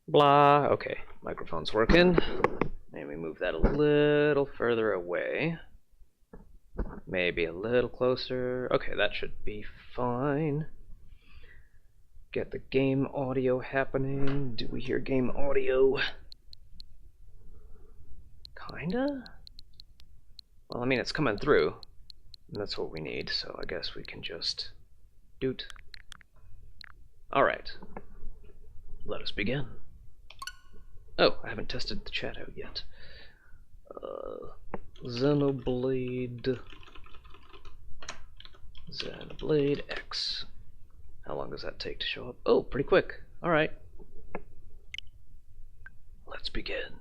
Blah. Okay, microphone's working. And we move that a little further away. Maybe a little closer. Okay, that should be fine. Get the game audio happening. Do we hear game audio? Kinda? Well, I mean, it's coming through. And that's what we need, so I guess we can just doot. Alright. Let us begin. Oh, I haven't tested the chat out yet. Xenoblade X. How long does that take to show up? Oh, pretty quick. Alright. Let's begin.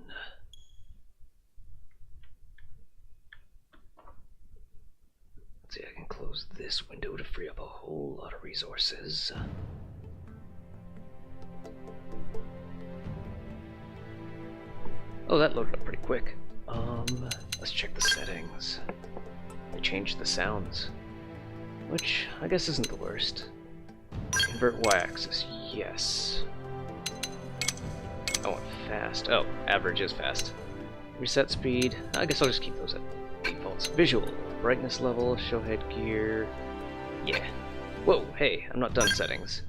Let's see, I can close this window to free up a whole lot of resources. Oh, that loaded up pretty quick. Let's check the settings. They changed the sounds, which I guess isn't the worst. Convert y-axis, yes. I want fast. Oh, average is fast. Reset speed, I guess I'll just keep those at defaults. Visual, brightness level, show headgear, yeah. Whoa, hey, I'm not done settings.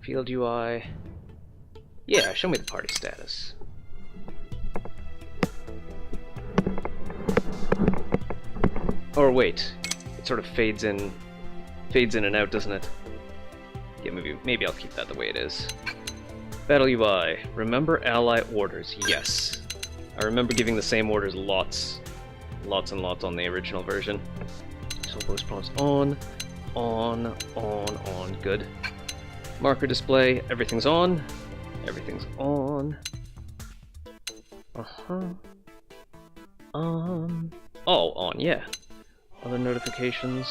Field UI, yeah, show me the party status. Or wait, it sort of fades in and out, doesn't it? Yeah, maybe I'll keep that the way it is. Battle UI, remember ally orders, yes. I remember giving the same orders lots and lots on the original version. So post prompts on, good. Marker display, everything's on. Everything's on. Oh, on, yeah. Other notifications.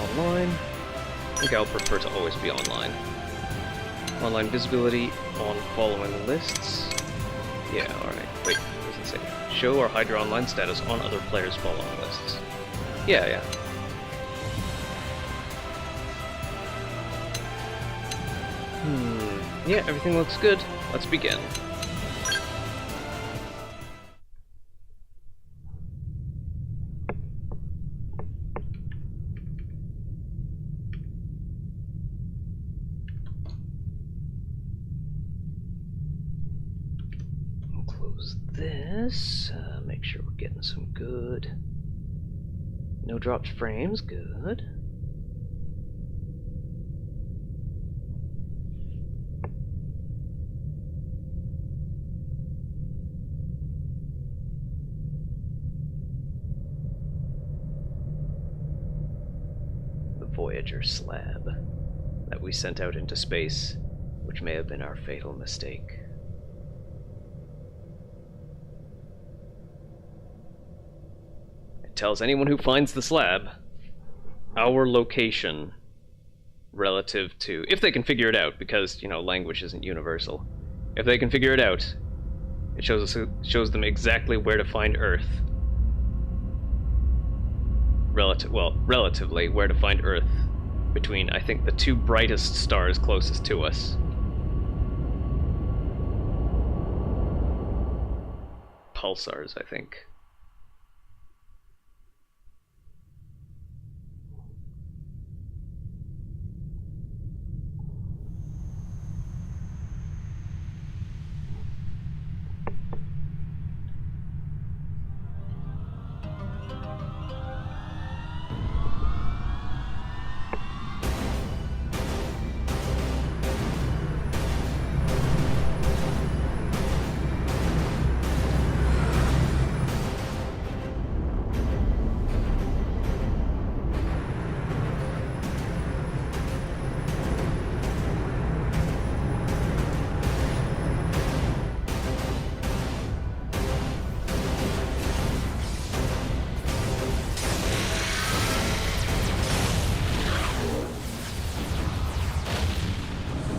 Online. I think I'll prefer to always be online. Online visibility on following lists. Yeah, alright. Wait, what does it say? Show or hide your online status on other players' following lists. Yeah. Yeah, everything looks good. Let's begin. I'll close this. Make sure we're getting some good. No dropped frames, good. Voyager slab that we sent out into space, which may have been our fatal mistake. It tells anyone who finds the slab our location relative to, if they can figure it out, because, you know, language isn't universal. If they can figure it out, it shows them exactly where to find Earth. Relatively where to find Earth between, I think, the two brightest stars closest to us. Pulsars, I think.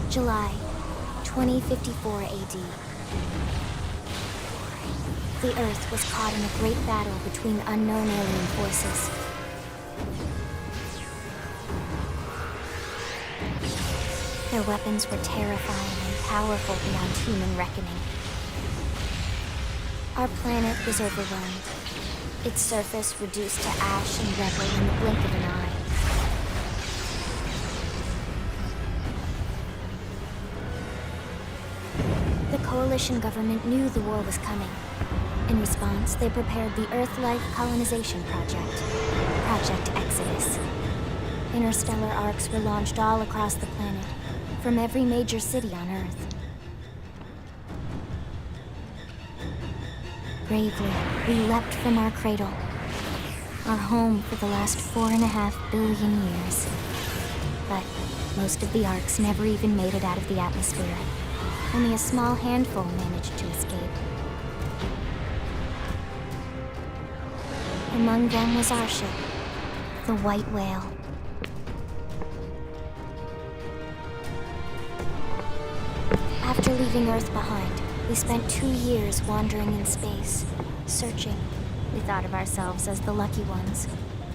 July 2054 AD. The Earth was caught in a great battle between unknown alien forces. Their weapons were terrifying and powerful beyond human reckoning. Our planet was overwhelmed. Its surface reduced to ash and rubble in the blink of an eye. The Coalition government knew the war was coming. In response, they prepared the Earth-Life Colonization Project, Project Exodus. Interstellar arcs were launched all across the planet, from every major city on Earth. Bravely, we leapt from our cradle, our home for the last 4.5 billion years. But most of the arcs never even made it out of the atmosphere. Only a small handful managed to escape. Among them was our ship, the White Whale. After leaving Earth behind, we spent 2 years wandering in space, searching. We thought of ourselves as the lucky ones,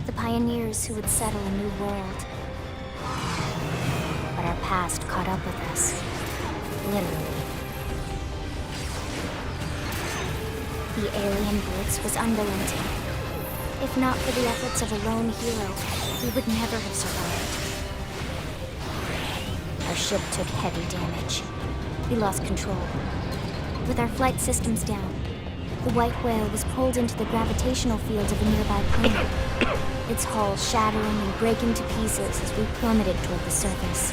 the pioneers who would settle a new world. But our past caught up with us, literally. The alien blitz was unrelenting. If not for the efforts of a lone hero, we would never have survived. Our ship took heavy damage. We lost control. With our flight systems down, the White Whale was pulled into the gravitational field of a nearby planet, its hull shattering and breaking to pieces as we plummeted toward the surface.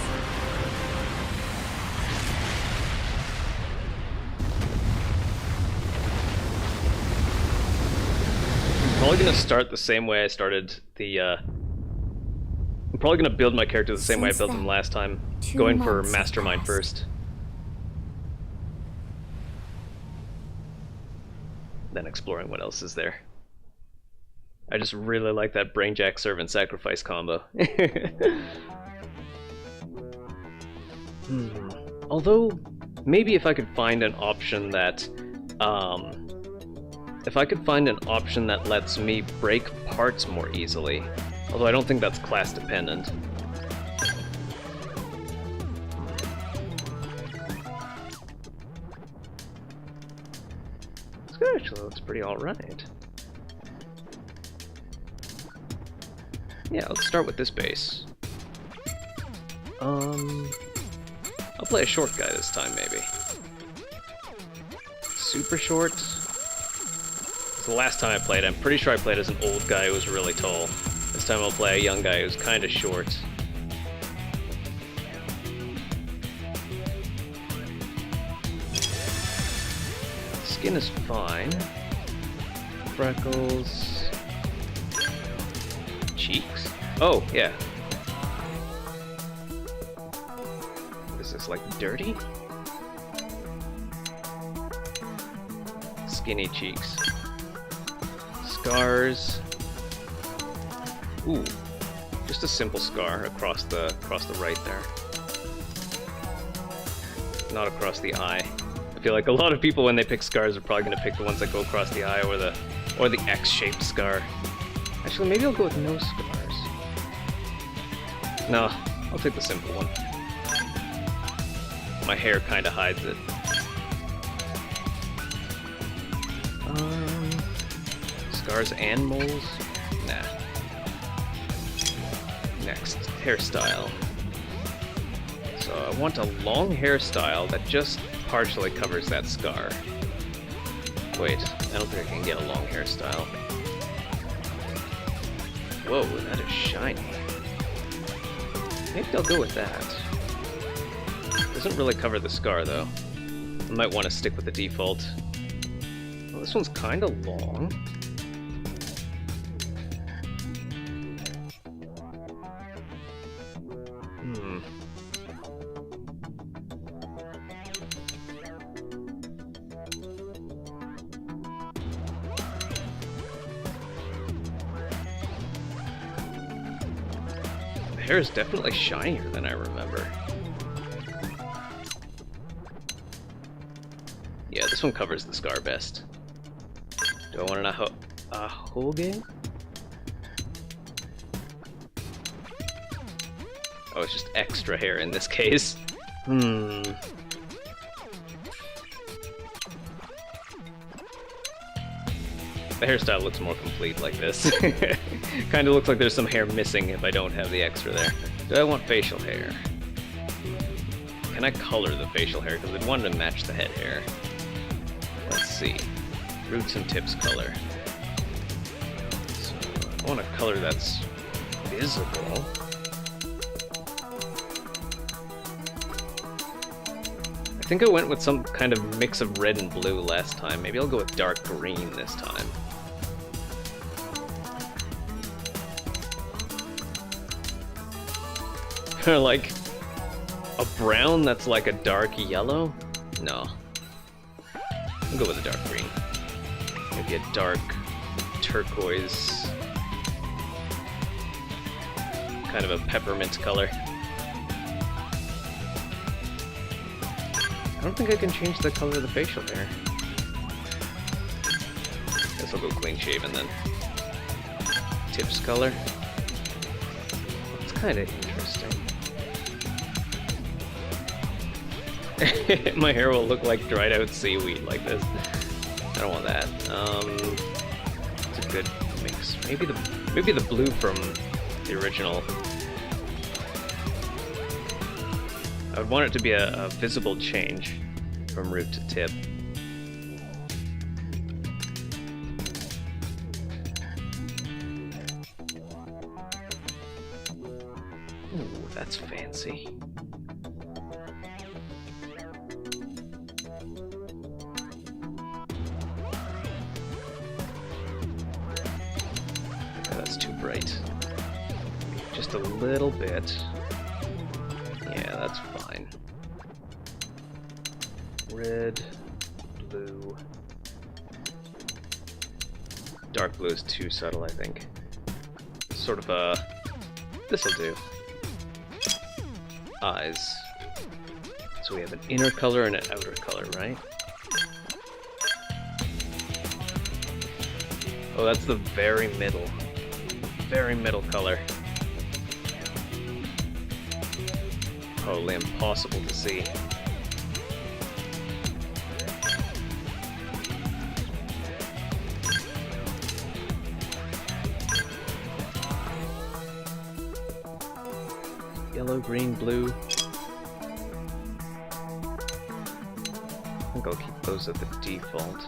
I'm probably gonna start the same way I started the, I'm probably gonna build my character the same way I built him last time, going for Mastermind first. Then exploring what else is there. I just really like that Brainjack Servant Sacrifice combo. Although, maybe if I could find an option that, lets me break parts more easily. Although I don't think that's class dependent. Actually looks pretty alright. Yeah, let's start with this base. I'll play a short guy this time, maybe. Super short? The last time I played, I'm pretty sure I played as an old guy who was really tall. This time I'll play a young guy who's kind of short. Skin is fine. Freckles. Cheeks? Oh, yeah. What is this, like dirty? Skinny cheeks. Scars. Ooh. Just a simple scar across the right there. Not across the eye. I feel like a lot of people when they pick scars are probably going to pick the ones that go across the eye or the X-shaped scar. Actually, maybe I'll go with no scars. No, I'll take the simple one. My hair kind of hides it. Scars and moles? Nah. Next, hairstyle. So I want a long hairstyle that just partially covers that scar. Wait, I don't think I can get a long hairstyle. Whoa, that is shiny. Maybe I'll go with that. Doesn't really cover the scar though. I might want to stick with the default. Well, this one's kind of long. The hair is definitely shinier than I remember. Yeah, this one covers the scar best. Do I want an ahoge? Oh, it's just extra hair in this case. The hairstyle looks more complete like this. Kind of looks like there's some hair missing if I don't have the extra there. Do I want facial hair? Can I color the facial hair? Because I'd want to match the head hair. Let's see. Roots and tips color. So I want a color that's visible. I think I went with some kind of mix of red and blue last time. Maybe I'll go with dark green this time. Like a brown that's like a dark yellow? No. I'll go with a dark green. Maybe a dark turquoise. Kind of a peppermint color. I don't think I can change the color of the facial hair. Guess I'll go clean shaven then. Tips color. It's kind of interesting. My hair will look like dried out seaweed like this. I don't want that. It's a good mix. Maybe the blue from the original. I would want it to be a visible change from root to tip. Ooh, that's fancy. That's too bright. Just a little bit. Yeah, that's fine. Red, blue. Dark blue is too subtle, I think. Sort of a... this'll do. Eyes. So we have an inner color and an outer color, right? Oh, that's the very middle. Very middle color. Probably impossible to see. Yellow, green, blue. I think I'll keep those at the default.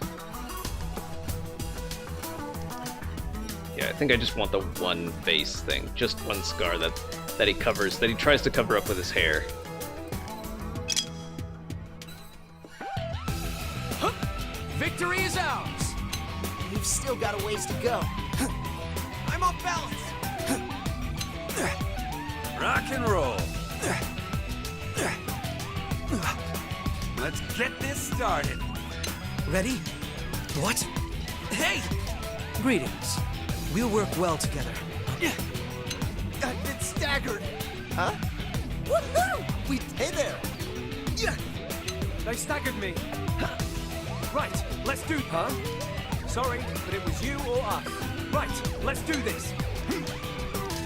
Yeah, I think I just want the one face thing, just one scar that he covers, that he tries to cover up with his hair. Victory is ours! We've still got a ways to go. I'm off balance! Rock and roll! Let's get this started. Ready? What? Hey! Greetings. We'll work well together. I've been staggered! Huh? Woohoo! Hey there! Yeah! They staggered me. Right, let's do... Huh? Sorry, but it was you or us. Right, let's do this.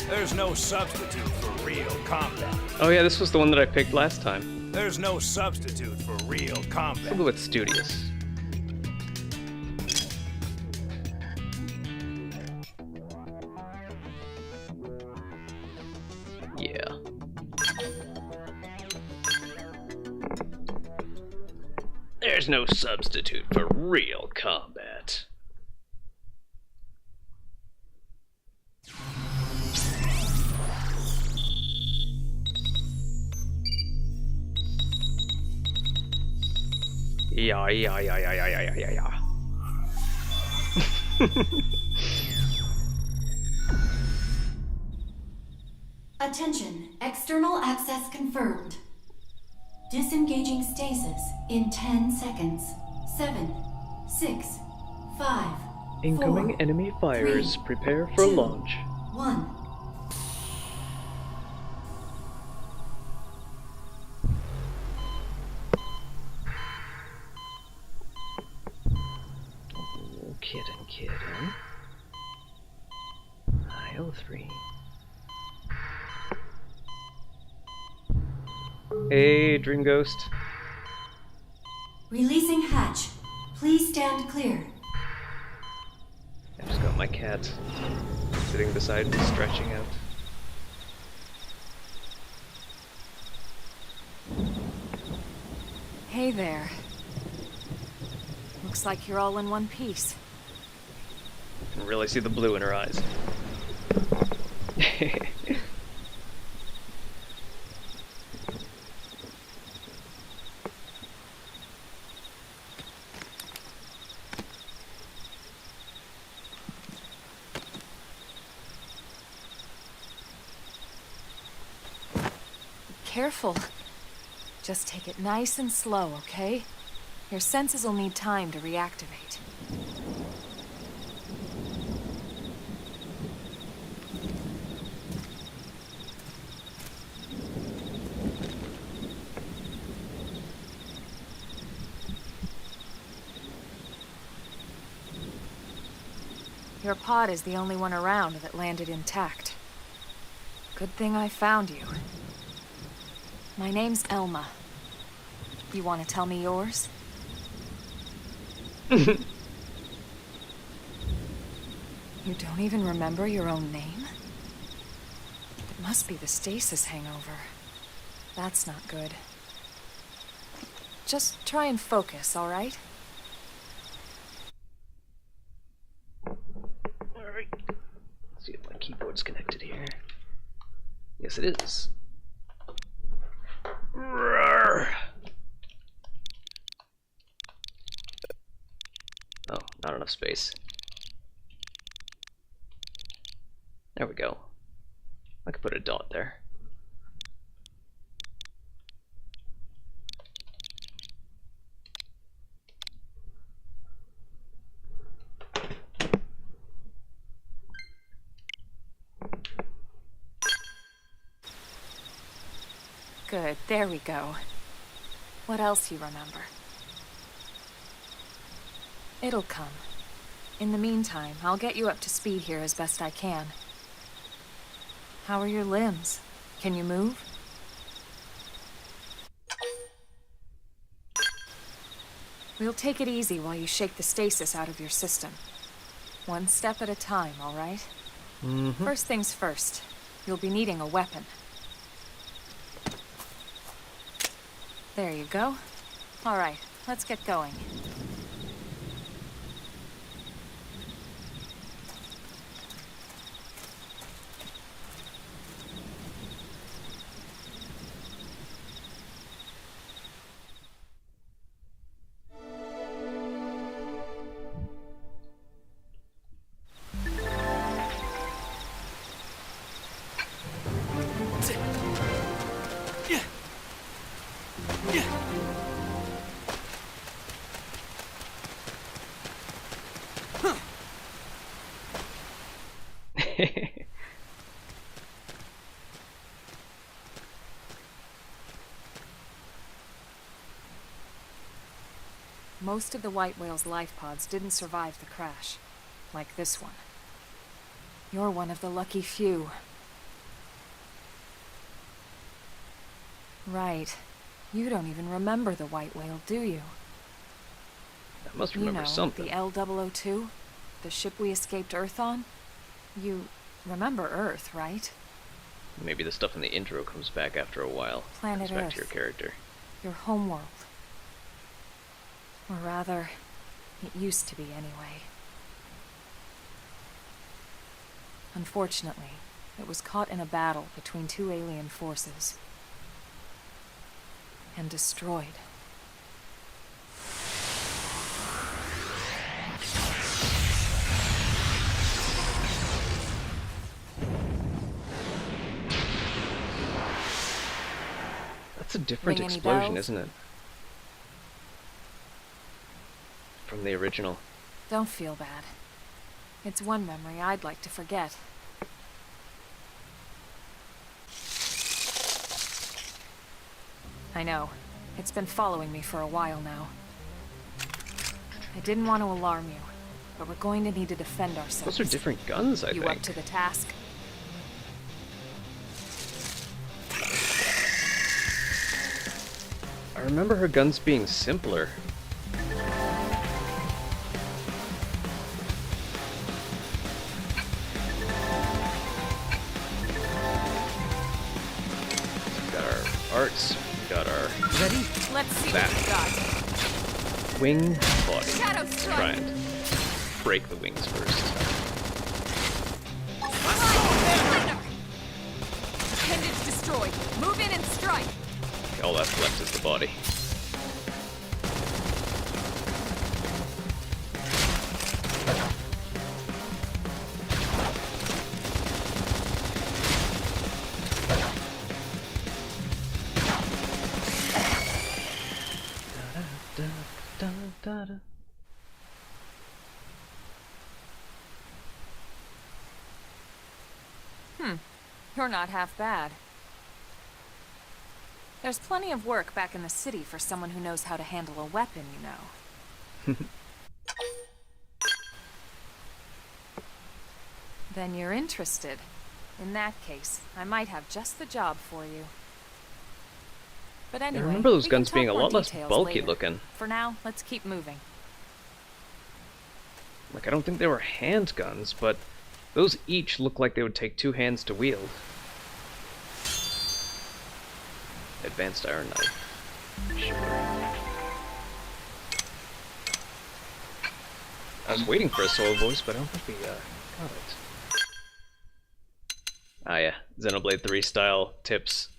There's no substitute for real combat. Oh yeah, this was the one that I picked last time. There's no substitute for real combat. I'll go with Studious. Yeah. There's no substitute for real combat. Yeah. Attention, external access confirmed. Disengaging stasis in 10 seconds. 7, 6, 5, Incoming 4, enemy fires. 3, Prepare for 2, launch. 1. Oh, kidding. IO3. Hey, Dream Ghost. Releasing hatch. Please stand clear. I just got my cat sitting beside me, stretching out. Hey there. Looks like you're all in one piece. I can really see the blue in her eyes. Careful. Just take it nice and slow, okay? Your senses will need time to reactivate. Your pod is the only one around that landed intact. Good thing I found you. My name's Elma. You want to tell me yours? You don't even remember your own name? It must be the stasis hangover. That's not good. Just try and focus, all right? Alright. Let's see if my keyboard's connected here. Yes, it is. Roar. Oh, not enough space. There we go. I could put a dot there. Good, there we go. What else you remember? It'll come. In the meantime, I'll get you up to speed here as best I can. How are your limbs? Can you move? We'll take it easy while you shake the stasis out of your system. One step at a time, all right? First things first, you'll be needing a weapon. There you go. All right, let's get going. Most of the white whale's life pods didn't survive the crash, like this one. You're one of the lucky few. Right. You don't even remember the white whale, do you? I must remember something. The L002? The ship we escaped Earth on? You remember Earth, right? Maybe the stuff in the intro comes back after a while. Planet Comes back Earth. to your character. Your homeworld. Or rather, it used to be anyway. Unfortunately, it was caught in a battle between two alien forces. And destroyed. That's a different Ring any explosion, bells? isn't it? From the original. Don't feel bad. It's one memory I'd like to forget. I know. It's been following me for a while now. I didn't want to alarm you, but we're going to need to defend ourselves. Those are different guns, I You think. up to the task? I remember her guns being simpler. We got our arts, we got our Ready? Let's see That. what you got. wing body. Shadow Let's strike. try and break the wings first. Appendage destroyed. Move in and strike. Okay, all that's left is the body. You're not half bad. There's plenty of work back in the city for someone who knows how to handle a weapon, you know. Then you're interested. In that case, I might have just the job for you. But anyway, I remember those we can guns being talk a more lot less details bulky later. looking. For now, let's keep moving. Like, I don't think they were handguns, but those each look like they would take 2 hands to wield. Advanced iron knife. Sure. I was waiting for a soul voice, but I don't think we got it. Ah yeah, Xenoblade 3 style tips.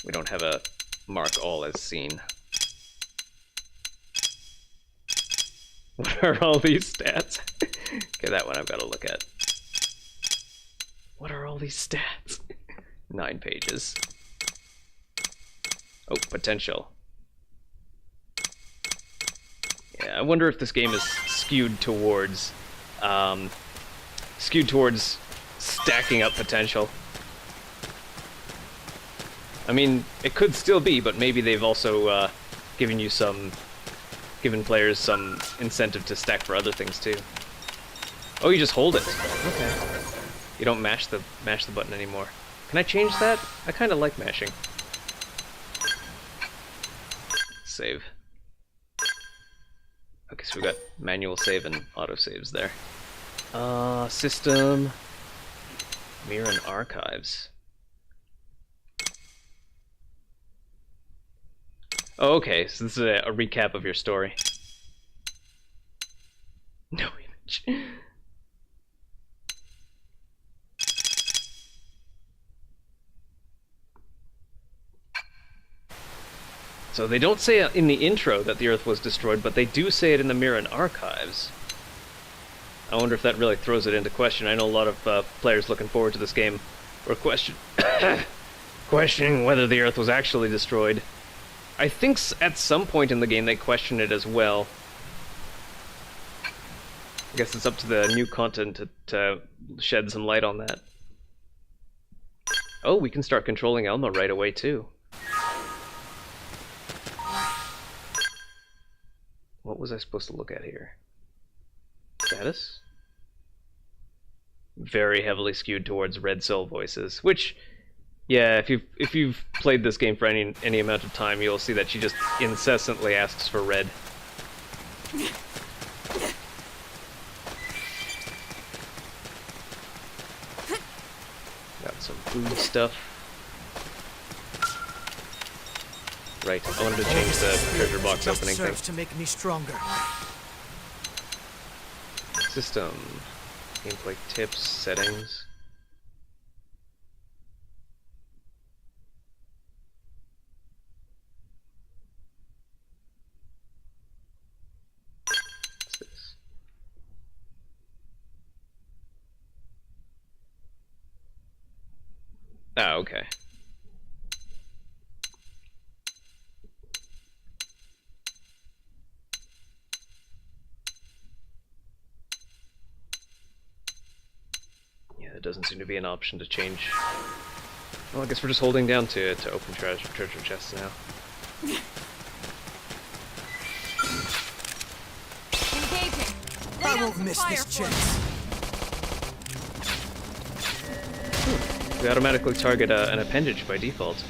We don't have a mark all as seen. What are all these stats? Okay, that one I've got to look at. What are all these stats? 9 pages. Oh, potential. Yeah, I wonder if this game is skewed towards stacking up potential. I mean, it could still be, but maybe they've also given players some incentive to stack for other things too. Oh, you just hold it. Okay. You don't mash the button anymore. Can I change that? I kind of like mashing. Save. Okay, so we got manual save and autosaves there. System. Mirror and archives. Oh, okay, so this is a recap of your story. No image. So they don't say in the intro that the Earth was destroyed, but they do say it in the Mirror and Archives. I wonder if that really throws it into question. I know a lot of players looking forward to this game were questioning whether the Earth was actually destroyed. I think at some point in the game they question it as well. I guess it's up to the new content to shed some light on that. Oh, we can start controlling Elma right away too. What was I supposed to look at here? Status? Very heavily skewed towards red soul voices, which, yeah, if you've played this game for any amount of time, you'll see that she just incessantly asks for red. Got some food stuff. Right, I wanted to change the treasure box Just opening thing. serves to make me stronger. System. Gameplay tips, settings. What's this? Oh, okay. There doesn't seem to be an option to change. Well, I guess we're just holding down to open treasure chests now. Engaging. I won't miss this chance. We automatically target an appendage by default.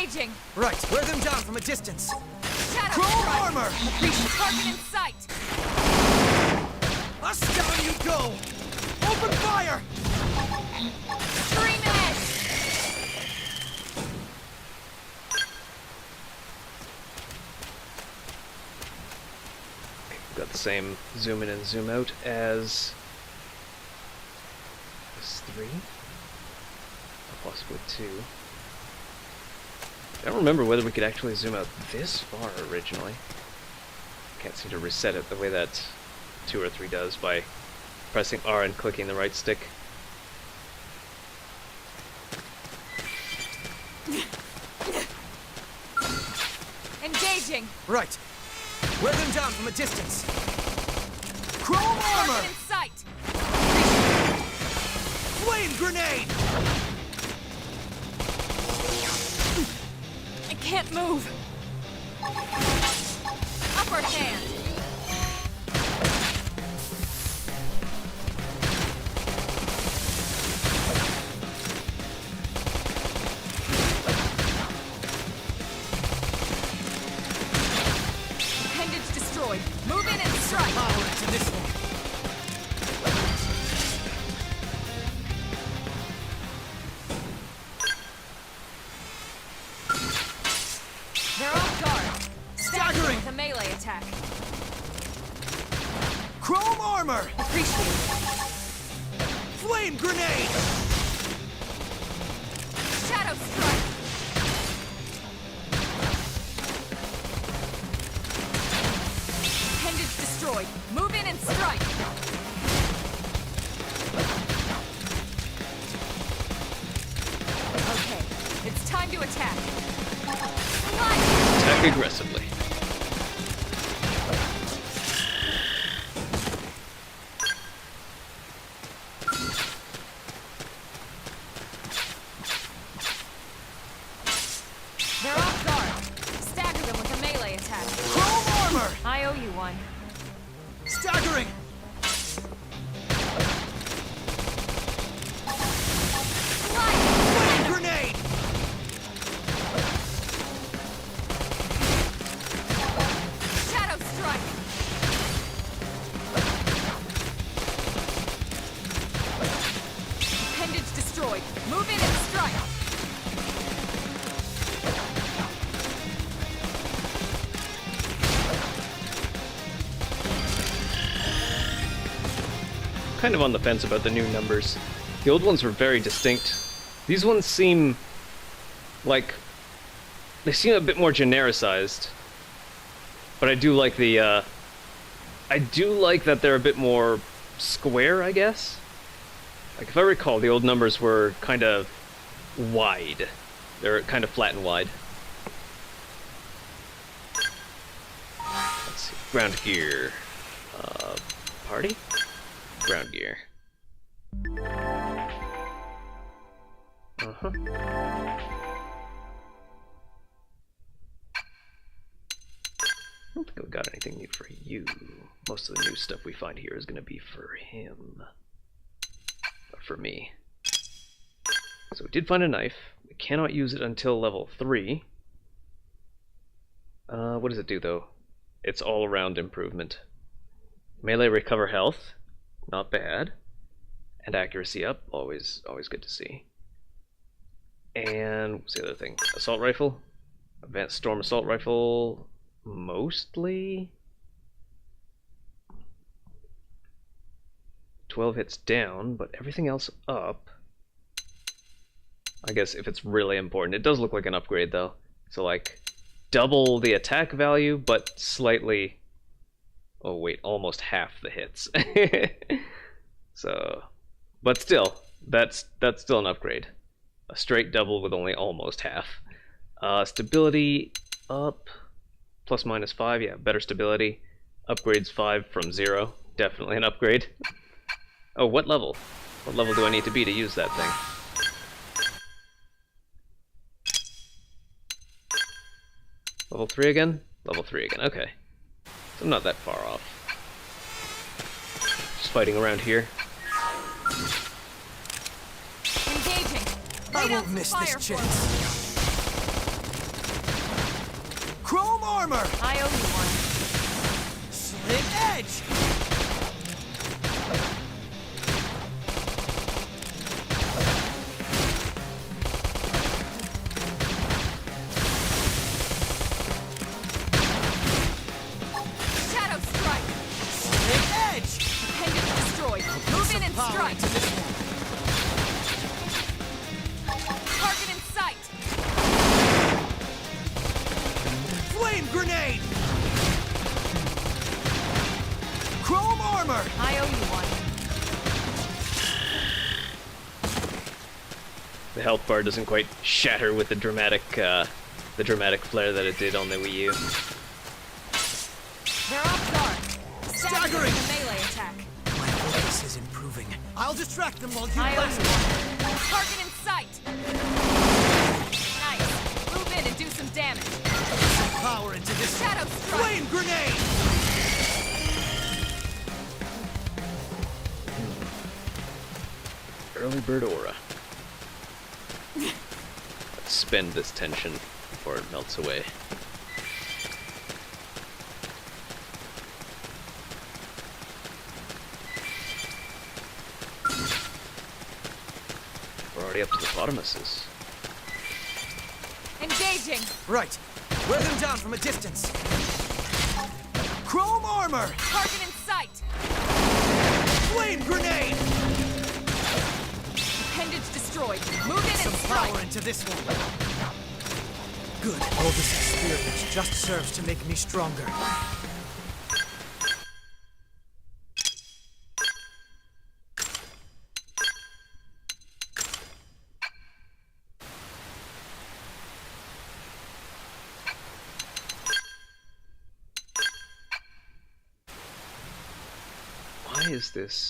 Engaging! Right, wear them down from a distance. Shadow Chrome strike! armor! Target in sight! Us down you go! Open fire! Dream ahead! We've got the same zoom in and zoom out as this 3, or possibly 2. I don't remember whether we could actually zoom out this far originally. Can't seem to reset it the way that 2 or 3 does by pressing R and clicking the right stick. Engaging! Right, wear them down from a distance. Chrome armor! Target in sight! Flame grenade! I can't move! Upper hand! Appendage destroyed. Move in and strike! Power into this one. They're off guard. Staggering! With a melee attack. Chrome armor! Appreciate Flame grenade! it. Shadow strike. Appendage destroyed. Move in and strike. Okay, it's time to attack. Fly. Attack aggressively. They're off guard. Stagger them with a melee attack. Chrome armor! I owe you one. Staggering! Fly. Flame grenade! Shadow strike. Appendage destroyed. Move in and strike. Kind of on the fence about the new numbers. The old ones were very distinct. These ones seem like they seem a bit more genericized. But I do like the I do like that they're a bit more square, I guess. Like if I recall, the old numbers were kind of wide. They're kind of flat and wide. Let's see. Ground gear. Party? Ground gear. Uh-huh. I don't think I've got anything new for you. Most of the new stuff we find here is going to be for him. Or for me. So we did find a knife. We cannot use it until level 3. What does it do, though? It's all-around improvement. Melee recover health. Not bad. And accuracy up. Always good to see. And what's the other thing? Assault rifle. Advanced storm assault rifle. Mostly 12 hits down, but everything else up. I guess if it's really important. It does look like an upgrade though. So like double the attack value, but slightly, oh wait, almost half the hits. So, but still, that's still an upgrade. A straight double with only almost half. Stability up. Plus minus 5, yeah, better stability. Upgrades 5 from 0. Definitely an upgrade. Oh, what level? What level do I need to be to use that thing? Level 3 again? Level 3 again, okay. So I'm not that far off. Just fighting around here. Engaging. I Lay down won't some miss fire this for chance. armor! I owe you one. Slit edge! Shadow strike! Slit edge! Pendant destroyed. Move in and Power strike. into this one. Target in sight. Flame grenade! Chrome armor! I owe you one. The health bar doesn't quite shatter with the dramatic flare that it did on the Wii U. They're off guard. Staggering. The melee attack. My voice is improving. I'll distract them while you I owe blast you them. one. Target in sight. Nice. Move in and do some damage. Power into this one. Shadow strike. Flame grenade! Early bird aura. Let's spend this tension before it melts away. We're already up to the bottomuses. Engaging. Right. Wear them down from a distance. Chrome armor! Target in sight. Flame grenade! Appendage destroyed. Move in Some and power strike. into this one. Good. All this experience just serves to make me stronger.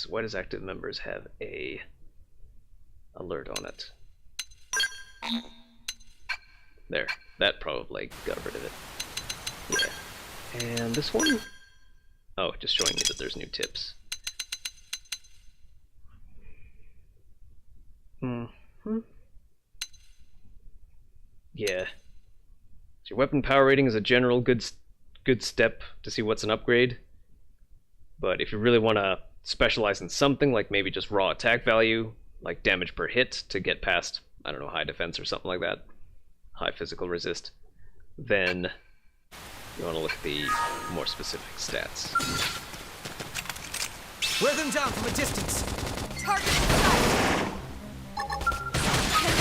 Why does active members have a alert on it? There, that probably got rid of it. Yeah. And this one? Oh, just showing you that there's new tips. Yeah. So your weapon power rating is a general good step to see what's an upgrade. But if you really want to specialize in something, like maybe just raw attack value, like damage per hit to get past, I don't know, high defense or something like that, high physical resist, then you want to look at the more specific stats. Wear them down from a distance. Target in sight.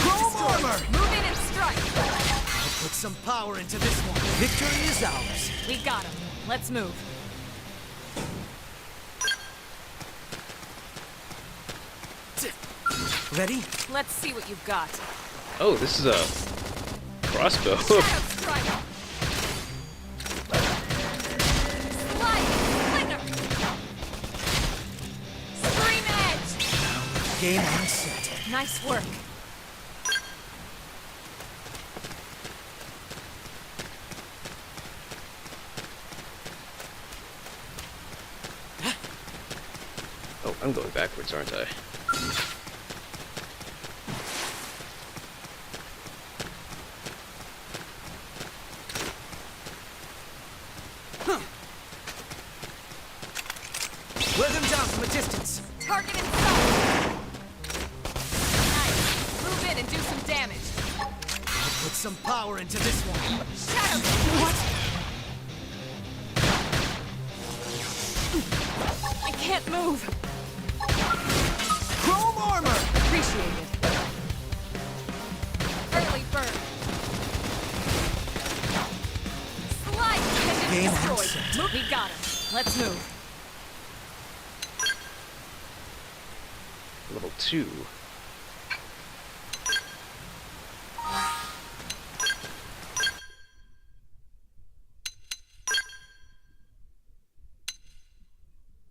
Chrome armor! Move in and strike. I'll put some power into this one. Victory is ours. We got him. Let's move. Ready? Let's see what you've got. Oh, this is a crossbow. Shadow strike. Slide. Flicker. Scream edge. Game on set. Nice work. Oh, I'm going backwards, aren't I? Wear them down from a distance. Target in sight. Nice. Move in and do some damage. I'll put some power into this one. Shadow. What? I can't move. Chrome armor! Appreciate it. Early bird. Slide. Pendant Game destroyed. set. Move. We got him. Let's move. Level 2.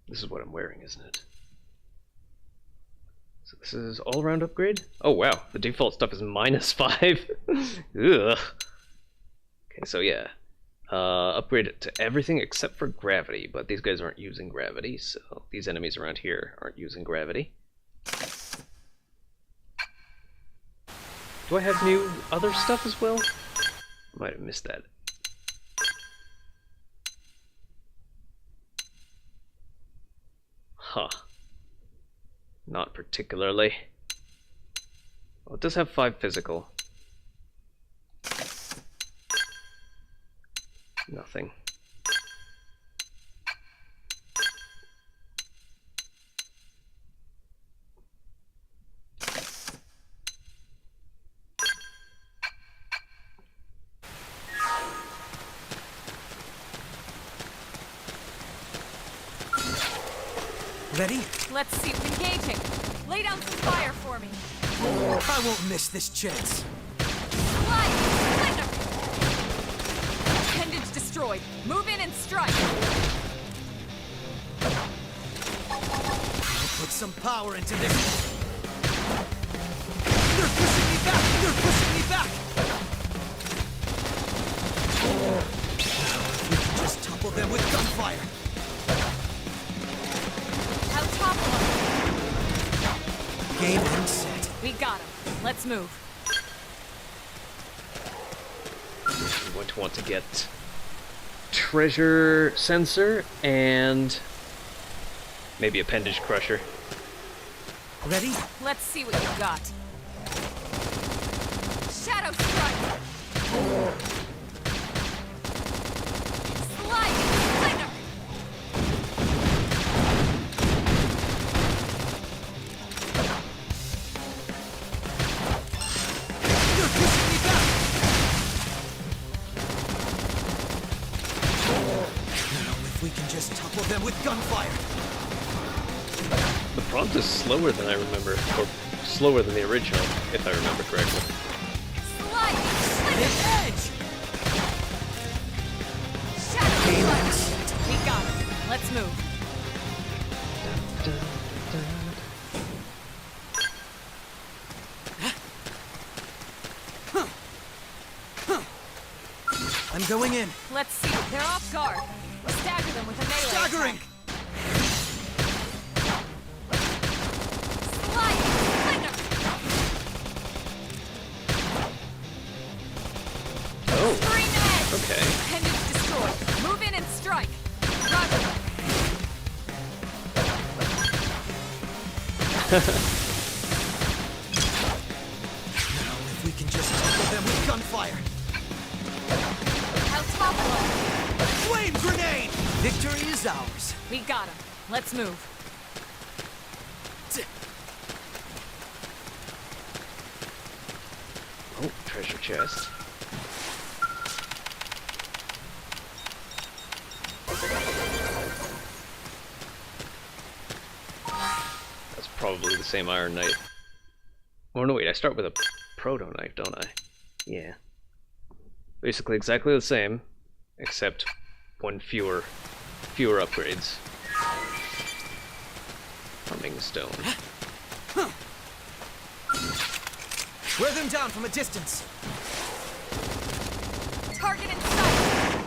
This is what I'm wearing, isn't it? So this is all-around upgrade? Oh wow, the default stuff is -5. Ugh. Okay, so yeah. Upgrade it to everything except for gravity, but these guys aren't using gravity, so these enemies around here aren't using gravity. Do I have new other stuff as well? I might have missed that. Huh. Not particularly. Well, it does have 5 physical. Nothing. Ready? Let's see. Engaging. Lay down some fire for me. I won't miss this chance. Slide! Thunder! Appendage destroyed. Move in and strike. Put some power into this. They're pushing me back! They're pushing me back! We can just topple them with gunfire. How top one. Game and set. We got him. Let's move. I'm going to want to get treasure sensor and maybe appendage crusher. Ready? Let's see what you got. Shadow strike. Slide! Thunder! They're pushing me back! Now, if we can just topple them with gunfire. The prompt is slower than I remember, or slower than the original, if I remember correctly. Slide! Hit edge! Shadow Game strike. and set. We got him. Let's move. I'm going in. Let's see. They're off guard. Stagger them with a melee Staggering! attack. Slide! Thunder! Oh, Scream edge! okay. Appendage destroyed. Move in and strike. Roger. Now, if we can just topple them with gunfire. How top one. Flame grenade! Victory is ours. We got him. Let's move. Oh, treasure chest. That's probably the same Iron Knight. Oh no, wait, I start with a proto knife, don't I? Yeah. Basically exactly the same, except one fewer upgrades. Humming stone. Wear them down from a distance. Target in sight.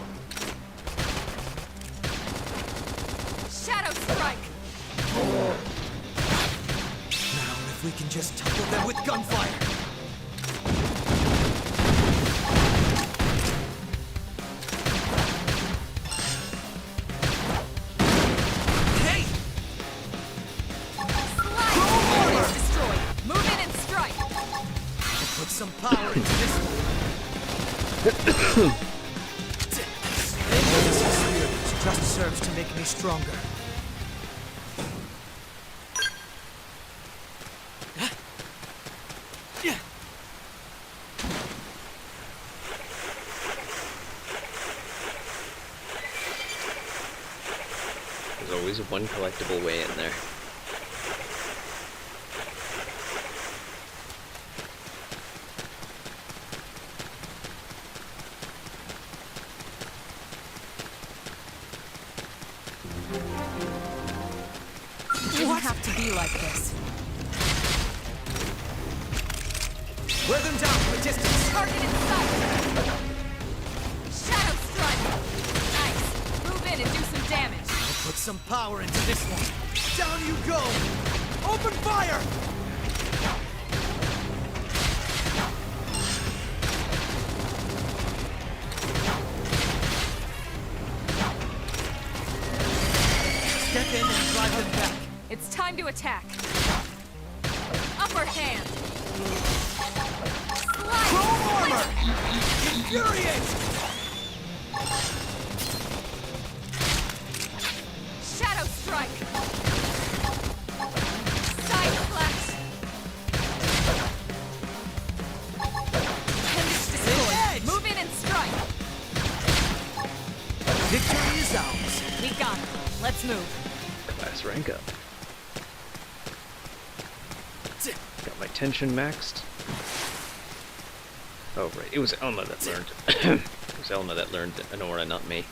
Shadow strike. Now, if we can just topple them with gunfire. Hey! Slide. Appendage destroyed. Move in and strike. Put some power into this one. This experience just serves to make me stronger. There's always one collectible way in there. Didn't have to be like this. Wear them down from a distance. Target in sight. Shadow strike. Nice. Move in and do some damage. Put some power into this one. Down you go! Open fire! Step in and drive them back. Time to attack. Upper hand. Chrome armor! Infuriate! Shadow strike. Side flash. Hellish destroy. Move in and strike. Victory is ours. We got it. Let's move. Class rank up. Got my tension maxed. Oh right, it was Elma that learned. It was Elma that learned Anora, not me.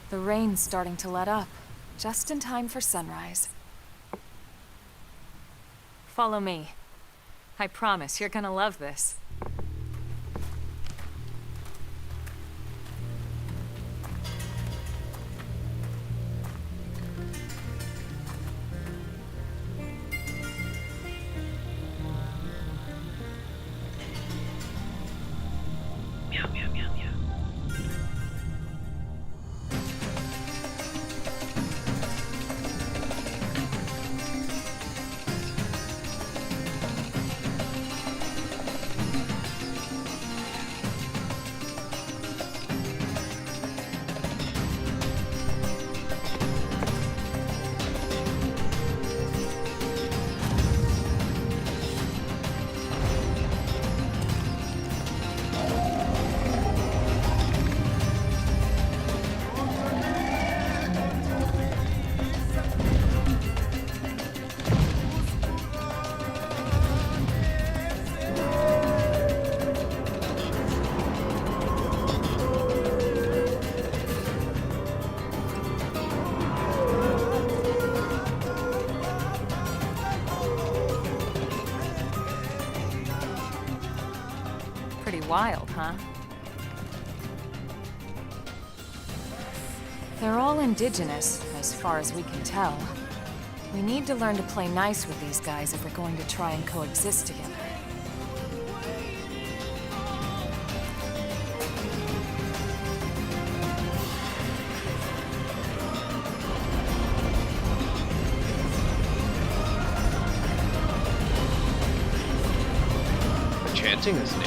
The rain's starting to let up, just in time for sunrise. Follow me. I promise you're gonna love this. Meow meow meow meow. Pretty wild, huh? They're all indigenous, as far as we can tell. We need to learn to play nice with these guys if we're going to try and coexist together. Chanting is new.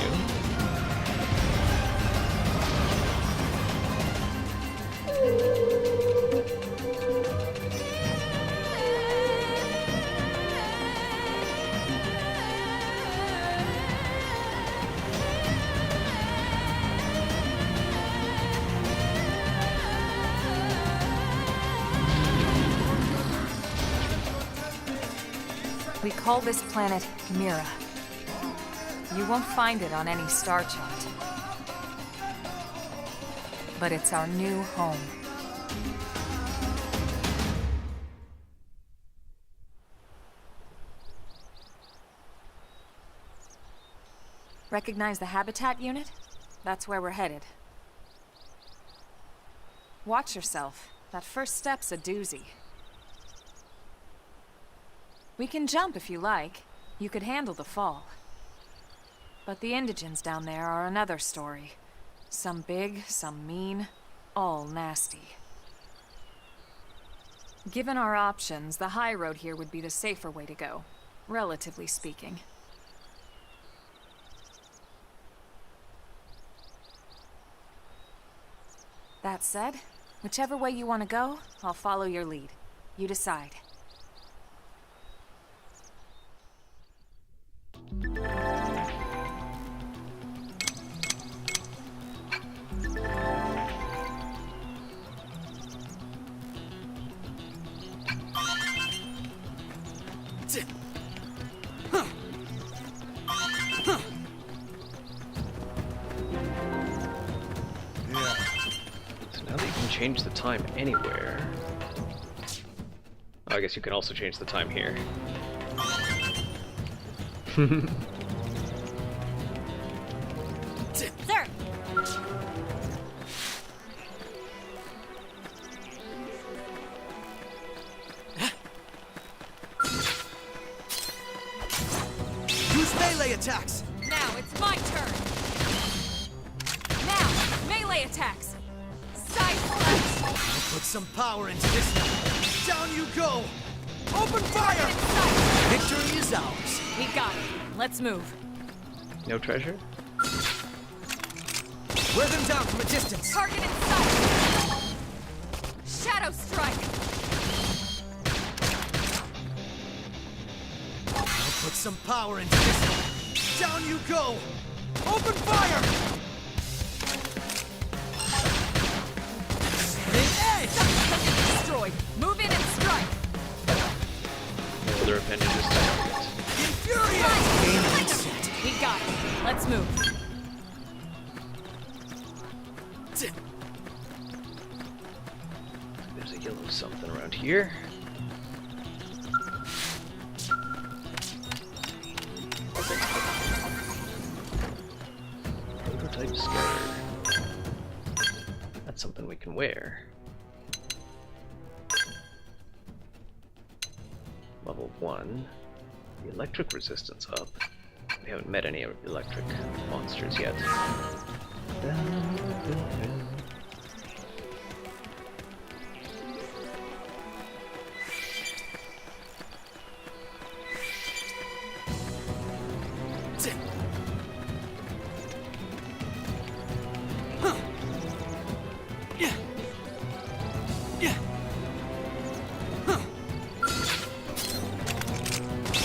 We call this planet Mira. You won't find it on any star chart. But it's our new home. Recognize the habitat unit? That's where we're headed. Watch yourself. That first step's a doozy. We can jump if you like. You could handle the fall. But the indigents down there are another story. Some big, some mean, all nasty. Given our options, the high road here would be the safer way to go, relatively speaking. That said, whichever way you want to go, I'll follow your lead. You decide. Change the time anywhere. Oh, I guess you can also change the time here. Sir! attacks! Now it's my turn! Now, melee attacks! Side slash! I'll put some power into this one. Down you go! Open fire! Sight! Victory is ours. We got it. Let's move. No treasure? Wear them down from a distance. Target in sight! Shadow strike! I'll put some power into this one. Down you go! Open fire! The edge! Destroyed. Move in and strike! No other appendages to target. Infuriate! Game and set. We got it. Let's move. There's a yellow something around here. Prototype scouter. That's something we can wear. Level 1. The electric resistance up. We haven't met any electric monsters yet.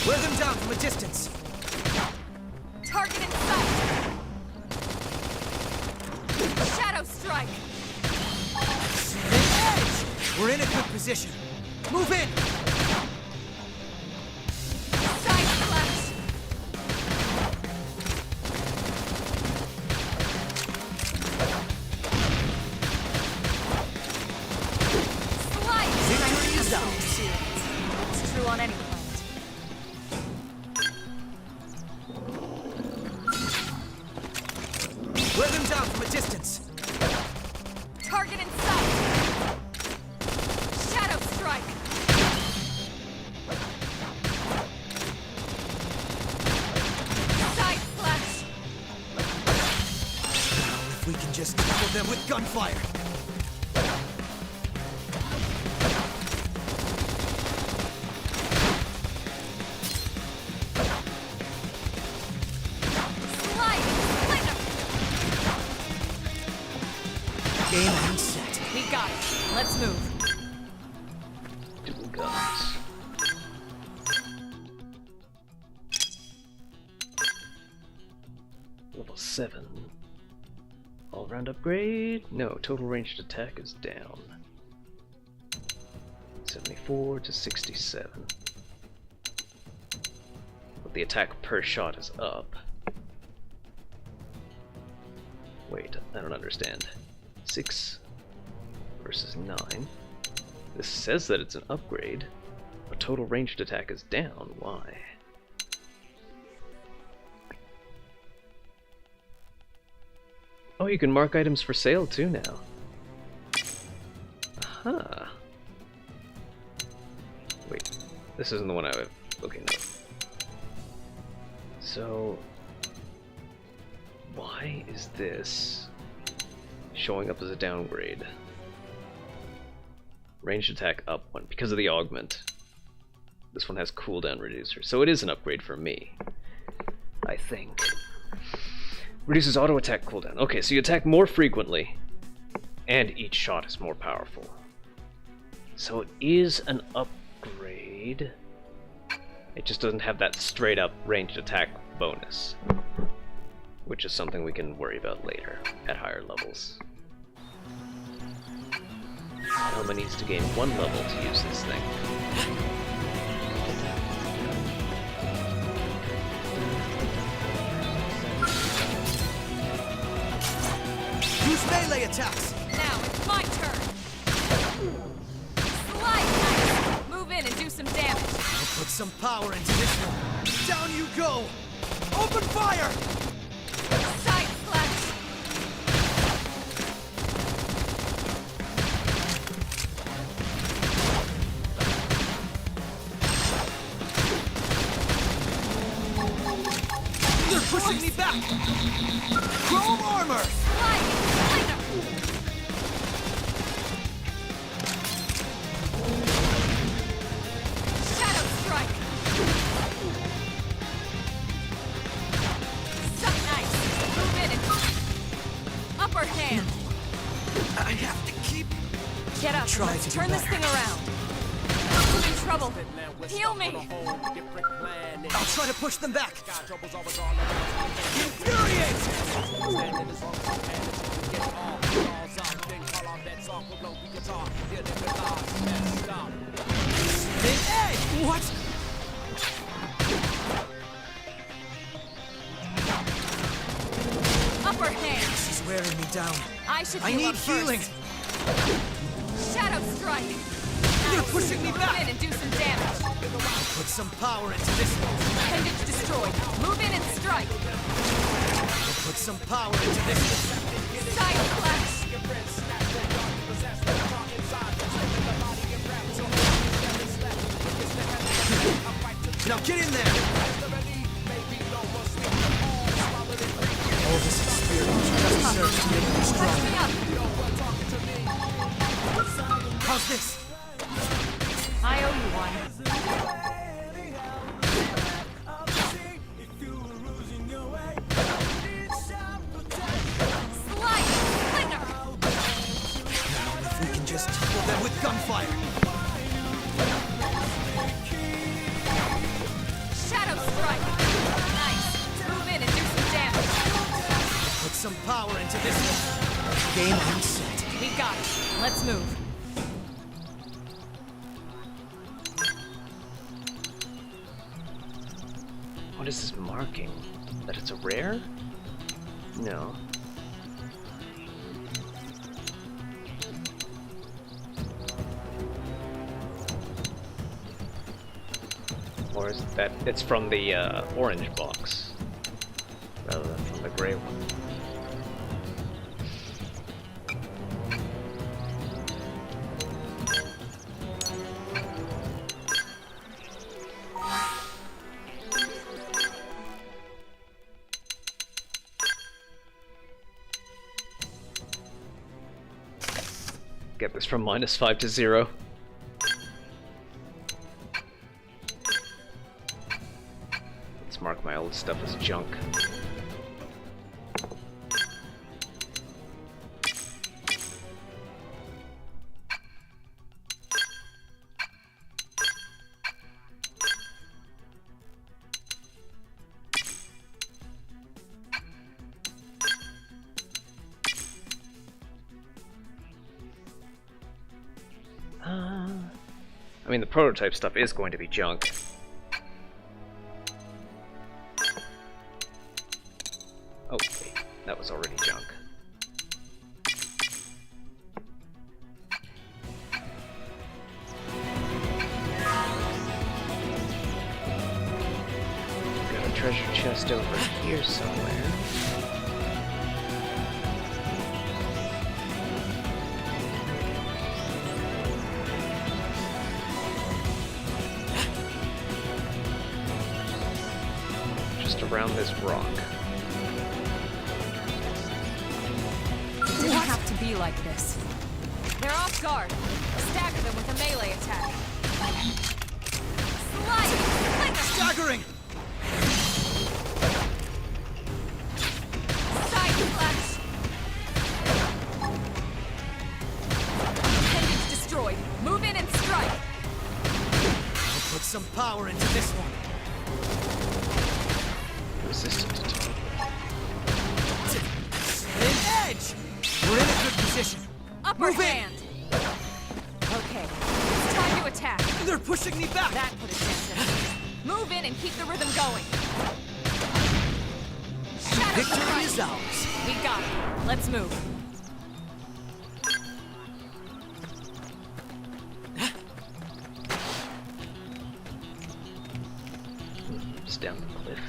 Wear them down from a distance. Target in sight! Shadow strike! The edge! We're in a good position. Move in! Side slash! Slice! Victory is ours. It's true on any planet. Wear them down from a distance. Target in sight! Shadow strike! Side slash! If we can just tackle them with gunfire. Slide! Flinger! Game and set. We got it. Let's move. Dual guns. Level 7. All-round upgrade? No, total ranged attack is down. 74 to 67. But the attack per shot is up. Wait, I don't understand. 6 versus 9. This says that it's an upgrade, but total ranged attack is down. Why? Oh, you can mark items for sale too now. Aha. Wait, this isn't the one I would. Okay, no. So, why is this showing up as a downgrade? Ranged attack up 1 because of the augment. This one has cooldown reducer, so it is an upgrade for me, I think. Reduces auto attack cooldown. Okay, so you attack more frequently, and each shot is more powerful. So it is an upgrade. It just doesn't have that straight up ranged attack bonus, which is something we can worry about later at higher levels. Elma needs to gain 1 level to use this thing. Use melee attacks. Now it's my turn. Slide! Move in and do some damage. I'll put some power into this one. Down you go! Open fire! Side slash! back! Chrome armor! Shadow strike! Suck nice! Move in and... Upper hand! I have to keep... Get up, Try let's to do turn this better. thing around. I'm in trouble. Heal me! I'll try to push them back! Infuriate! Hey! What? Upper hand! This is wearing me down. I should I heal need up healing! first. Shadow strike! They're pushing me Move back! in and do some damage. Put some power into this one. Appendage destroyed. Move in and strike. Put some power into this one. Side flash. Now get in there! All this experience just serves to make me Catch strong. me up. How's this? I owe you one. Slice! Flinger! If we can just kill them with gunfire. Shadow strike! Nice. Move in and do some damage. Put some power into this one. Game on set. We got it. Let's move. What is this marking? That it's a rare? No. Or is that it's from the orange box rather than from the gray one? Get this from -5 to 0. Let's mark my old stuff as junk. I mean, the prototype stuff is going to be junk. Oh, wait, that was already junk. Got a treasure chest over here somewhere. Around this rock. Didn't have to be like this. They're off guard. Stagger them with a melee attack. Slice! Flinger! Staggering! Side flash! Appendage destroyed. Move in and strike. Put some power into this one. Resistant to target. An edge! We're in a good position. Upper Move in. hand! Okay, it's time to attack. They're pushing me back! That put a dent in it. Move in and keep the rhythm going. Shadow Victory strike. is ours. We got it. Let's move. It's down the cliff.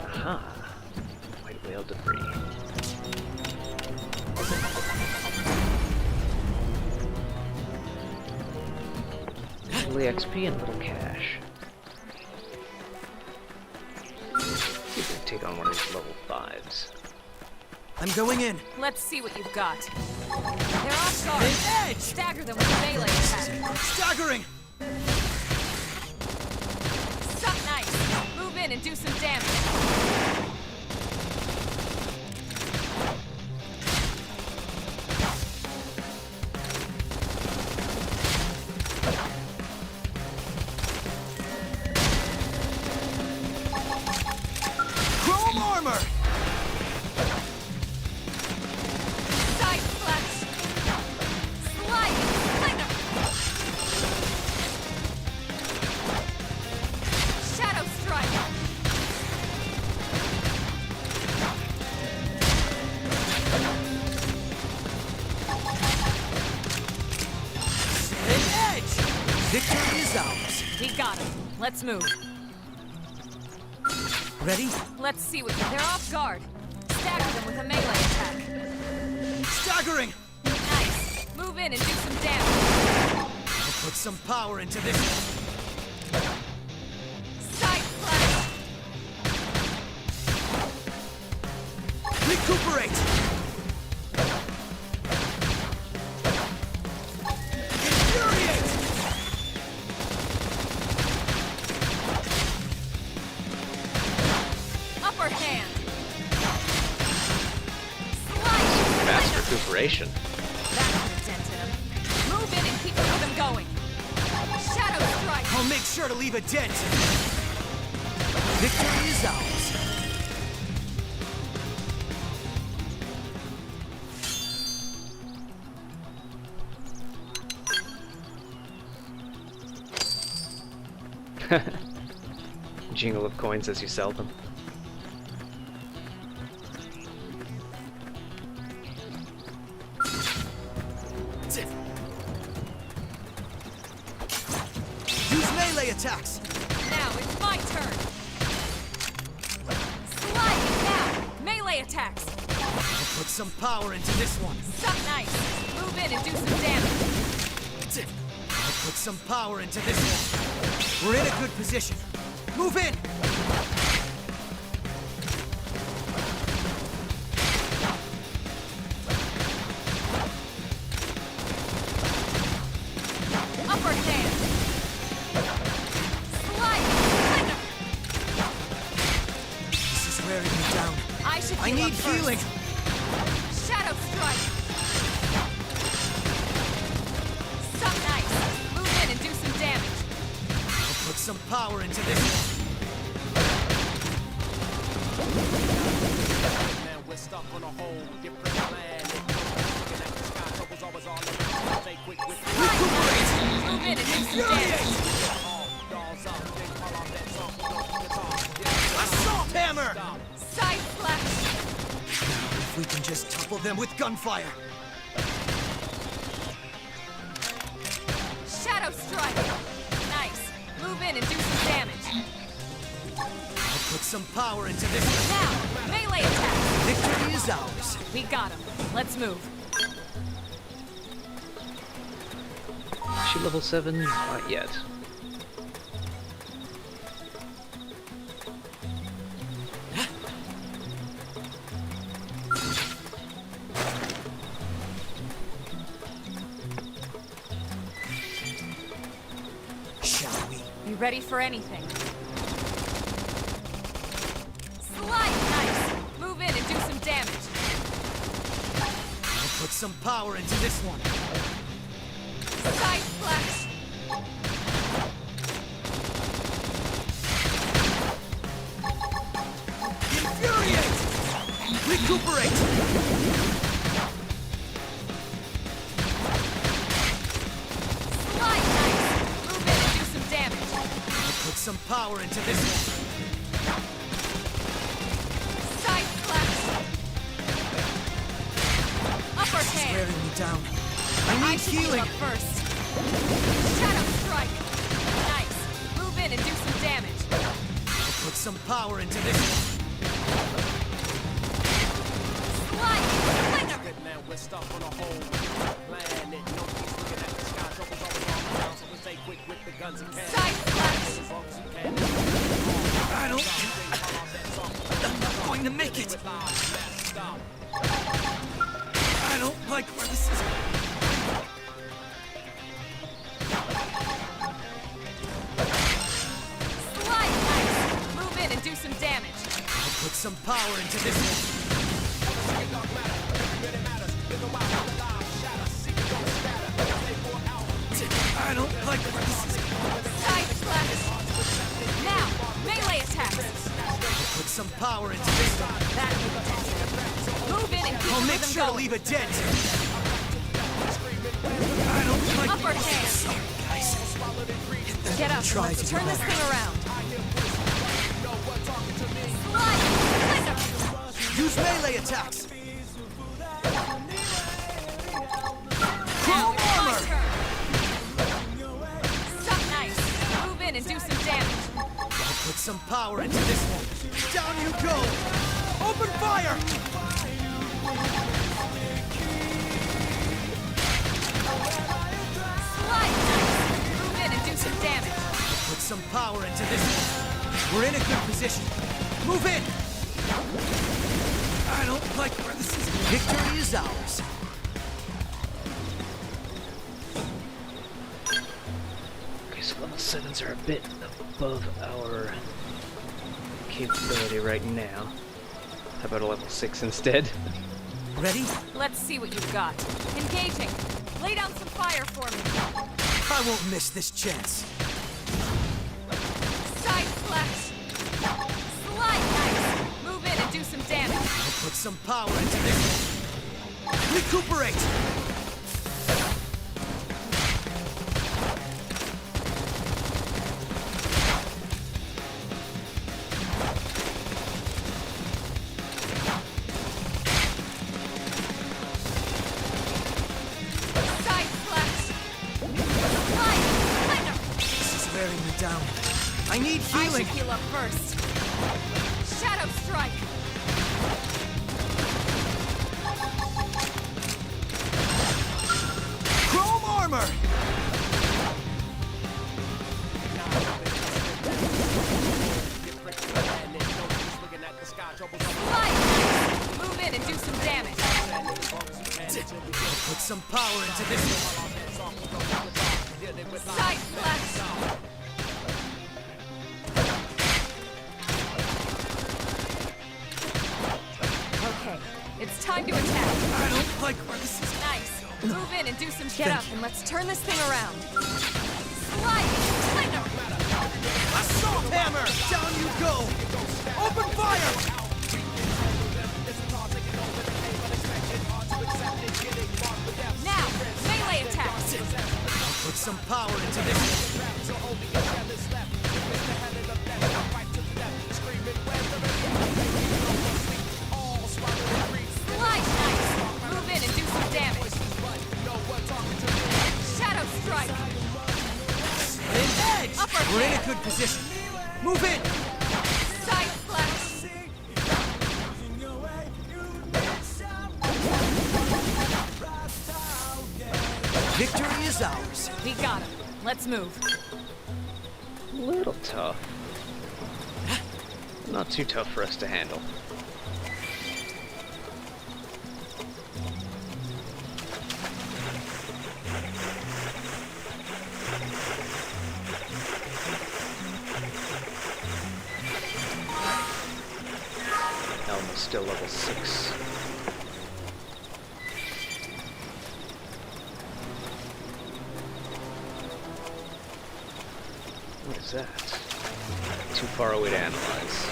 Aha! White whale debris. Lovely XP and little cash. See if we can take on one of these level 5s. I'm going in. Let's see what you've got. They're off guard. An edge! Stagger them with a melee attack. Staggering! Suck nice. Move in and do some damage. Chrome armor! Side flash. Slide. Slinger. Shadow strike. An edge! Victory is ours. We got him. Let's move. Ready? Let's see what they're off guard. Stagger them with a melee attack. Staggering! Nice. Move in and do some damage. I'll put some power into this. Side flash. Recuperate! Infuriate! Upper hand. Slide. Fast recuperation. That put a dent in him. Move in and keep the rhythm going. Shadow strike. I'll make sure to leave a dent. Victory is ours. Jingle of coins as you sell them. Use melee attacks. Now it's my turn. Slide now. Melee attacks. I'll put some power into this one. Suck nice. Move in and do some damage. I'll put some power into this one. We're in a good position. Move in! Upper hand. Slide. Slinger. This is wearing me down. I should I heal need up first. healing. Shadow strike. Suck nice. Move in and do some damage. I'll put some power into this one. Man, we're stuck on a whole different planet. Looking at the sky, trouble's always all around. Stay quick with Recuperate! Move in and do some damage. dolls up, they call off that song. Don't forget Assault hammer! Side flash. If we can just topple them with gunfire. Shadow strike. Nice. Move in and do some damage. I'll put some power into this one. Now, melee attack. Victory is ours. We got him. Let's move. Is she level 7? Not yet. Shall we? You ready for anything? Slide nice. Move in and do some damage. I'll put some power into this one. Side flash. Infuriate! Recuperate! Slide nice. Move in and do some damage. I'll put some power into this one. Side flash. Upper It's hand. wearing me down. I need should heal healing. up first. Shadow strike. Nice. Move in and do some damage. I'll put some power into this one. Slide. Slinger. Man, we're stuck on a whole different planet. No peace looking at the sky, trouble's always all around. So we're stay quick with the guns and cannons. Side slash! As long as you can. I don't... I'm not going to make it! I don't like where this is... Slide knife! Move in and do some damage. I'll put some power into this one. I don't like where this is... Side slash! Now, melee attacks! Put some power into this one. That will be tested. Move in and keep I'll the make rhythm sure to going. leave a dent. I don't like... Upper hand. Sorry, guys. Get up and Try let's to do turn this better. thing around. Slide! Splinter! Use melee attacks. Now Chrome it's my armor. turn. Suck nice. Move in and do some damage. Put some power into this one. Down you go. Open fire. Slide nice. Move in and do some damage. Put some power into this one. We're in a good position. Move in. I don't like where this is. Victory is ours. Okay, so level 7s are a bit above our capability right now. How about a level 6 instead? Ready? Let's see what you've got. Engaging. Lay down some fire for me. I won't miss this chance. Side slash. Slide nice. Move in and do some damage. I'll put some power into this one. Recuperate. Side slash. Slide! Splinter! This is wearing me down. I need I healing. should heal up first. Shadow strike! Chrome armor. Slide! Move in and do some damage. Put some power into this one. Side slash! Okay, it's time to attack. I don't like where this is. Nice. Move in and do some get Thank up and let's turn this thing around. Slide! Splinter! Assault hammer. Down you go. Open fire. Now, melee attacks! Put some power into this one. Slide nice! Move in and do some damage. Shadow strike! Edge. Upper We're in a hand. good position. Move in. Side slash! Victory is ours. We got him. Let's move. A little tough. Not too tough for us to handle. Elma's still level 6. What is that? Too far away to analyze.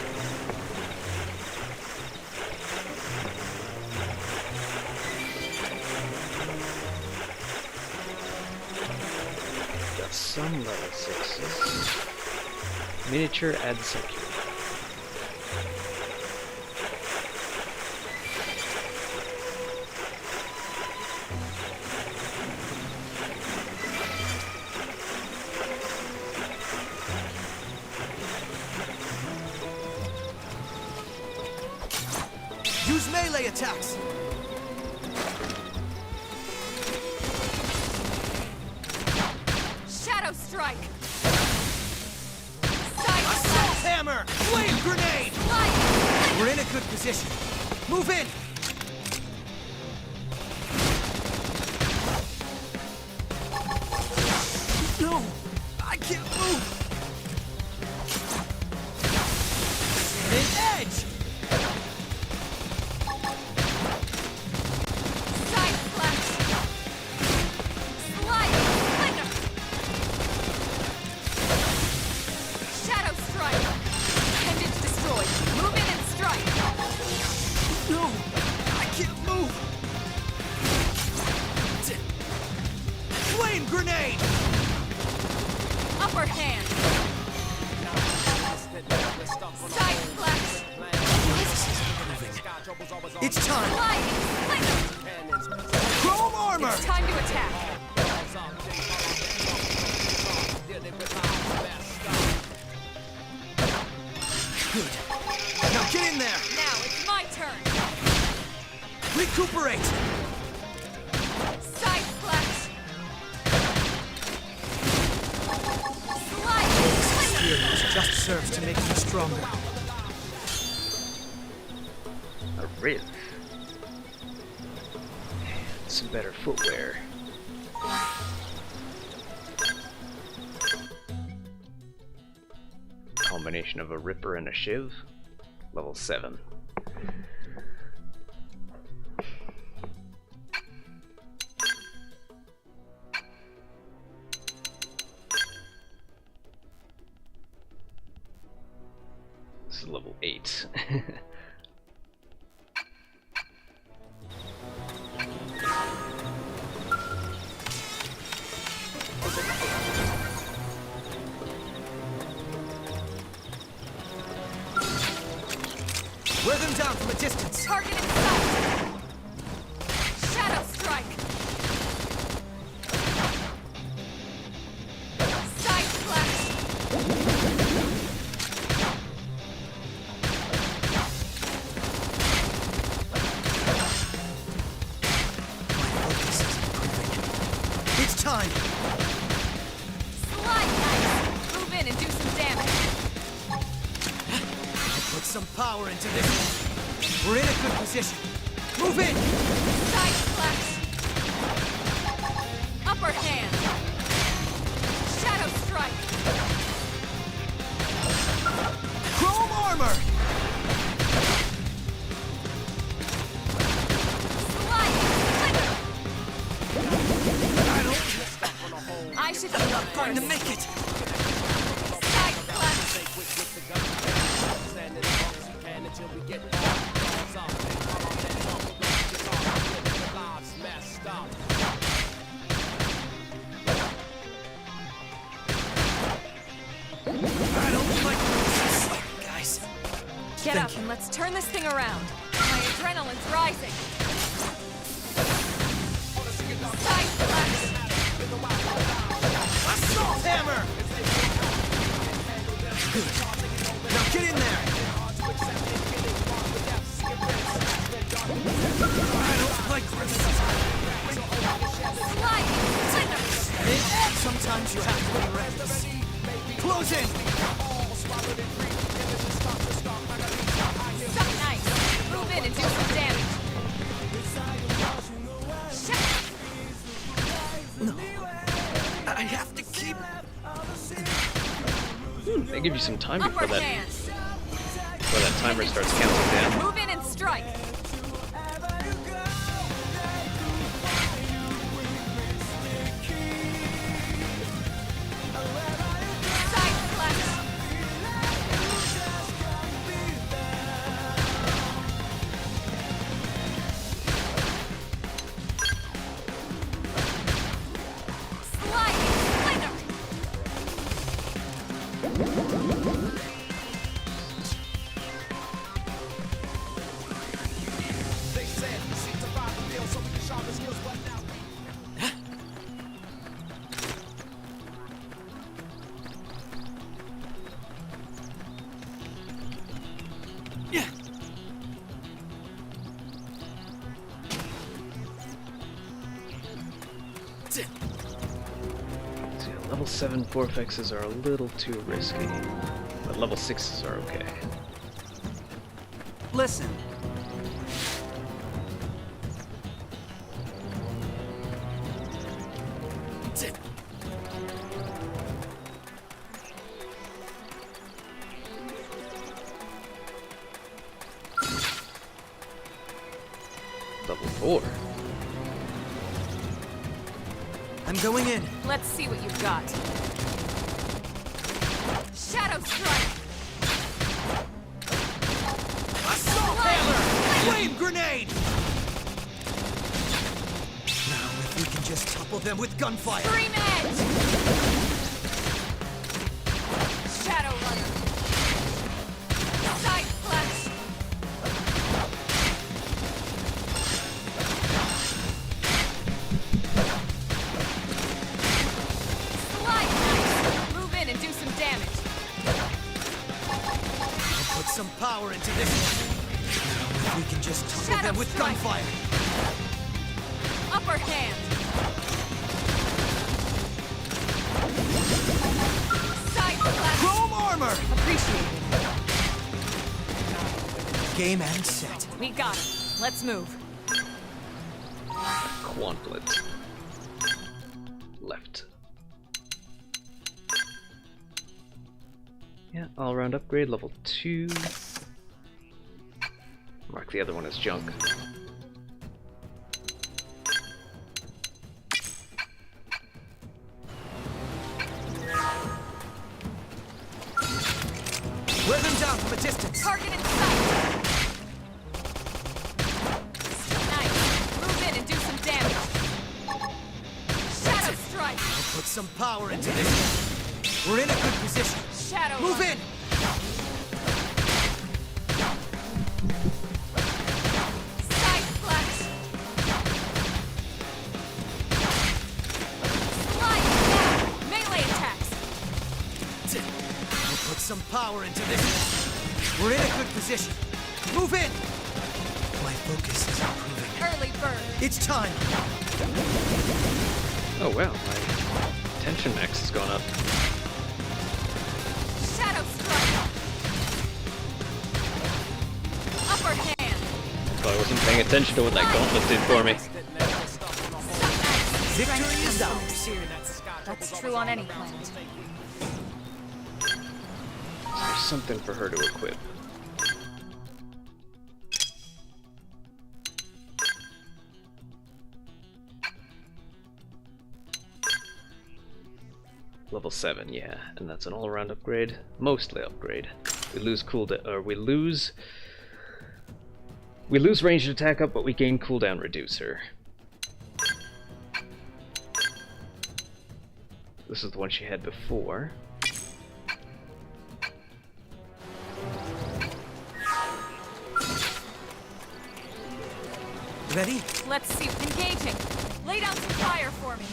Got some level 6s. Miniature adsecutor. Use melee attacks. Shadow strike! strike! Side Assault hammer! Flame grenade! Light! We're in a good position. Move in! No! I can't move! An edge! Side flash! Sliding slinger! Shadow strike! Appendage destroyed. Move in and strike! No! I can't move! Flame grenade! Upper hand! Side flash! It's time! Sliding slinger! Chrome armor! It's time to attack! Good. Now get in there! Now it's my turn! Recuperate! Side flash! Sliding slinger! Experience just serves to make me stronger. A Riv. Some better footwear. Combination of a Ripper and a Shiv. Level 7. This is level 8. Wear them down from a distance. Target in sight! Shadow strike! Side flash! Focus is improving. It's time! Slide knife! Move in and do some damage! Put some power into this. We're in a good position. Move in! Side flash! Upper hand! Shadow strike! Chrome armor! Sliding slinger! I don't... I should be I'm the not going to first. make it! Side flash! I don't like this, guys. Get Thank up you. and let's turn this thing around. My adrenaline's rising. Side flash! Assault hammer! Good. Now get in there! I don't like this. Sliding slinger! Sometimes you have to be reckless. Closing! Suck nice! Move in and do some damage! No. I have to keep... They give you some time Upper before hand! that timer starts counting down. Move in and strike! Side flash! Sliding slinger! Yeah. See, Level 7 Vortexes are a little too risky, but level 6s are okay. Listen. Level 4. I'm going in. Let's see what you've got. Shadow Strike! Assault hammer! Flame grenade! Now, if we can just topple them with gunfire. Scream Edge! Shadow Runner! Side Flash! Slide Knife! Move in and do some damage. Put some power into this. Now, if we can just topple Shadow them with Strike. gunfire. Upper Hand! Side Flash! Chrome armor! Appreciate Game and set. it. We got it. Let's move. Quantlet. Left. Yeah, all-around upgrade, level 2. Mark the other one as junk. Wear them down from a distance. Target in sight! Nice. Move in and do some damage. Shadow Strike! Put some power into this. We're in a good position. Shadow Move Runner. in! Side Flash! Slide down! Melee attacks! We'll put some power into this. We're in a good position. Move in! My focus is improving. Early bird! It's time! Oh wow, my tension max has gone up. Shadow Strike! Upper Hand! So I wasn't paying attention to what that gauntlet did for me. Victory is ours. That's true on any planet. There's something for her to equip. Level 7, yeah, and that's an all-around upgrade. Mostly upgrade. We lose cooldown, or we lose ranged attack up, but we gain cooldown reducer. This is the one she had before. Ready? Let's see. Engaging! Lay down some fire for me!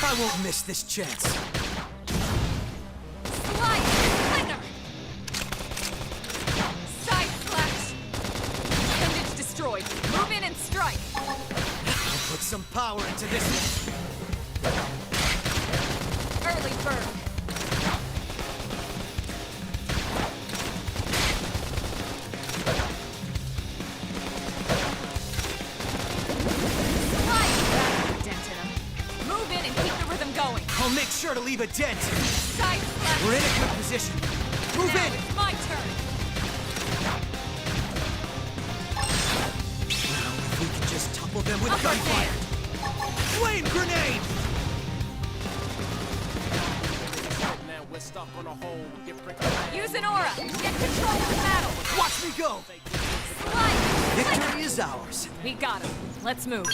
I won't miss this chance. Slide! Slinger! Side Flash! Appendage destroyed. Move in and strike! I'll put some power into this. Early bird! I'll make sure to leave a dent. Side Flash! We're in a good position. Move Now in! it's my turn! Now, if we can just topple them with Upper gunfire. Hand! Flame grenade! Now we're stuck on a whole different planet. Use an aura! Get control of the battle! Watch me go! Slide! Victory is ours. We got him. Let's move.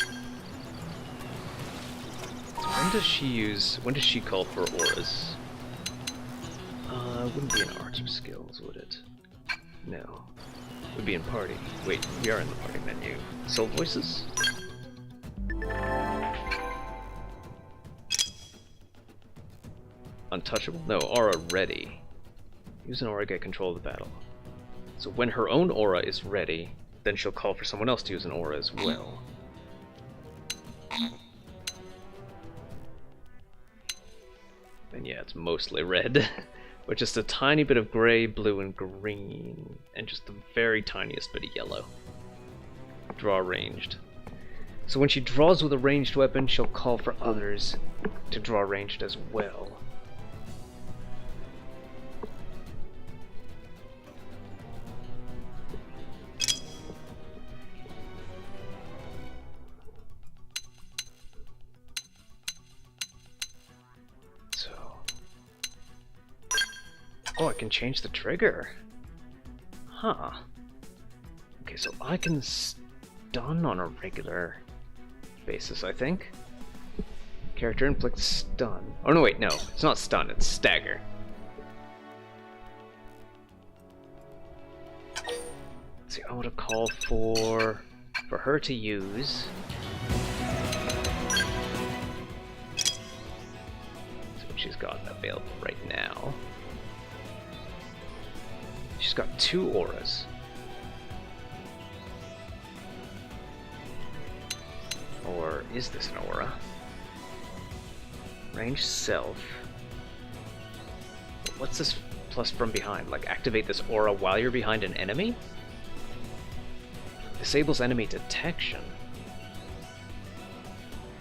When does she call for auras? It wouldn't be in arts or skills, would it? No. It would be in party. Wait, we are in the party menu. Soul voices? Untouchable? No, aura ready. Use an aura, get control of the battle. So when her own aura is ready, then she'll call for someone else to use an aura as well. yeah, it's mostly red. With just a tiny bit of gray, blue, and green. And just the very tiniest bit of yellow. Draw ranged. So when she draws with a ranged weapon, she'll call for others to draw ranged as well. Oh, I can change the trigger. Huh. Okay, so I can stun on a regular basis, I think. Character inflicts stun. Oh no, wait, no. It's not stun, it's stagger. Let's see, I want to call for her to use... That's what she's got available right now. She's got 2 auras. Or is this an aura? Range self. What's this plus from behind? Like activate this aura while you're behind an enemy? Disables enemy detection.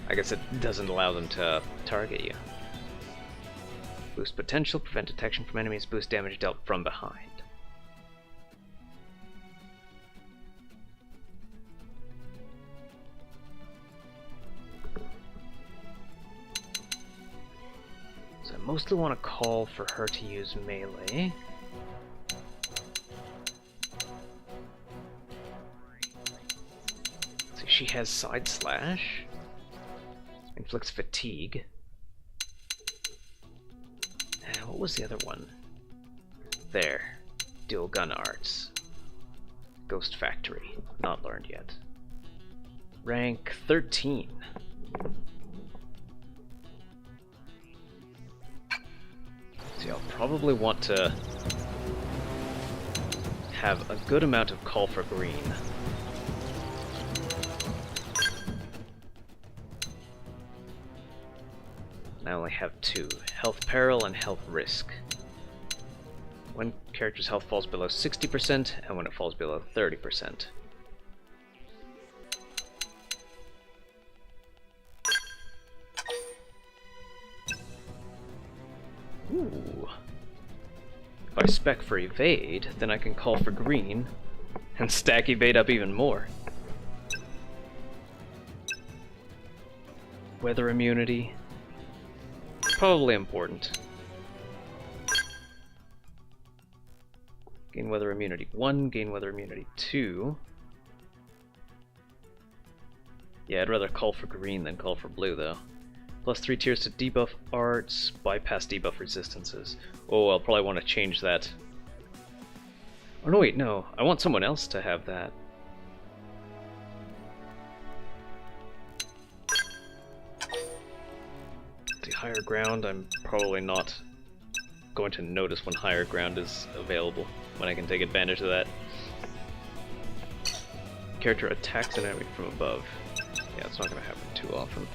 I guess it doesn't allow them to target you. Boost potential, prevent detection from enemies, boost damage dealt from behind. Mostly want to call for her to use melee. So she has side slash, inflicts fatigue. And what was the other one? There, dual gun arts. Ghost Factory, not learned yet. Rank 13. I'll probably want to have a good amount of call for green. I only have 2, health peril and health risk. When character's health falls below 60% and when it falls below 30%. Ooh. If I spec for evade, then I can call for green and stack evade up even more. Weather immunity. Probably important. Gain weather immunity 1, gain weather immunity 2. Yeah, I'd rather call for green than call for blue though. Plus 3 tiers to debuff arts, bypass debuff resistances. Oh, I'll probably want to change that. Oh no, wait, no. I want someone else to have that. The higher ground, I'm probably not going to notice when higher ground is available, when I can take advantage of that. Character attacks an enemy from above. Yeah, it's not going to happen too often.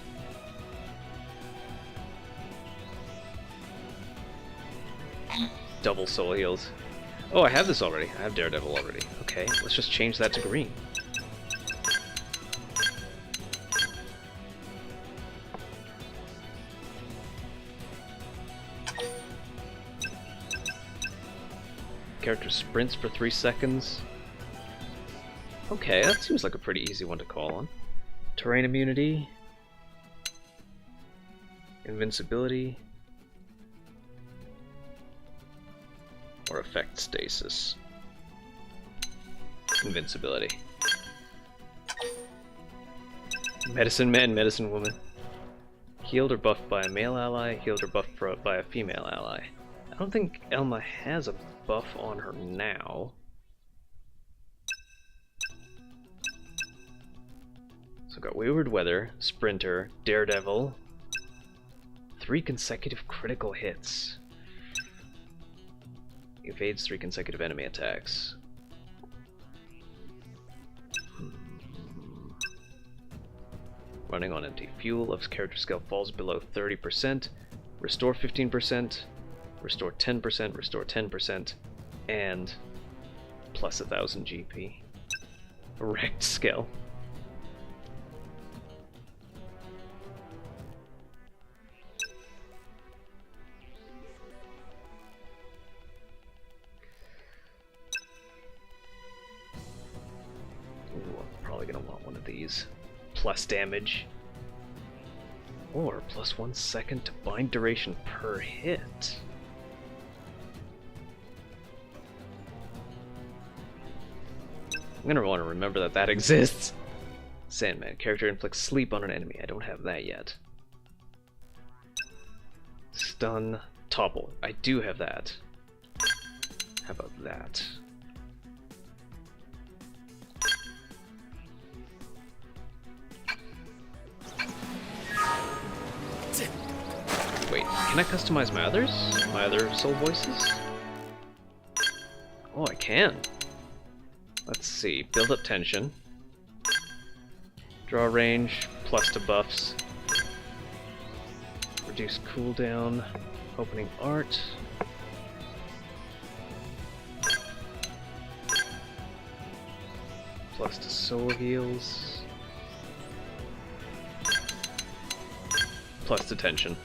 Double soul heals. Oh, I have this already. I have Daredevil already. Okay, let's just change that to green. Character sprints for 3 seconds. Okay, that seems like a pretty easy one to call on. Terrain immunity. Invincibility. Or effect stasis. Invincibility. Medicine man, medicine woman. Healed or buffed by a male ally, healed or buffed by a female ally. I don't think Elma has a buff on her now. So I've got Wayward Weather, Sprinter, Daredevil. 3 consecutive critical hits. Evades 3 consecutive enemy attacks. Running on empty fuel. If character skill falls below 30%, restore 15%, restore 10%, restore 10%, and plus 1000 GP. Wrecked skill. Ooh, I'm probably gonna want one of these. Plus damage. Or plus 1 second to bind duration per hit. I'm gonna want to remember that that exists. Sandman. Character inflicts sleep on an enemy. I don't have that yet. Stun. Topple. I do have that. How about that? Wait, can I customize my others? My other soul voices? Oh, I can. Let's see. Build up tension. Draw range, plus to buffs. Reduce cooldown. Opening art. Plus to soul heals. Plus to tension.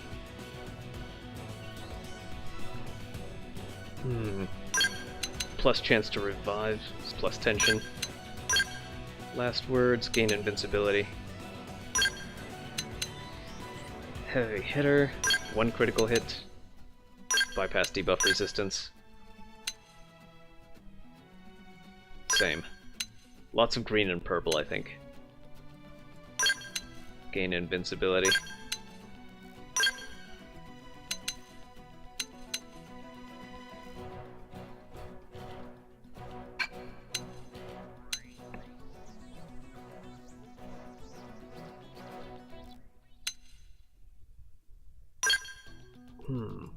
Plus chance to revive, plus tension. Last words, gain invincibility. Heavy hitter, 1 critical hit. Bypass debuff resistance. Same. Lots of green and purple, I think. Gain invincibility.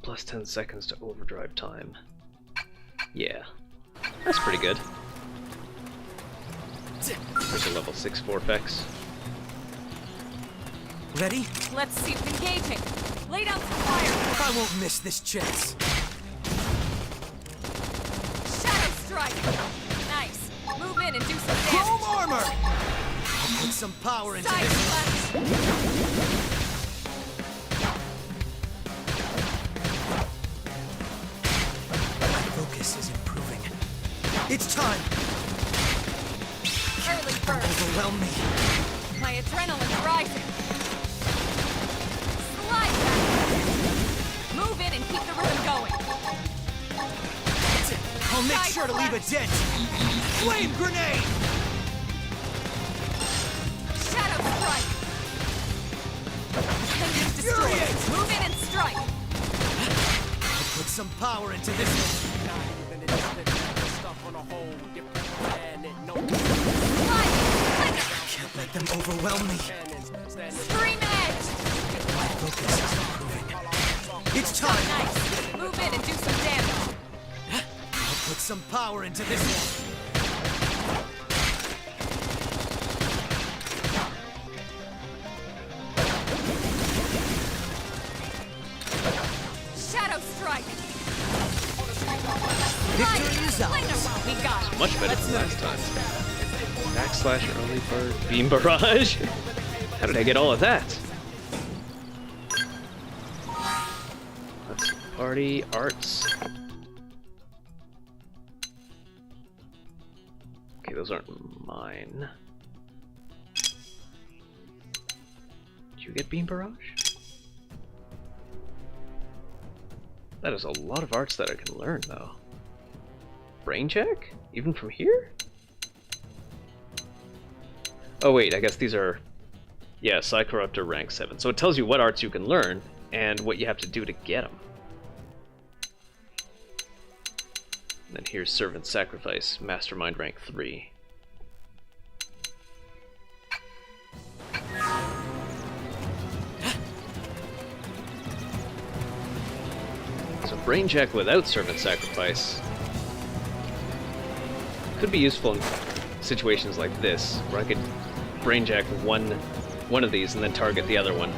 Plus 10 seconds to overdrive time. Yeah. That's pretty good. There's a level 6 Vortex. Ready? Let's see engaging. Lay down some fire. I won't miss this chance. Shadow strike. Nice. Move in and do some Chrome damage. armor! I'll put some power into Side this. slash. Focus is improving. It's time! Early bird. Overwhelm me. My adrenaline's rising. Slide back. Move in and keep the rhythm going. I'll make Side sure to leave a slash. dent. Flame grenade! Shadow strike. Enemy's destroyed. Infuriate! Move in and strike. I'll put some power into this. Slide. Can't let them overwhelm me. Scream edge. My focus is improving. It's time! Nice. Move in and do some damage. I'll put some power into this. Shadow strike. Victory is ours. We got it. Much better than last time. Backslash early bird beam barrage. How did I get all of that? Let's see. Party arts. Okay, those aren't mine. Did you get beam barrage? That is a lot of arts that I can learn, though. Brain check? Even from here? Oh wait, I guess these are... Yeah, Psycorruptor rank 7. So it tells you what arts you can learn, and what you have to do to get them. And then here's Servant Sacrifice, Mastermind rank 3. So Brain check without Servant Sacrifice could be useful in situations like this, where I could brain jack one of these and then target the other one.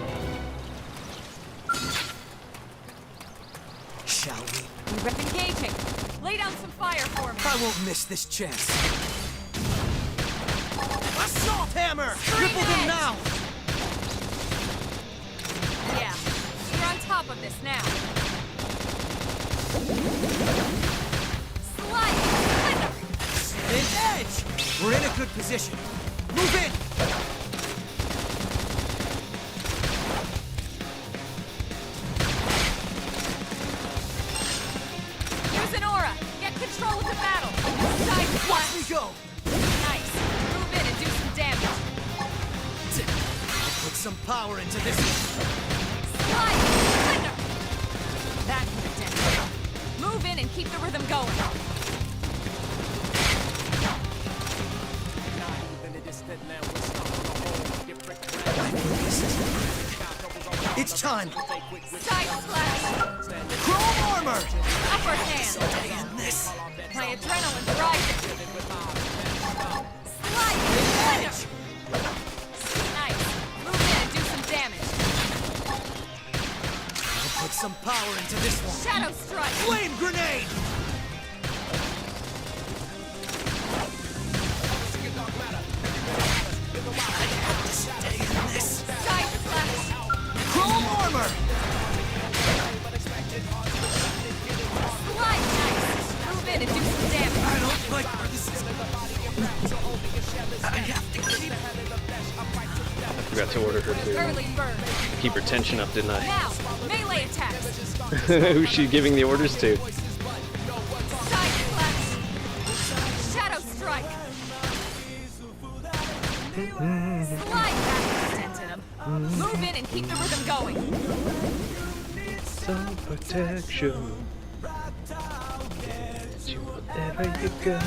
won't miss this chance. Assault hammer! Cripple them now! Yeah, you're on top of this now. Slide! Slither! Spin edge! We're in a good position. Move in! Use an aura! Get control of the battle! Side Watch slash! me go! Nice! Move in and do some damage! I'll put some power into this. Slide! Slither! That could have done it. Move in and keep the rhythm going. It's time! Side slash! Chrome armor! Upper hand! Stay in this! My adrenaline's rising! Slide! Slither! Nice! Move in and do some damage! I'll put some power into this one. Shadow strike! Flame grenade! Stay in this! Side slash! Chrome armor! Slide! Nice! Move in and do some damage! I don't like where this is. I have to keep. Forgot to order her to Early bird! keep her tension up, didn't I? Now! Melee attacks! Who's she giving the orders to? Side slash! Shadow strike! Slide back, Sentinel! Move in and keep the rhythm going! Some protection. Get you wherever you go.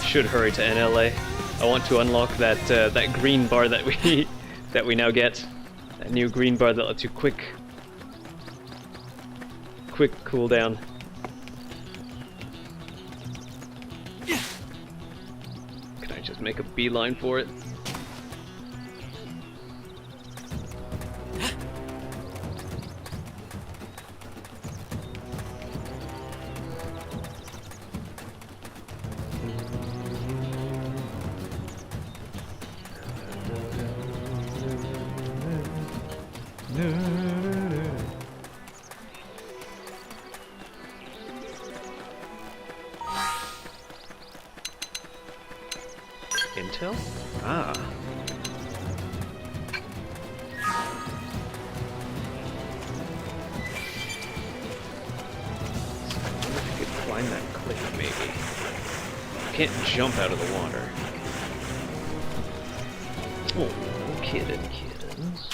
Should hurry to NLA. I want to unlock that that green bar that we now get. That new green bar that lets you quick cooldown. Can I just make a beeline for it? Intel? Ah. I wonder if you could climb that cliff, maybe. You can't jump out of the water. Oh, kitten kittens.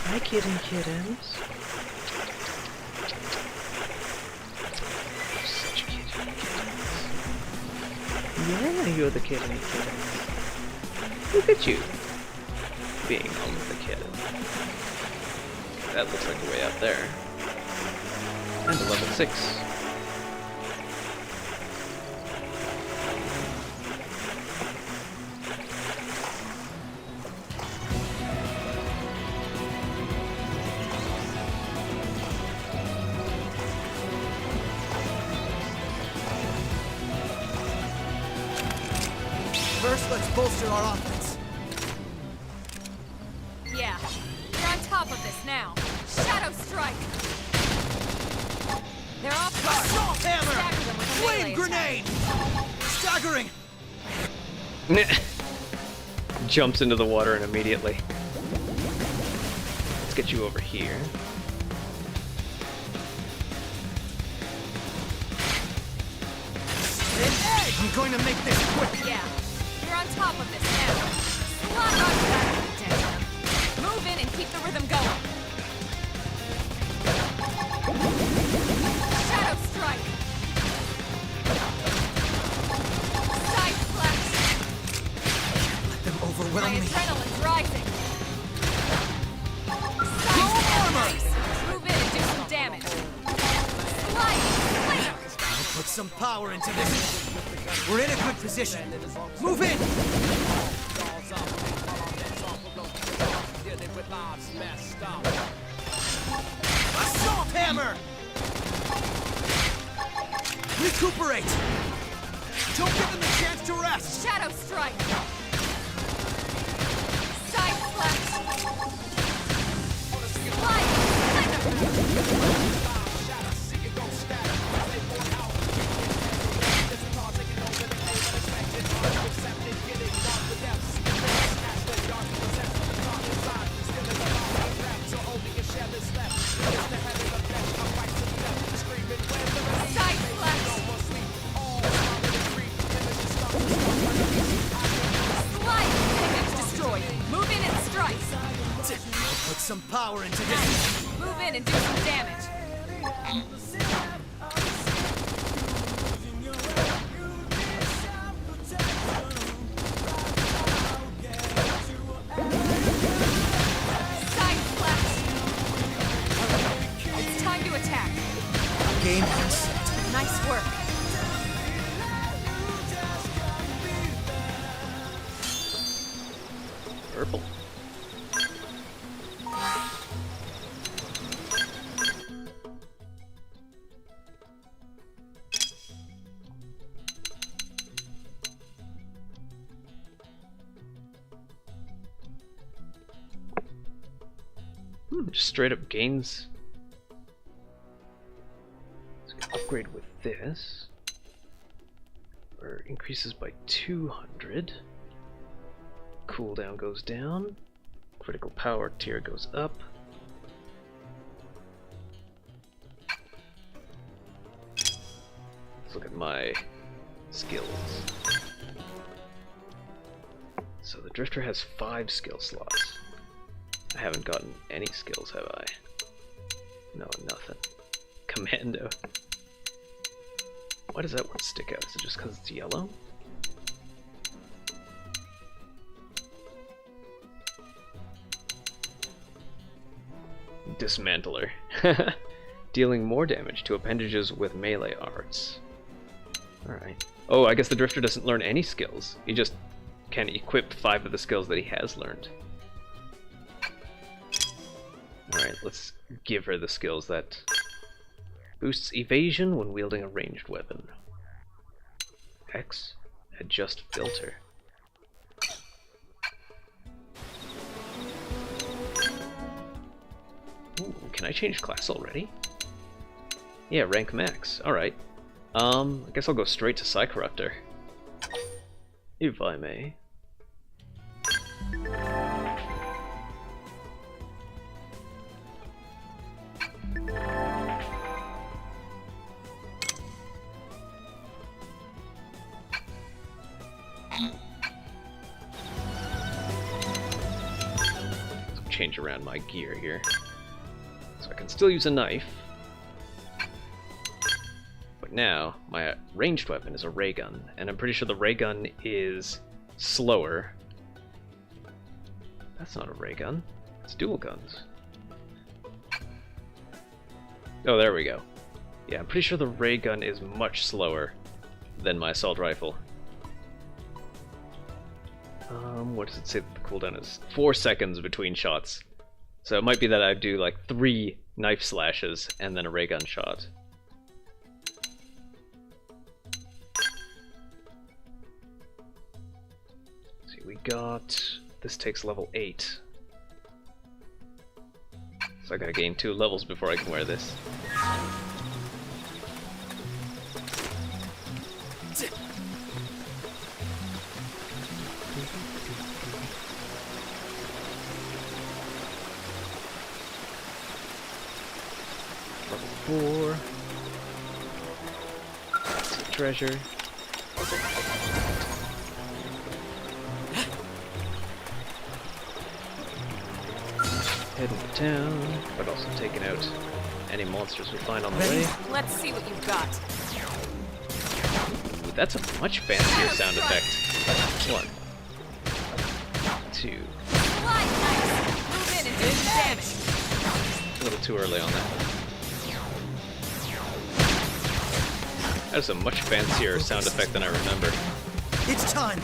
Hi, kitten kittens. Such kitten kittens. Yeah, you're the kitten kitten. Look at you. Being home with the kitten. That looks like a way out there. And a level 6. First, let's bolster our offense. Yeah, you're on top of this now. Shadow strike! They're off guard. Assault Stagger hammer! them with a Flame melee grenade! Staggering! Jumps into the water and immediately. Let's get you over here. I'm going to make this quick! attack. Yeah, you're on top of this now. Slide on back, Sentinel. Move in and keep the rhythm going. Shadow strike! Side slash! Let them overwhelm My me. adrenaline's rising. Chrome armor! Nice. Move in and do some damage. Slide! Laser! I'll put some power into this. We're in a good position. Move in! with lives messed up. Assault hammer! Recuperate! Don't give them a chance to rest! Shadow strike! Side slash! Put some power into this. Move in and do some damage. Side splash. It's time to attack. Game on set. Nice work. Purple. Just straight up gains. Let's upgrade with this. Or increases by 200. Cooldown goes down. Critical power tier goes up. Let's look at my skills. So the Drifter has 5 skill slots. I haven't gotten any skills, have I? No, nothing. Commando. Why does that one stick out? Is it just because it's yellow? Dismantler. Dealing more damage to appendages with melee arts. Alright. Oh, I guess the Drifter doesn't learn any skills. He just can equip 5 of the skills that he has learned. Alright, let's give her the skills that boosts evasion when wielding a ranged weapon. X, adjust filter. Ooh, can I change class already? Yeah, rank max. Alright. I guess I'll go straight to Psycorruptor. If I may. Change around my gear here. So I can still use a knife. But now, my ranged weapon is a ray gun, and I'm pretty sure the ray gun is slower. That's not a ray gun. It's dual guns. Oh, there we go. Yeah, I'm pretty sure the ray gun is much slower than my assault rifle. What does it say that the cooldown is? 4 seconds between shots. So it might be that I do like 3 knife slashes and then a ray gun shot. See, we got... this takes level 8. So I gotta gain 2 levels before I can wear this. Level 4. That's a treasure. Heading to town, but also taking out any monsters we find on the way. Let's see what you've got. Ooh, that's a much fancier sound effect. 1, 2. Move in and do some damage. A little too early on that. That is a much fancier sound effect than I remember. It's time.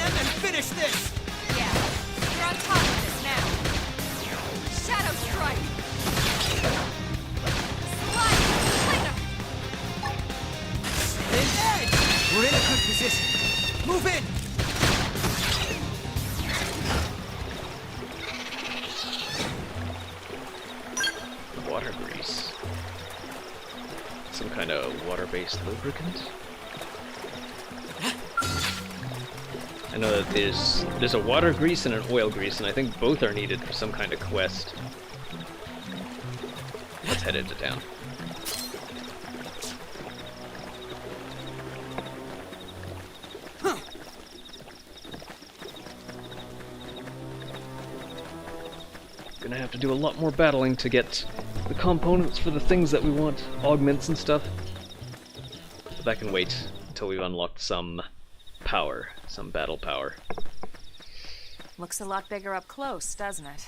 them and finish this! Yeah, you're on top of this now. Shadow Strike! Slide! Cleaner! Spin edge! We're in a good position. Move in! Water grease. Some kind of water-based lubricant. I know that there's a water grease and an oil grease, and I think both are needed for some kind of quest. Let's head into town. Gonna have to do a lot more battling to get the components for the things that we want, augments and stuff. But that can wait until we've unlocked some power, some battle power. Looks a lot bigger up close, doesn't it?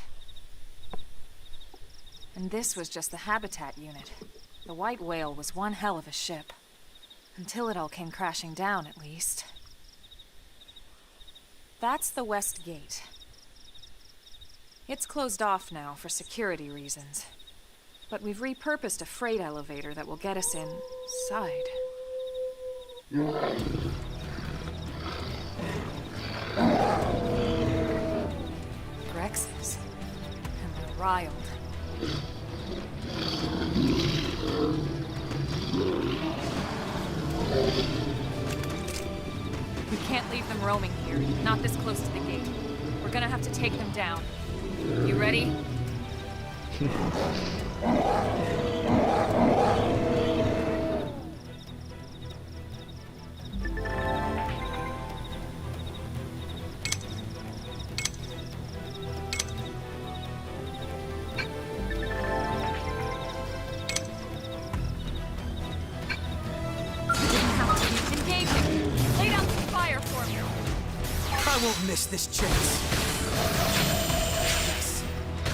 And this was just the habitat unit. The White Whale was one hell of a ship. Until it all came crashing down, at least. That's the West Gate. It's closed off now for security reasons. But we've repurposed a freight elevator that will get us inside. Grexes. And they're riled. We can't leave them roaming here, not this close to the gate. We're gonna have to take them down. You ready? Engaging! Lay down some fire for me! I won't miss this chance. Yes.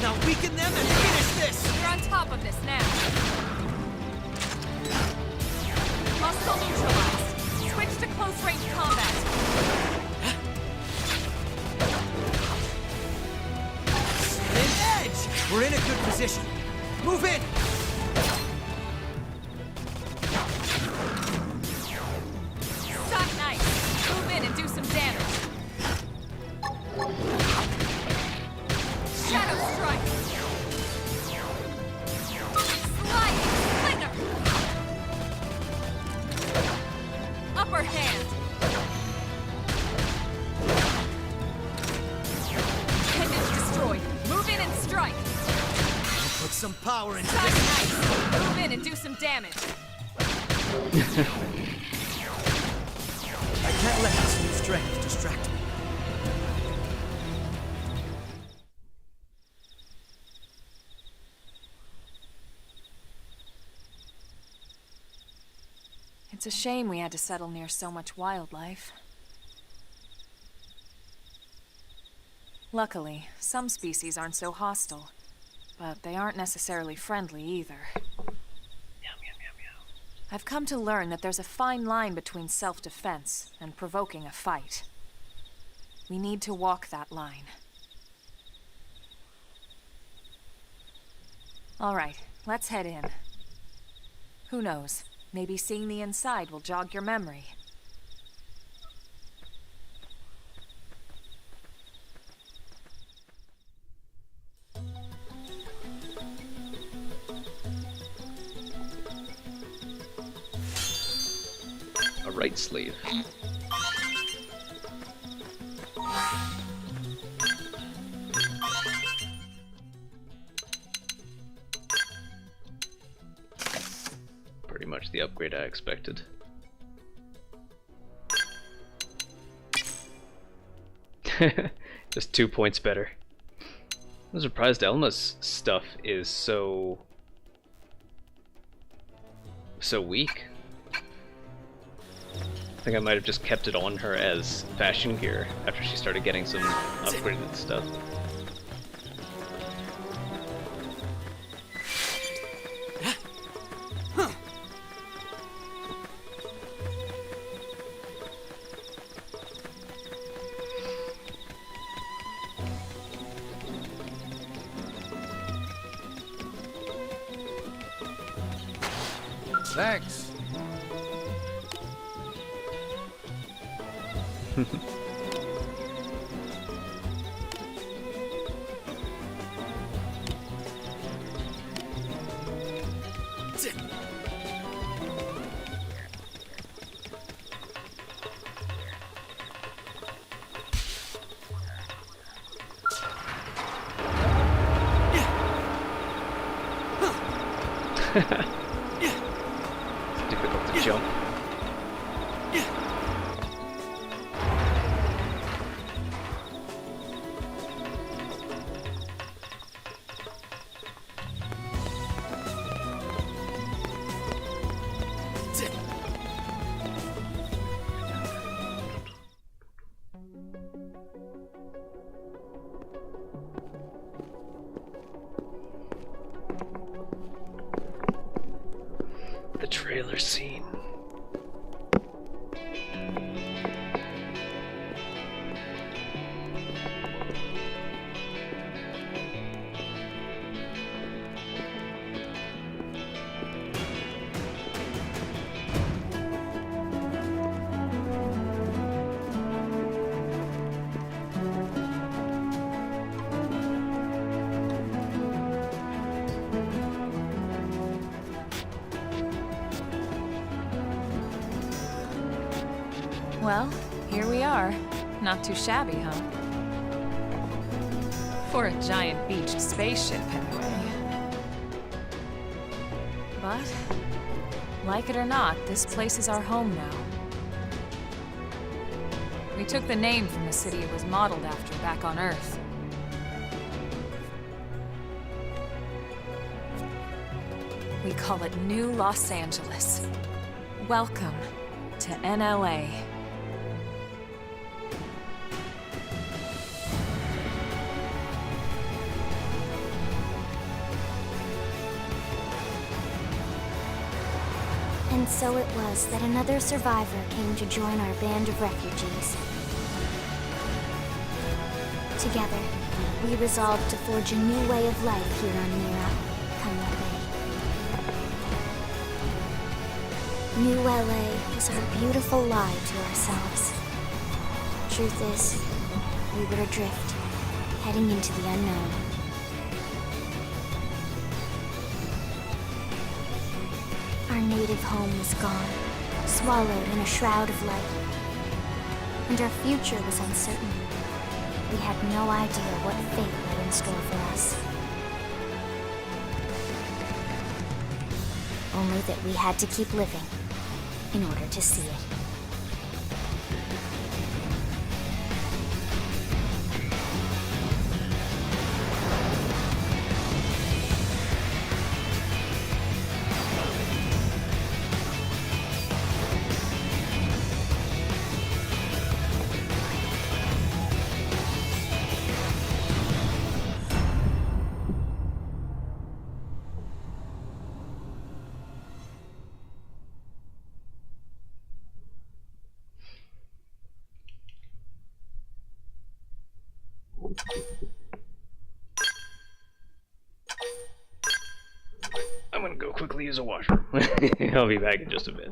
Now weaken them and finish this! You're on top of this now. Hostile neutralized. Switch to close-range combat. Spin edge! We're in a good position. Move in! Stock knife. Move in and do some damage. Shadow Strike. Sliding Slinger. Upper hand. Pendant destroyed. Move in and strike. Put some power into Stock this. knife. Move in and do some damage. I can't let this new strength distract me. It's a shame we had to settle near so much wildlife. Luckily, some species aren't so hostile, but they aren't necessarily friendly either. I've come to learn that there's a fine line between self-defense and provoking a fight. We need to walk that line. All right, let's head in. Who knows? Maybe seeing the inside will jog your memory. A right sleeve. Pretty much the upgrade I expected. Just 2 points better. I'm surprised Elma's stuff is so weak. I think I might have just kept it on her as fashion gear after she started getting some upgraded stuff. Thanks. Difficult to jump. The trailer scene. Well, here we are. Not too shabby, huh? For a giant beached spaceship, anyway. But, like it or not, this place is our home now. We took the name from the city it was modeled after back on Earth. We call it New Los Angeles. Welcome to NLA. And so it was that another survivor came to join our band of refugees. Together, we resolved to forge a new way of life here on Mira, come what may. New LA was our beautiful lie to ourselves. Truth is, we were adrift, heading into the unknown. Our native home was gone, swallowed in a shroud of light. And our future was uncertain. We had no idea what fate lay in store for us. Only that we had to keep living in order to see it. I'm gonna go quickly use a washroom. I'll be back in just a bit.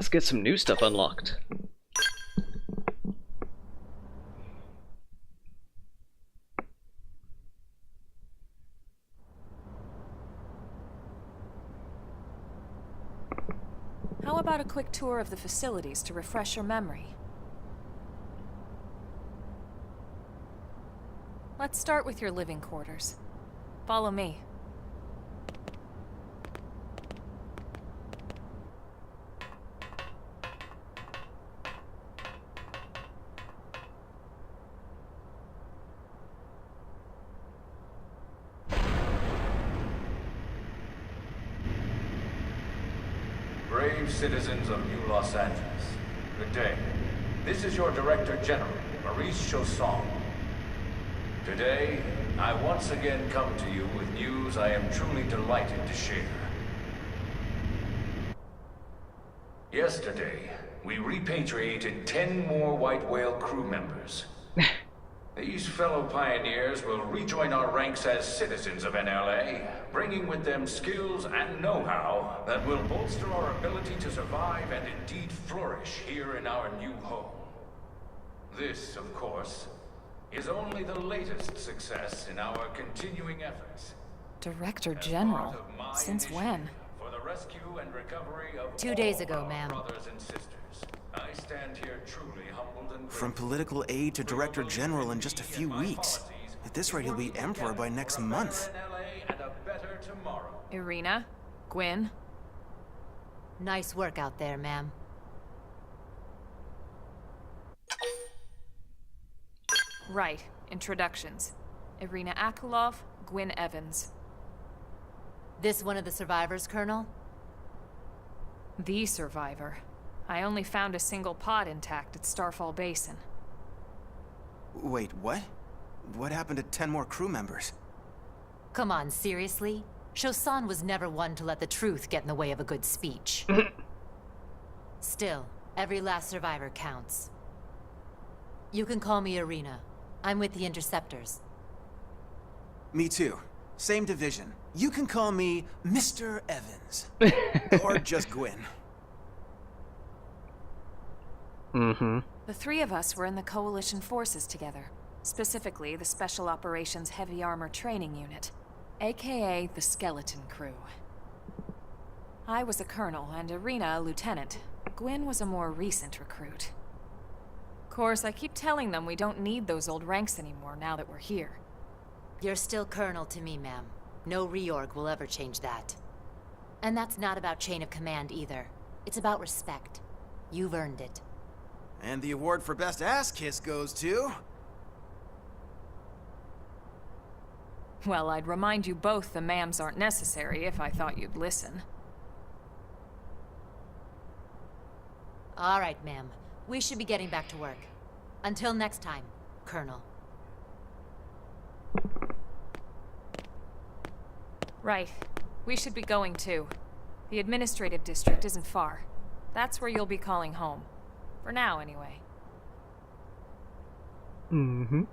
Let's get some new stuff unlocked. How about a quick tour of the facilities to refresh your memory? Let's start with your living quarters. Follow me. Brave citizens of New Los Angeles, good day. This is your Director General, Maurice Chausson. Today, I once again come to you with news I am truly delighted to share. Yesterday, we repatriated 10 more White Whale crew members. These fellow pioneers will rejoin our ranks as citizens of NLA, bringing with them skills and know-how that will bolster our ability to survive and indeed flourish here in our new home. This, of course, is only the latest success in our continuing efforts. Director As General? part of my Since initiative when? For the rescue and recovery of 2 days all ago, our ma'am. brothers and sisters. I stand here truly humbled and From grateful. political aid to director general in just a few weeks. At this rate, he'll be emperor by next month. And a better tomorrow. Irina? Gwyn? Nice work out there, ma'am. Right. Introductions. Irina Akulov, Gwyn Evans. This one of the survivors, Colonel? The survivor. I only found a single pod intact at Starfall Basin. Wait, what? What happened to 10 more crew members? Come on, seriously? Chausson was never one to let the truth get in the way of a good speech. Still, every last survivor counts. You can call me Irina. I'm with the Interceptors. Me too. Same division. You can call me Mr. Evans. Or just Gwyn. Mm-hmm. The three of us were in the Coalition forces together. Specifically, the Special Operations Heavy Armor Training Unit, aka the Skeleton Crew. I was a colonel and Irina a lieutenant. Gwyn was a more recent recruit. Of course, I keep telling them we don't need those old ranks anymore now that we're here. You're still Colonel to me, ma'am. No reorg will ever change that. And that's not about chain of command either. It's about respect. You've earned it. And the award for best ass kiss goes to... Well, I'd remind you both the ma'ams aren't necessary if I thought you'd listen. All right, ma'am. We should be getting back to work. Until next time, Colonel. Right. We should be going too. The administrative district isn't far. That's where you'll be calling home. For now, anyway. Mm-hmm.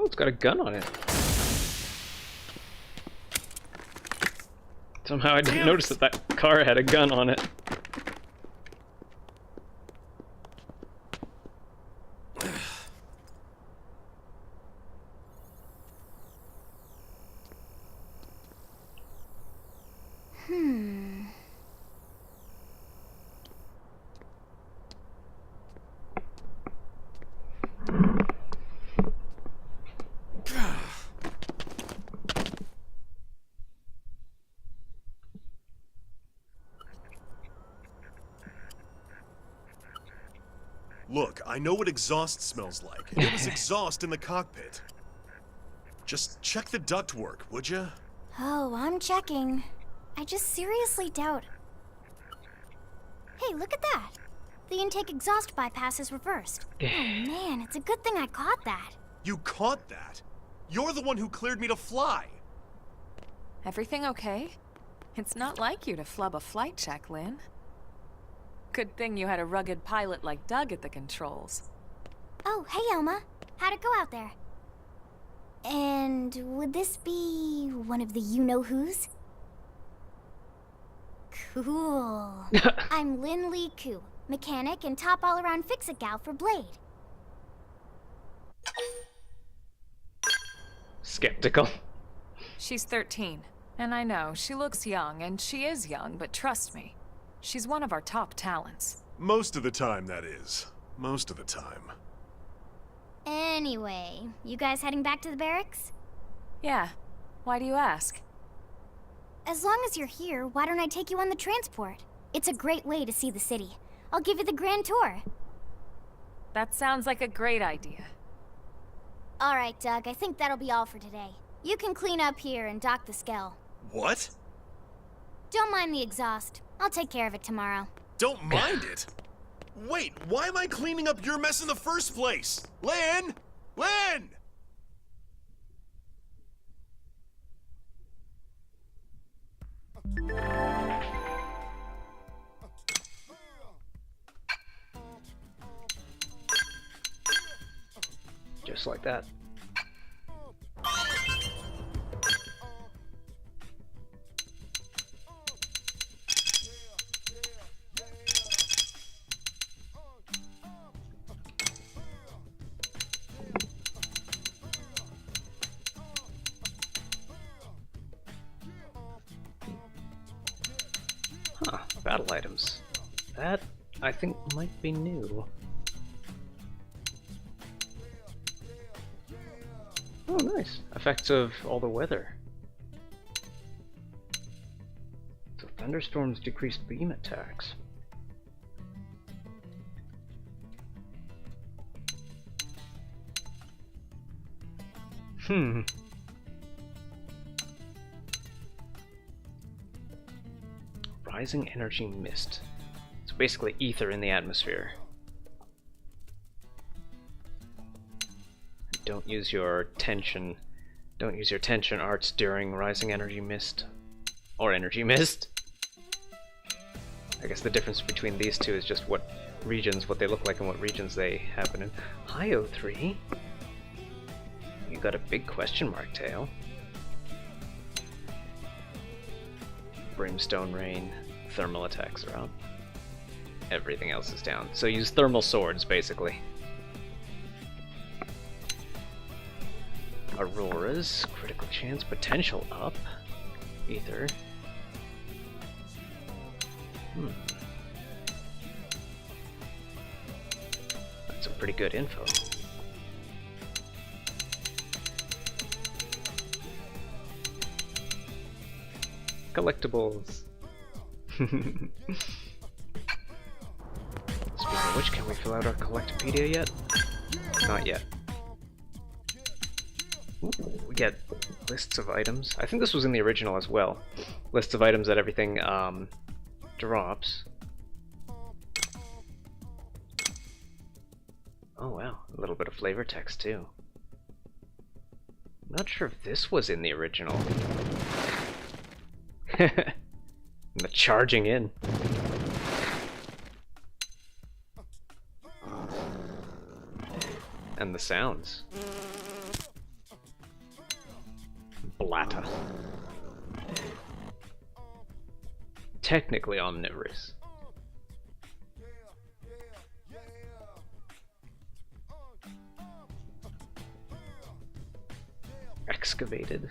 it's got a gun on it. Somehow I didn't notice that that car had a gun on it. Look, I know what exhaust smells like. There was exhaust in the cockpit. Just check the ductwork, would you? Oh, I'm checking. I just seriously doubt. Hey, look at that! The intake exhaust bypass is reversed. Oh man, it's a good thing I caught that. You caught that? You're the one who cleared me to fly. Everything okay? It's not like you to flub a flight check, Lynn. Good thing you had a rugged pilot like Doug at the controls. Oh, hey Elma. How'd it go out there? And would this be one of the you-know-who's? Cool. I'm Lynn Lee Koo, mechanic and top all-around fix-it gal for Blade. Skeptical. She's 13, and I know, she looks young, and she is young, but trust me, she's one of our top talents. Most of the time, that is. Most of the time. Anyway, you guys heading back to the barracks? Yeah. Why do you ask? As long as you're here, why don't I take you on the transport? It's a great way to see the city. I'll give you the grand tour. That sounds like a great idea. All right, Doug, I think that'll be all for today. You can clean up here and dock the Skell. What? Don't mind the exhaust. I'll take care of it tomorrow. Don't mind it? Wait, why am I cleaning up your mess in the first place? Lynn! Lynn! Just like that. Huh, battle items. That, I think, might be new. Oh, nice. Effects of all the weather. So thunderstorms decrease beam attacks. Rising energy mist. It's basically ether in the atmosphere. Don't use your tension arts during rising energy mist. Or energy mist. I guess the difference between these two is just what they look like and what regions they happen in. Hi, O3. You got a big question mark tail. Brimstone rain. Thermal attacks are up. Everything else is down. So use thermal swords, basically. Auroras, critical chance, potential up. Ether. That's some pretty good info. Collectibles. Speaking of which, can we fill out our Collectopedia yet? Not yet. Ooh, we get lists of items. I think this was in the original as well. Lists of items that everything drops. Oh wow, a little bit of flavor text too. I'm not sure if this was in the original. The charging in. And the sounds. Splatter. Technically omnivorous. Excavated.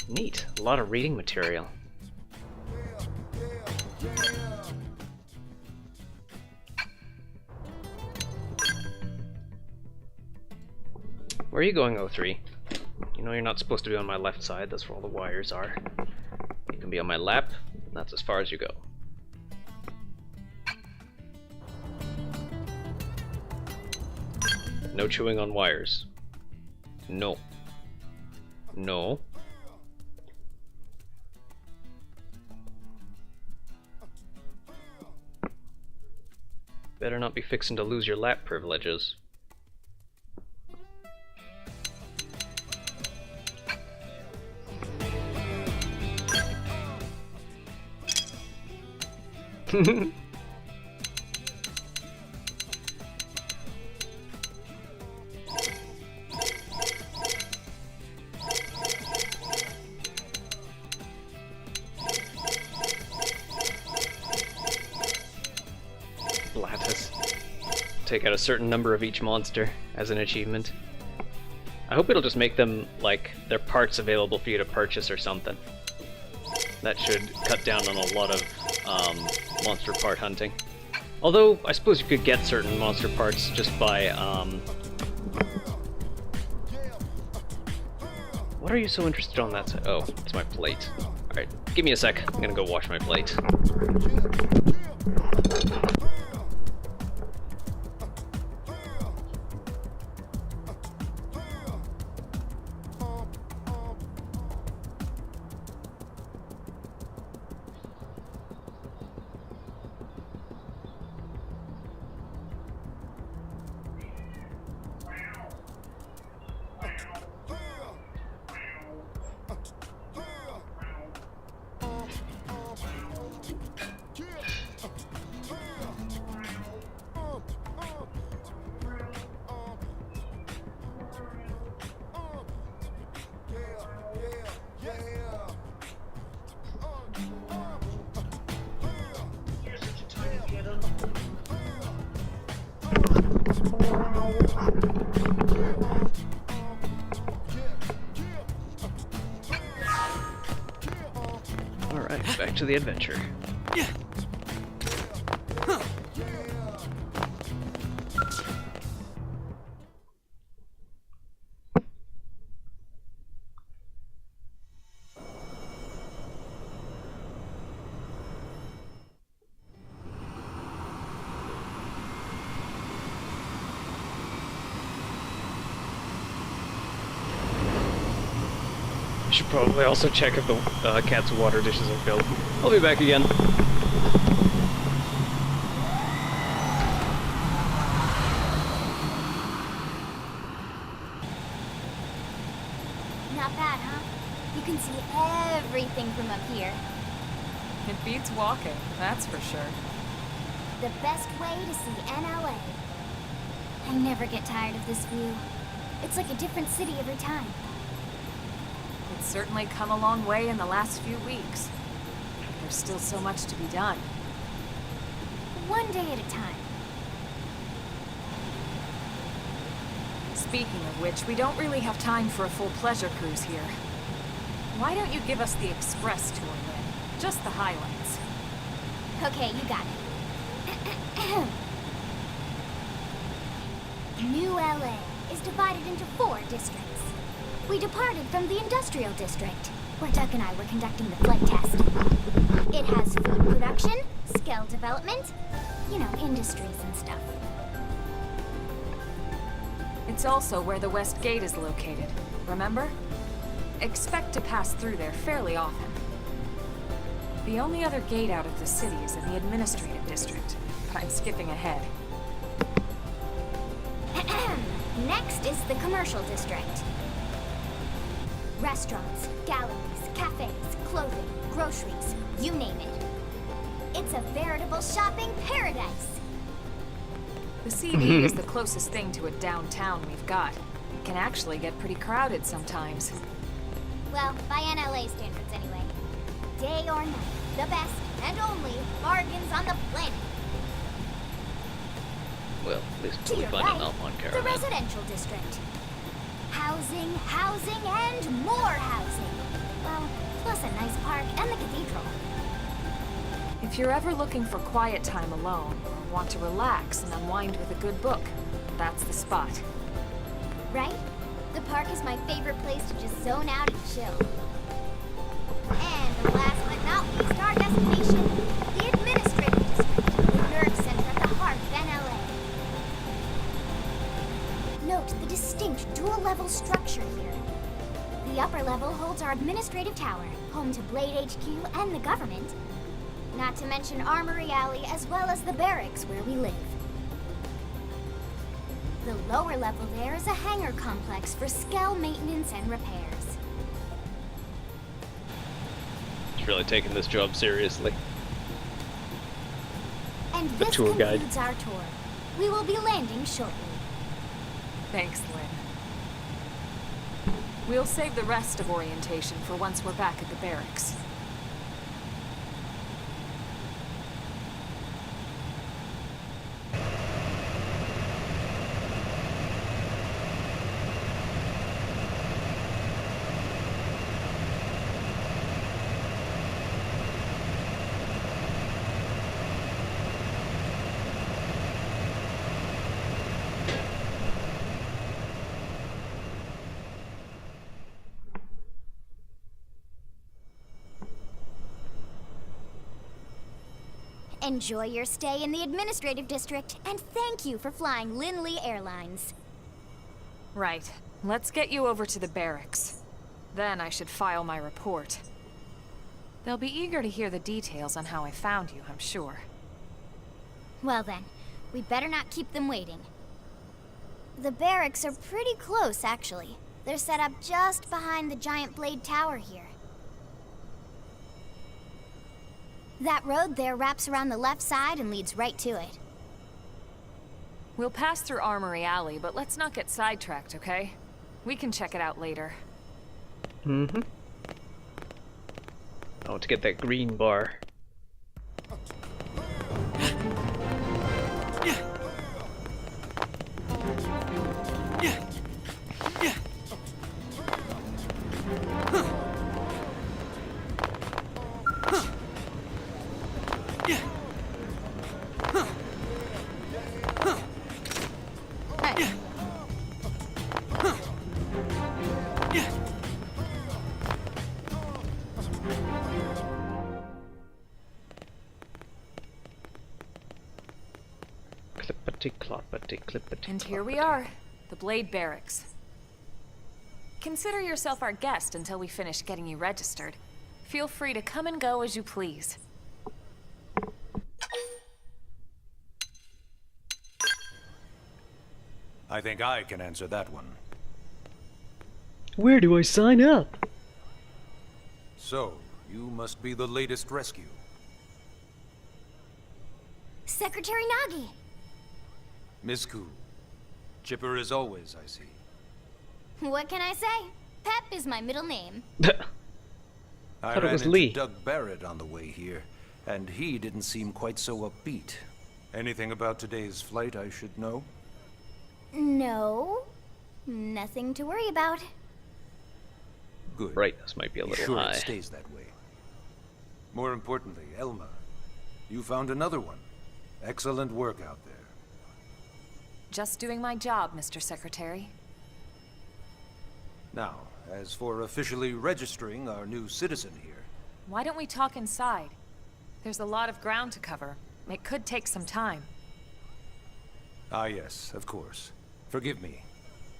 Neat. A lot of reading material. Where are you going, O3? You know you're not supposed to be on my left side, that's where all the wires are. You can be on my lap, and that's as far as you go. No chewing on wires. No. No. Better not be fixing to lose your lap privileges. Lattice. Take out a certain number of each monster as an achievement. I hope it'll just make them, like, their parts available for you to purchase or something. That should cut down on a lot of monster part hunting. Although, I suppose you could get certain monster parts just by, What are you so interested on that side? Oh, it's my plate. Alright, give me a sec. I'm gonna go wash my plate. Alright, back to the adventure. Should probably also check if the cat's water dishes are filled. I'll be back again. Not bad, huh? You can see everything from up here. It beats walking, that's for sure. The best way to see NLA. I never get tired of this view. It's like a different city every time. It's certainly come a long way in the last few weeks. There's still so much to be done. One day at a time. Speaking of which, we don't really have time for a full pleasure cruise here. Why don't you give us the express tour then? Just the highlights. Okay, you got it. New LA is divided into 4 districts. We departed from the industrial district, where Doug and I were conducting the flight test. It has food production, skill development, you know, industries and stuff. It's also where the West Gate is located, remember? Expect to pass through there fairly often. The only other gate out of the city is in the administrative district, but I'm skipping ahead. Next is the commercial district. Restaurants, galleries, cafes, clothing, groceries, you name it. It's a veritable shopping paradise. The CB is the closest thing to a downtown we've got. It can actually get pretty crowded sometimes. Well, by NLA standards anyway. Day or night, the best and only bargains on the planet. Well, at least To until we your find an right, Alphon the caravan. residential district. Housing, housing, and more housing. Well, plus a nice park and the cathedral. If you're ever looking for quiet time alone, or want to relax and unwind with a good book, that's the spot. Right? The park is my favorite place to just zone out and chill. And last but not least, our destination, the administrative district, the nerve center at the heart of NLA. Note the distinct dual-level structure here. The upper level holds our administrative tower, home to Blade HQ and the government. Not to mention Armory Alley as well as the barracks where we live. The lower level there is a hangar complex for Skell maintenance and repairs. He's really taking this job seriously. And The this tour guide. concludes our tour. We will be landing shortly. Thanks, Lynn. We'll save the rest of orientation for once we're back at the barracks. Enjoy your stay in the administrative district, and thank you for flying Lindley Airlines. Right. Let's get you over to the barracks. Then I should file my report. They'll be eager to hear the details on how I found you, I'm sure. Well then, we better not keep them waiting. The barracks are pretty close, actually. They're set up just behind the giant blade tower here. That road there wraps around the left side and leads right to it. We'll pass through Armory Alley, but let's not get sidetracked, okay? We can check it out later. Mm-hmm. Oh, to get that green bar. Clippity cloppity clippity. And here we are, the Blade Barracks. Consider yourself our guest until we finish getting you registered. Feel free to come and go as you please. I think I can answer that one. Where do I sign up? So, you must be the latest rescue. Secretary Nagi! Miss Koo. Chipper as always, I see. What can I say? Pep is my middle name. I Thought it ran was into Lee. Doug Barrett on the way here, and he didn't seem quite so upbeat. Anything about today's flight I should know? No. Nothing to worry about. Good. Brightness might be a Be little sure high. it stays that way. More importantly, Elma, you found another one. Excellent work out there. Just doing my job, Mr. Secretary. Now, as for officially registering our new citizen here, Why don't we talk inside? There's a lot of ground to cover. It could take some time. ah yes, of course. Forgive me.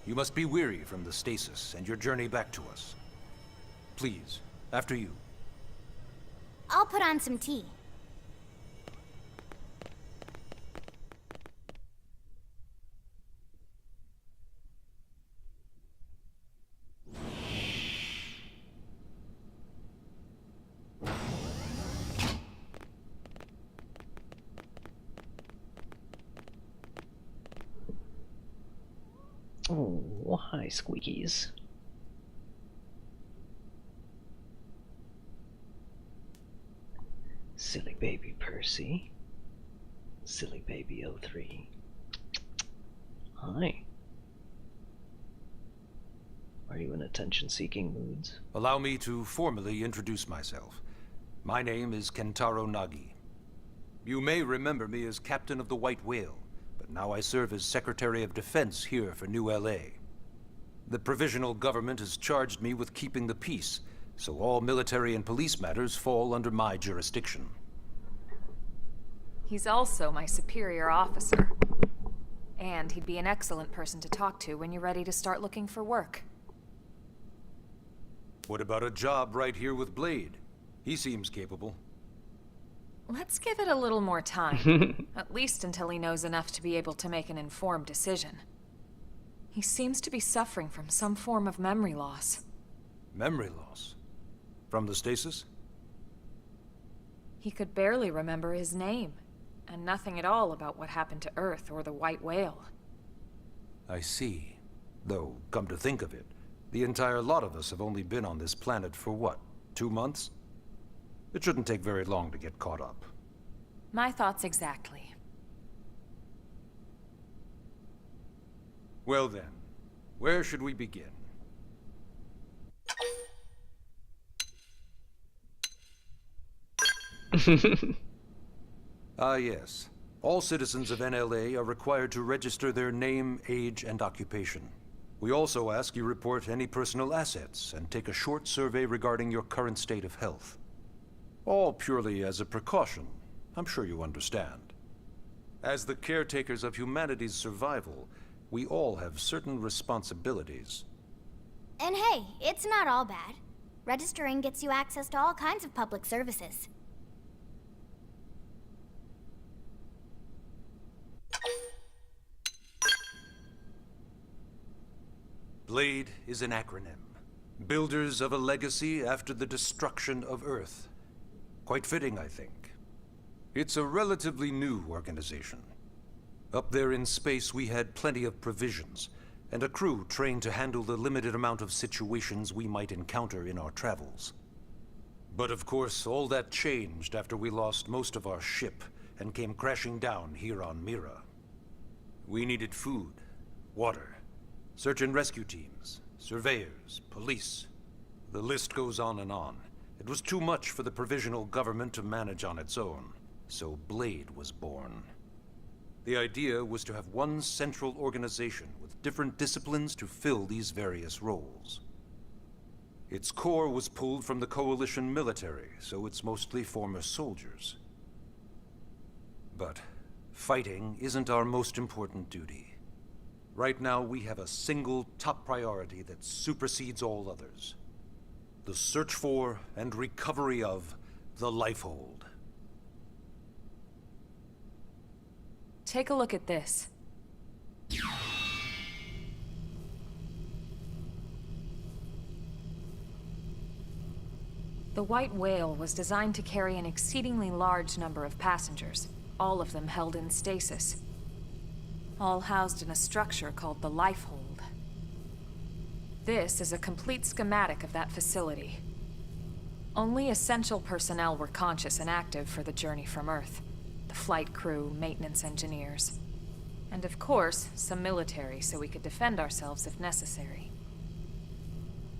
You must be weary from the stasis and your journey back to us. Please, after you. I'll put on some tea. Oh, hi, squeakies. Silly baby Percy. Silly baby O3. Hi. Are you in attention-seeking moods? Allow me to formally introduce myself. My name is Kentaro Nagi. You may remember me as Captain of the White Whale, but now I serve as Secretary of Defense here for New LA. The provisional government has charged me with keeping the peace, so all military and police matters fall under my jurisdiction. He's also my superior officer. And he'd be an excellent person to talk to when you're ready to start looking for work. What about a job right here with Blade? He seems capable. Let's give it a little more time. At least until he knows enough to be able to make an informed decision. He seems to be suffering from some form of memory loss. Memory loss? From the stasis? He could barely remember his name, and nothing at all about what happened to Earth or the White Whale. I see. Though, come to think of it, the entire lot of us have only been on this planet for what, 2 months? It shouldn't take very long to get caught up. My thoughts exactly. Well then, where should we begin? Ah yes. All citizens of NLA are required to register their name, age, and occupation. We also ask you report any personal assets and take a short survey regarding your current state of health. All purely as a precaution. I'm sure you understand. As the caretakers of humanity's survival, we all have certain responsibilities. And hey, it's not all bad. Registering gets you access to all kinds of public services. BLADE is an acronym. Builders of a legacy after the destruction of Earth. Quite fitting, I think. It's a relatively new organization. Up there in space, we had plenty of provisions, and a crew trained to handle the limited amount of situations we might encounter in our travels. But of course, all that changed after we lost most of our ship and came crashing down here on Mira. We needed food, water, search and rescue teams, surveyors, police. The list goes on and on. It was too much for the provisional government to manage on its own, so BLADE was born. The idea was to have one central organization with different disciplines to fill these various roles. Its core was pulled from the Coalition military, so it's mostly former soldiers. But fighting isn't our most important duty. Right now, we have a single top priority that supersedes all others. The search for and recovery of the Lifehold. Take a look at this. The White Whale was designed to carry an exceedingly large number of passengers, all of them held in stasis. All housed in a structure called the Lifehold. This is a complete schematic of that facility. Only essential personnel were conscious and active for the journey from Earth. The flight crew, maintenance engineers. And of course, some military so we could defend ourselves if necessary.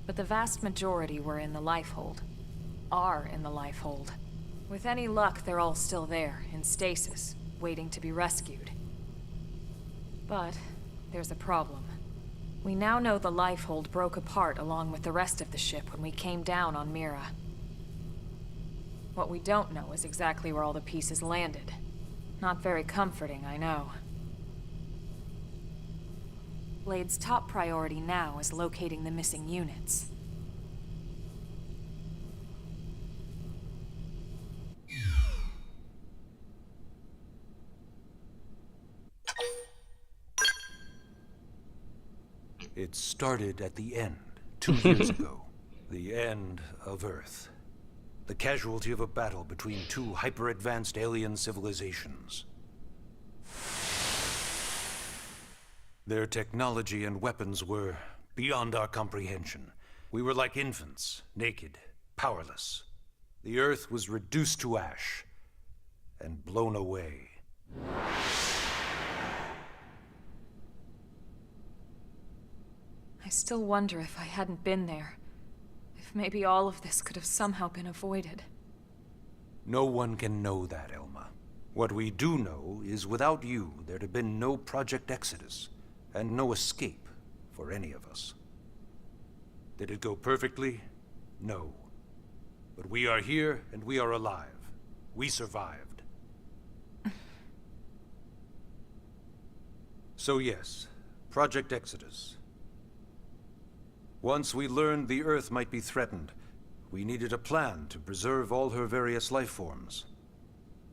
But the vast majority were in the Lifehold. Are in the Lifehold. With any luck, they're all still there, in stasis, waiting to be rescued. But there's a problem. We now know the Lifehold broke apart along with the rest of the ship when we came down on Mira. What we don't know is exactly where all the pieces landed. Not very comforting, I know. Blade's top priority now is locating the missing units. It started at the end, 2 years ago. The end of Earth. The casualty of a battle between 2 hyper-advanced alien civilizations. Their technology and weapons were beyond our comprehension. We were like infants, naked, powerless. The Earth was reduced to ash and blown away. I still wonder if I hadn't been there. If maybe all of this could have somehow been avoided. No one can know that, Elma. What we do know is without you, there'd have been no Project Exodus, and no escape for any of us. Did it go perfectly? No. But we are here, and we are alive. We survived. So yes, Project Exodus. Once we learned the Earth might be threatened, we needed a plan to preserve all her various life forms.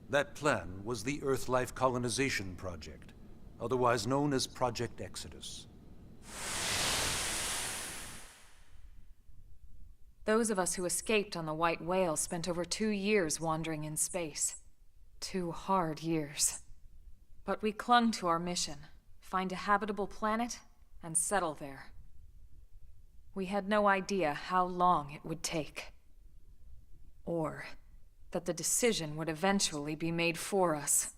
That plan was the Earth Life Colonization Project, otherwise known as Project Exodus. Those of us who escaped on the White Whale spent over 2 years wandering in space. 2 hard years. But we clung to our mission, find a habitable planet, and settle there. We had no idea how long it would take. Or that the decision would eventually be made for us.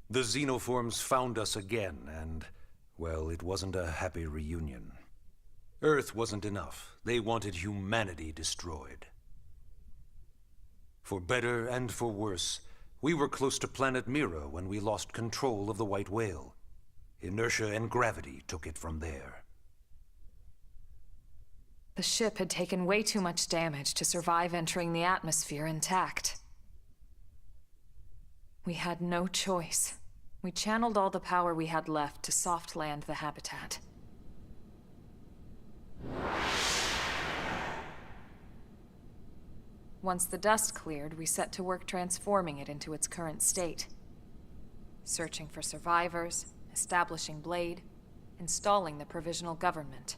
The xenoforms found us again, and, well, it wasn't a happy reunion. Earth wasn't enough. They wanted humanity destroyed. For better and for worse, we were close to planet Mira when we lost control of the White Whale. Inertia and gravity took it from there. The ship had taken way too much damage to survive entering the atmosphere intact. We had no choice. We channeled all the power we had left to soft land the habitat. Once the dust cleared, we set to work transforming it into its current state. Searching for survivors, establishing Blade, installing the provisional government.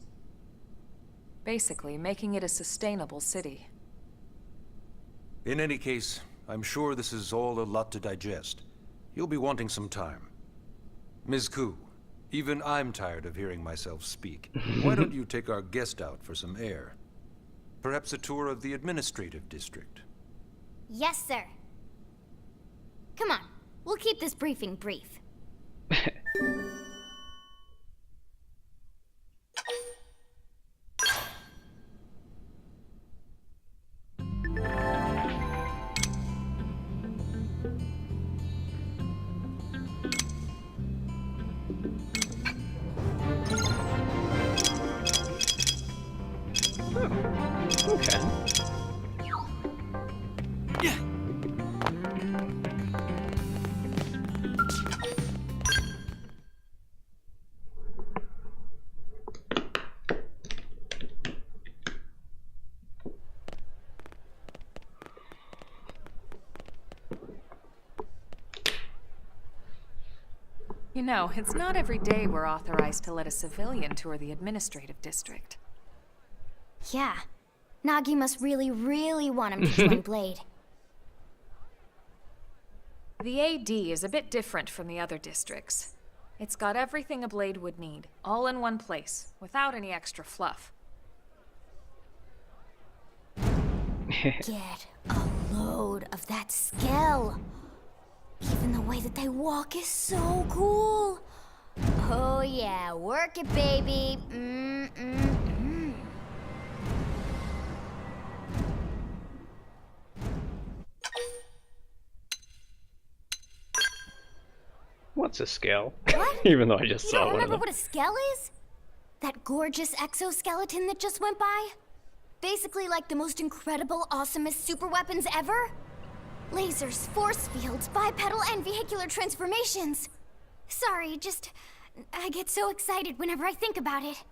Basically, making it a sustainable city. In any case, I'm sure this is all a lot to digest. You'll be wanting some time. Ms. Koo, even I'm tired of hearing myself speak. Why don't you take our guest out for some air? Perhaps a tour of the administrative district. Yes, sir. Come on, we'll keep this briefing brief. Okay. You know, it's not every day we're authorized to let a civilian tour the administrative district. Yeah. Nagi must really, really want him to join Blade. The AD is a bit different from the other districts. It's got everything a Blade would need, all in one place, without any extra fluff. Get a load of that skill. Even the way that they walk is so cool. Oh yeah, work it, baby. What's a scale? What? Even though I just You saw don't one of remember them. what a scale is? That gorgeous exoskeleton that just went by? Basically like the most incredible, awesomest super weapons ever? Lasers, force fields, bipedal and vehicular transformations. Sorry, I get so excited whenever I think about it.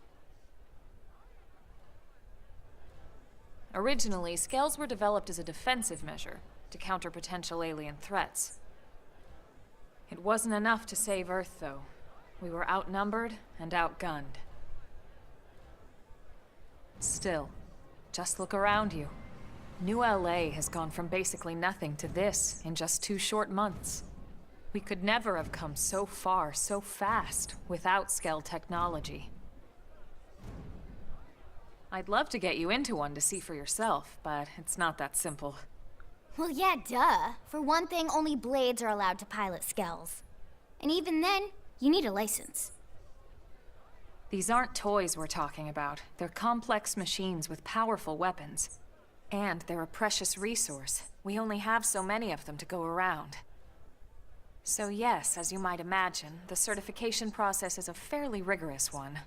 Originally, scales were developed as a defensive measure to counter potential alien threats. It wasn't enough to save Earth, though. We were outnumbered and outgunned. Still, just look around you. New LA has gone from basically nothing to this in just 2 short months. We could never have come so far, so fast, without Skell technology. I'd love to get you into one to see for yourself, but it's not that simple. Well, yeah, duh. For one thing, only Blades are allowed to pilot Skells. And even then, you need a license. These aren't toys we're talking about. They're complex machines with powerful weapons. And they're a precious resource. We only have so many of them to go around. So yes, as you might imagine, the certification process is a fairly rigorous one.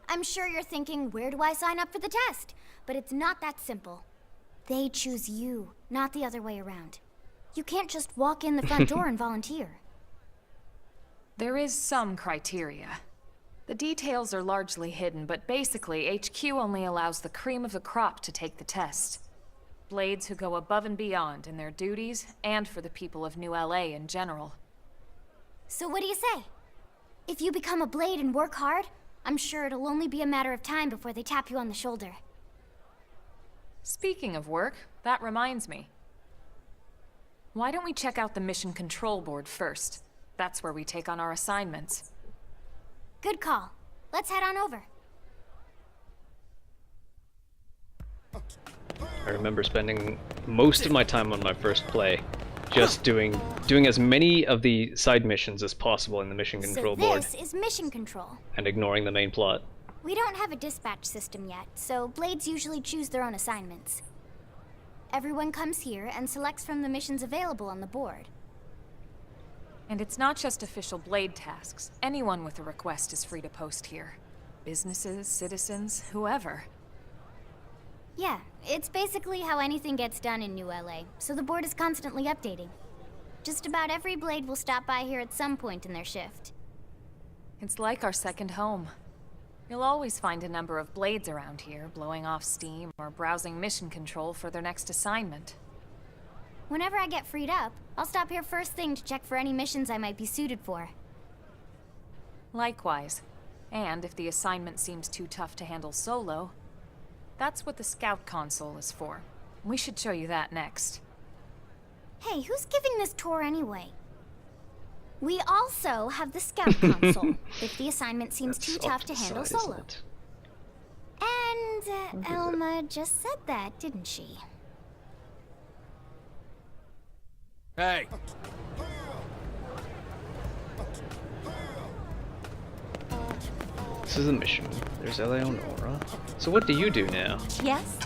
I'm sure you're thinking, where do I sign up for the test? But it's not that simple. They choose you, not the other way around. You can't just walk in the front door and volunteer. There is some criteria. The details are largely hidden, but basically, HQ only allows the cream of the crop to take the test. Blades who go above and beyond in their duties, and for the people of New LA in general. So what do you say? If you become a Blade and work hard, I'm sure it'll only be a matter of time before they tap you on the shoulder. Speaking of work, that reminds me. Why don't we check out the Mission Control Board first? That's where we take on our assignments. Good call. Let's head on over. I remember spending most of my time on my first play just doing as many of the side missions as possible in the Mission Control Board. So this is Mission Control. And ignoring the main plot. We don't have a dispatch system yet, so Blades usually choose their own assignments. Everyone comes here and selects from the missions available on the board. And it's not just official Blade tasks. Anyone with a request is free to post here. Businesses, citizens, whoever. Yeah, it's basically how anything gets done in New LA, so the board is constantly updating. Just about every Blade will stop by here at some point in their shift. It's like our second home. You'll always find a number of Blades around here, blowing off steam or browsing mission control for their next assignment. Whenever I get freed up, I'll stop here first thing to check for any missions I might be suited for. Likewise. And if the assignment seems too tough to handle solo, that's what the Scout Console is for. We should show you that next. Hey, who's giving this tour anyway? We also have the Scout Console, if the assignment seems too tough to handle solo. And Elma just said that, didn't she? Hey! This is a mission. There's Eleonora. So what do you do now? Yes?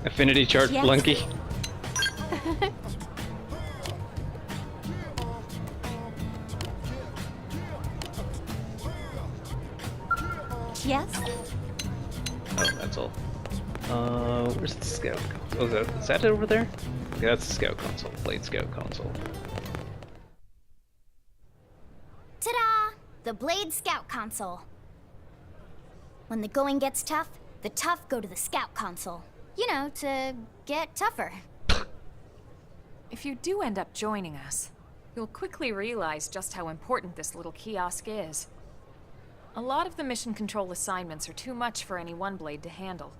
Affinity chart Yes. flunky. Yes? Oh, that's all. Where's the scout console? Oh, is that it over there? Okay, that's the scout console. Blade scout console. Ta-da! The Blade Scout Console. When the going gets tough, the tough go to the Scout Console. You know, to get tougher. If you do end up joining us, you'll quickly realize just how important this little kiosk is. A lot of the mission control assignments are too much for any one Blade to handle.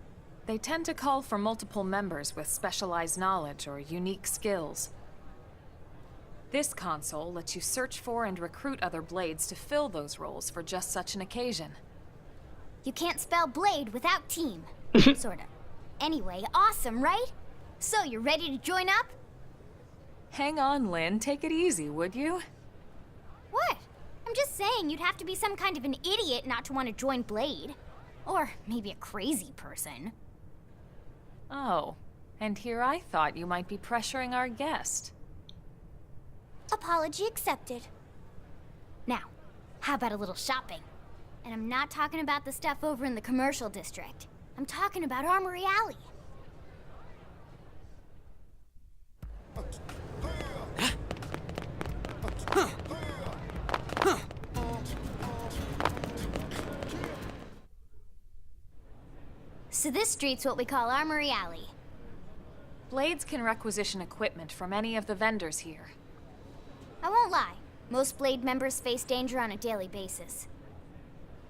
They tend to call for multiple members with specialized knowledge or unique skills. This console lets you search for and recruit other Blades to fill those roles for just such an occasion. You can't spell Blade without team. Sorta. Anyway, awesome, right? So, you ready to join up? Hang on, Lynn. Take it easy, would you? What? I'm just saying you'd have to be some kind of an idiot not to want to join Blade. Or maybe a crazy person. Oh, and here I thought you might be pressuring our guest. Apology accepted. Now, how about a little shopping? And I'm not talking about the stuff over in the commercial district. I'm talking about Armory Alley. So this street's what we call Armory Alley. Blades can requisition equipment from any of the vendors here. I won't lie, Most Blade members face danger on a daily basis.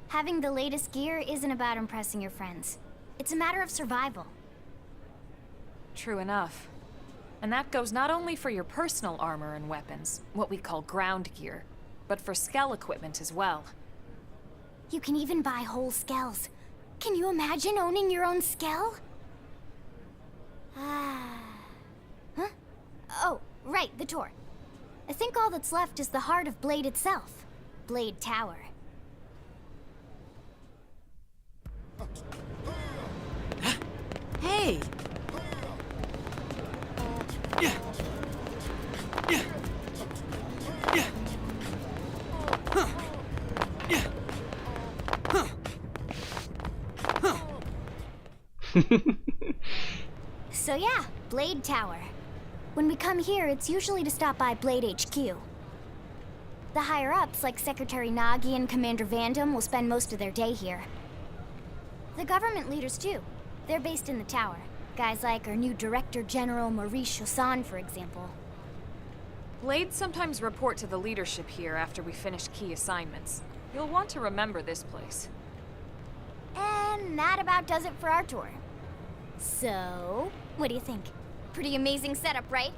Having the latest gear isn't about impressing your friends. It's a matter of survival. True enough. And that goes not only for your personal armor and weapons, what we call ground gear, but for skell equipment as well. You can even buy whole skells. Can you imagine owning your own skell? Huh? Oh, right, the tour. I think all that's left is the heart of Blade itself. Blade Tower. Hey! So yeah, Blade Tower. When we come here, it's usually to stop by Blade HQ. The higher-ups, like Secretary Nagi and Commander Vandam, will spend most of their day here. The government leaders, too. They're based in the tower. Guys like our new Director General Maurice Chosan, for example. Blades sometimes report to the leadership here after we finish key assignments. You'll want to remember this place. And that about does it for our tour. So, what do you think? Pretty amazing setup, right?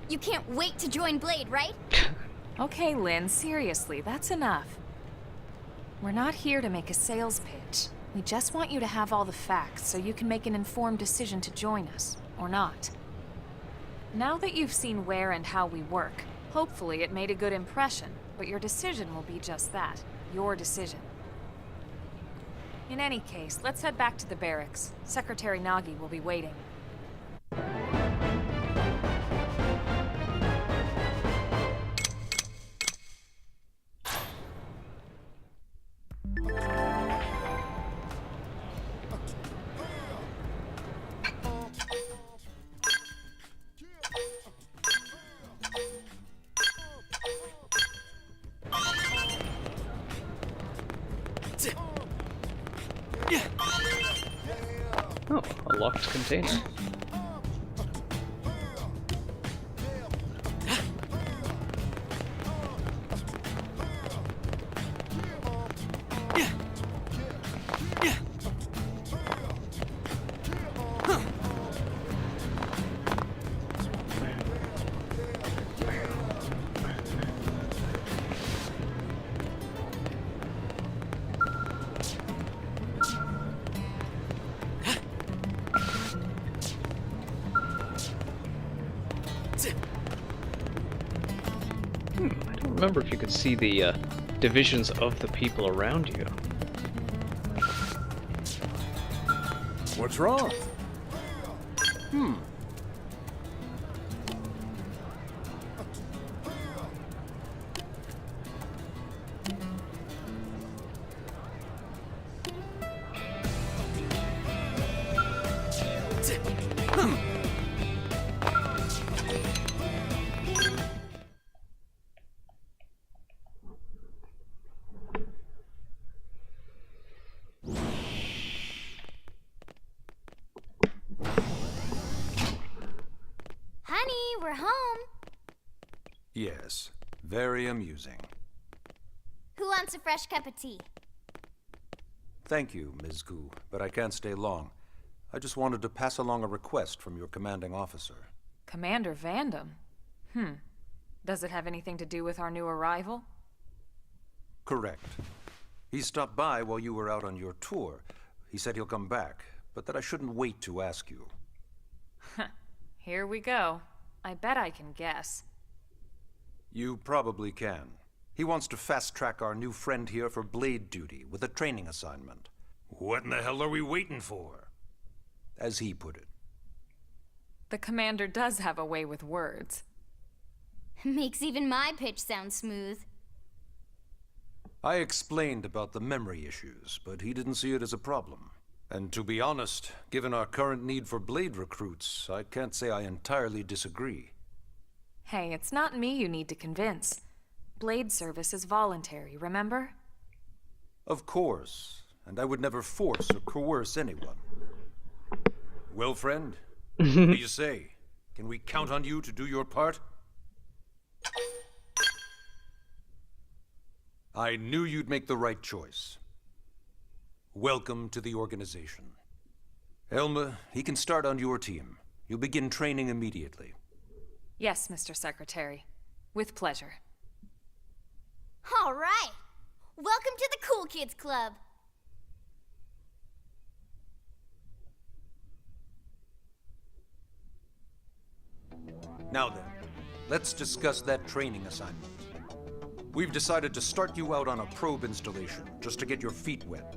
You can't wait to join Blade, right? Okay, Lynn, seriously, that's enough. We're not here to make a sales pitch. We just want you to have all the facts so you can make an informed decision to join us, or not. Now that you've seen where and how we work, hopefully it made a good impression, but your decision will be just that, your decision. In any case, let's head back to the barracks. Secretary Nagi will be waiting. Oh, a locked container. I don't remember if you could see the divisions of the people around you. What's wrong? Honey, we're home. Yes, very amusing. Who wants a fresh cup of tea? Thank you, Ms. Gu, but I can't stay long. I just wanted to pass along a request from your commanding officer. Commander Vandam? Does it have anything to do with our new arrival? Correct. He stopped by while you were out on your tour. He said he'll come back, but that I shouldn't wait to ask you. Here we go. I bet I can guess. You probably can. He wants to fast-track our new friend here for Blade duty with a training assignment. What in the hell are we waiting for? As he put it. The commander does have a way with words. Makes even my pitch sound smooth. I explained about the memory issues, but he didn't see it as a problem. And to be honest, given our current need for Blade recruits, I can't say I entirely disagree. Hey, it's not me you need to convince. Blade service is voluntary, remember? Of course, and I would never force or coerce anyone. Well, friend, what do you say? Can we count on you to do your part? I knew you'd make the right choice. Welcome to the organization. Elma, he can start on your team. You'll begin training immediately. Yes, Mr. Secretary. With pleasure. All right. Welcome to the Cool Kids Club. Now then, let's discuss that training assignment. We've decided to start you out on a probe installation, just to get your feet wet.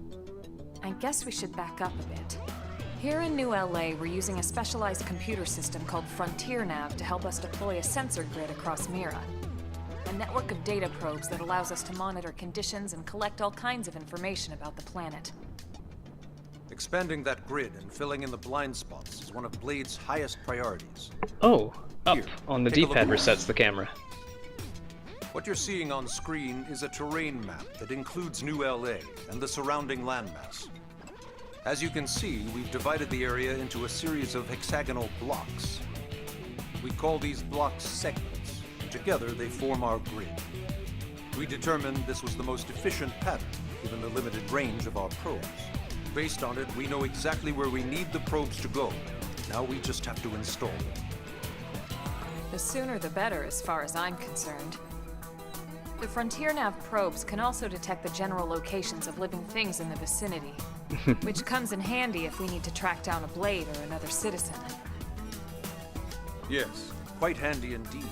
I guess we should back up a bit. Here in New LA, we're using a specialized computer system called Frontier Nav to help us deploy a sensor grid across Mira. A network of data probes that allows us to monitor conditions and collect all kinds of information about the planet. Expanding that grid and filling in the blind spots is one of Blade's highest priorities. Oh, up Here, on the take a look D-pad around. resets the camera. What you're seeing on screen is a terrain map that includes New LA and the surrounding landmass. As you can see, we've divided the area into a series of hexagonal blocks. We call these blocks segments. Together, they form our grid. We determined this was the most efficient pattern, given the limited range of our probes. Based on it, we know exactly where we need the probes to go. Now we just have to install them. The sooner the better, as far as I'm concerned. The Frontier Nav probes can also detect the general locations of living things in the vicinity, which comes in handy if we need to track down a Blade or another citizen. Yes, quite handy indeed.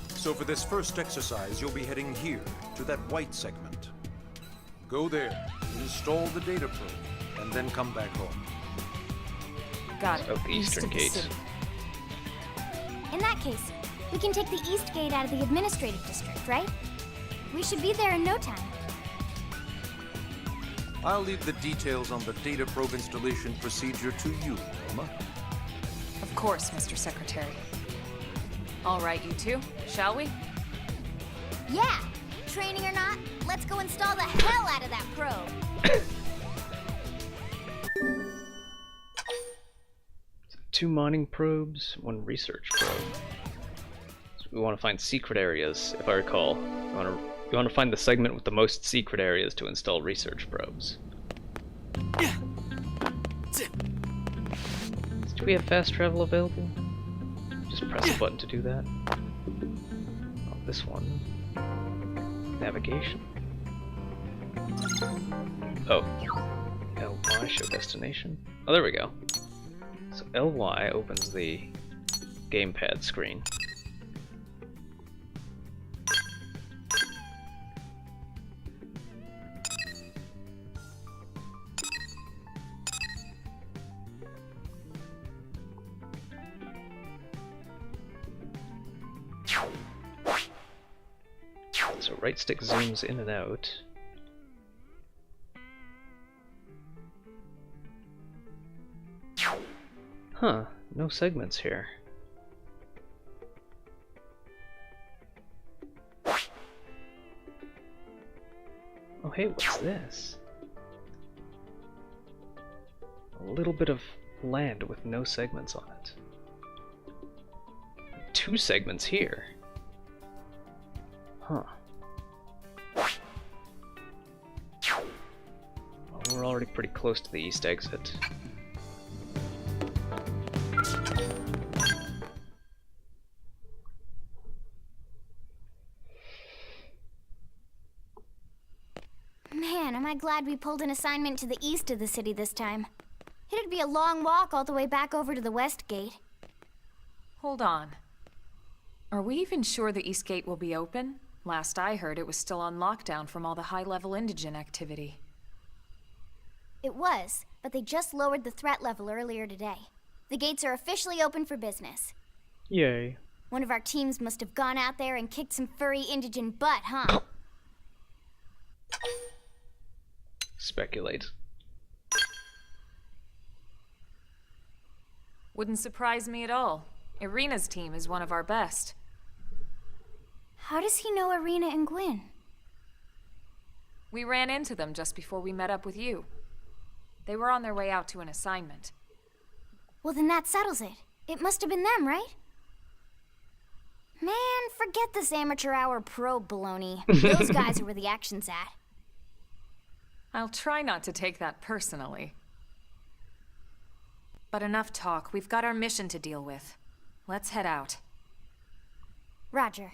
So for this first exercise, you'll be heading here, to that white segment. Go there, install the data probe, and then come back home. Got it. Out the East eastern of the gate. city. In that case, we can take the East Gate out of the administrative district, right? We should be there in no time. I'll leave the details on the data probe installation procedure to you, Elma. Of course, Mr. Secretary. All right, you two, shall we? Yeah! Training or not, let's go install the hell out of that probe! 2 mining probes, 1 research probe. So we want to find secret areas, if I recall. We want to find the segment with the most secret areas to install research probes. Do we have fast travel available? Just press a button to do that. Oh, this one. Navigation. Oh. LY show destination. Oh, there we go. So LY opens the gamepad screen. So right stick zooms in and out. Huh, no segments here. Oh hey, what's this? A little bit of land with no segments on it. 2 segments here. Huh. Well, we're already pretty close to the east exit. Man, am I glad we pulled an assignment to the east of the city this time. It'd be a long walk all the way back over to the west gate. Hold on. Are we even sure the East Gate will be open? Last I heard, it was still on lockdown from all the high-level indigen activity. It was, but they just lowered the threat level earlier today. The gates are officially open for business. Yay. One of our teams must have gone out there and kicked some furry indigen butt, huh? Speculate. Wouldn't surprise me at all. Irina's team is one of our best. How does he know Irina and Gwyn? We ran into them just before we met up with you. They were on their way out to an assignment. Well, then that settles it. It must have been them, right? Man, forget this amateur hour pro baloney. Those guys are where the action's at. I'll try not to take that personally. But enough talk. We've got our mission to deal with. Let's head out. Roger.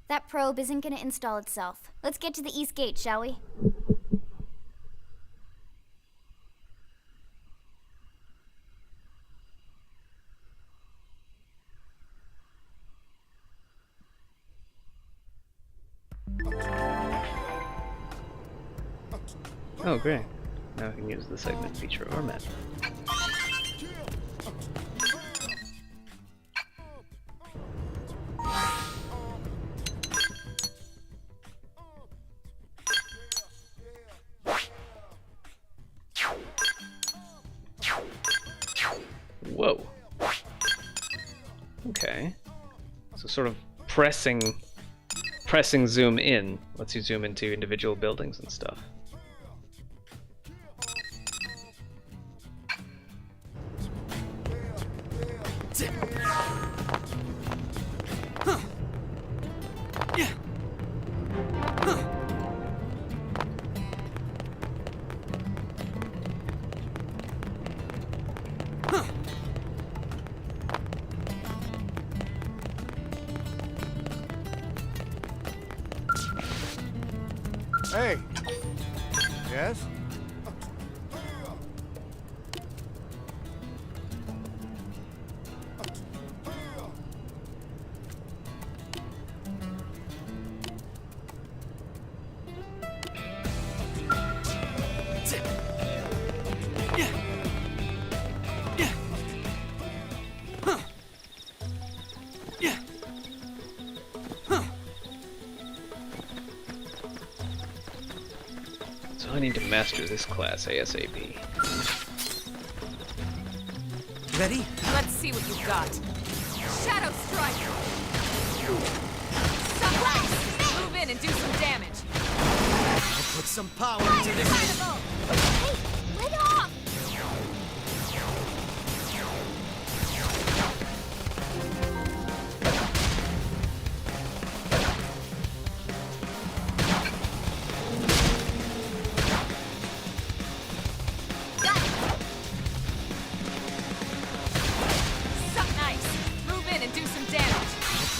That probe isn't gonna install itself. Let's get to the East Gate, shall we? Oh, great. Now I can use the segment feature or map. Whoa. Okay. So sort of pressing zoom in lets you zoom into individual buildings and stuff. Hey. Yes? I need to master this class ASAP. Ready? Let's see what you've got. Shadow Strike! Sunrise! Move in and do some damage. I'll put some power into this. Hey, lay off!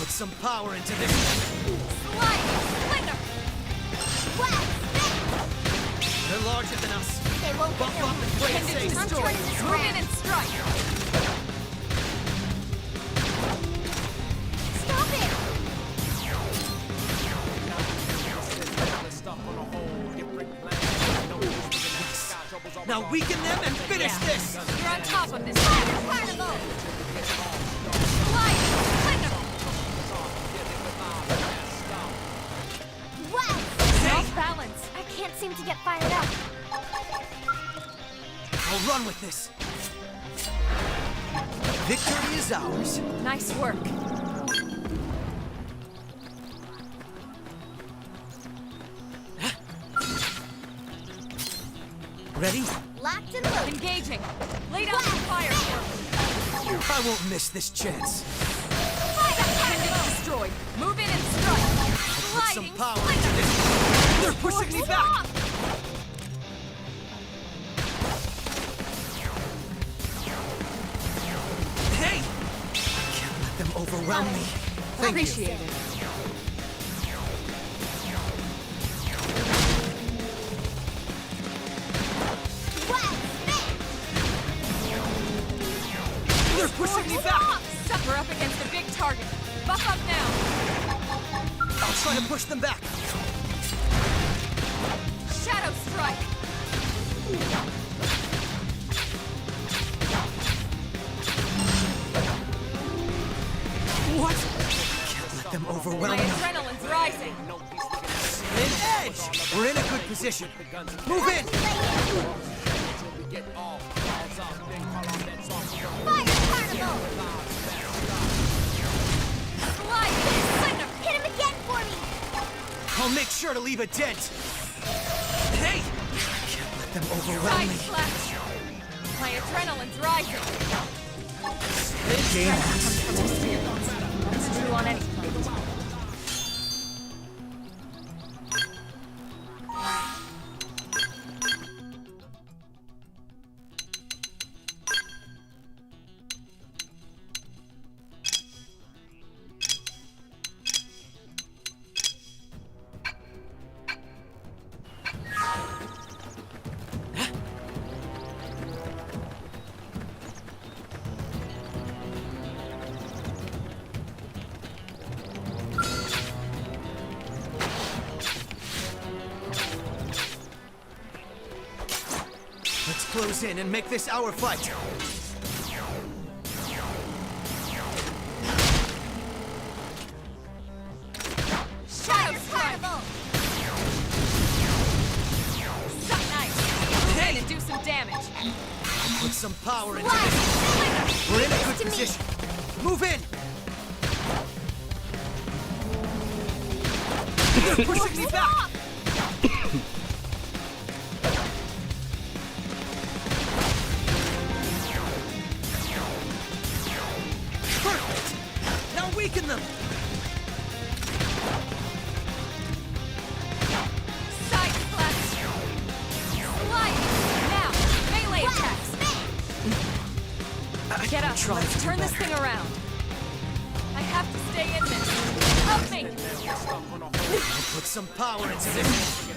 Some power into this. Sliding Slinger! They're larger than us. They won't Buff get up and play it safe. I'm turning this Move in around. and strike. Stop it! Now weaken them and finish this. You're on top of this. Fire Carnival! Sliding Slinger! Off balance. I can't seem to get fired up. I'll run with this. Victory is ours. Nice work. Ready? Locked and loaded. Engaging. Lay down some fire for me. I won't miss this chance. Appendage destroyed. Move in and strike. Put some Sliding power Slinger. into this. They're pushing me back. Hey! I can't let them overwhelm me. Thank you. Appreciate it. They're pushing me back. We're up against a big target. Buff up now. I'll try to push them back. Shadow Strike. What? Can't let them overwhelm My me. adrenaline's rising. An edge. We're in a good position. Move in. Fire Carnival! Sliding Slinger. Hit him again for me! I'll make sure to leave a dent. Hey! Can't let them overwhelm Side me. slash. My adrenaline's rising. Game. Let's do on anything. Let's close in and make this our fight. Shadow Carnival! So nice! Hey, to do some damage. Put some power into this. We're in a good position. Move in. They're pushing me back. Perfect. Now weaken them. Side slash! Slide! Now, melee attacks! Get up, let's turn this thing around. I have to stay in this. Help me! Put some power into this.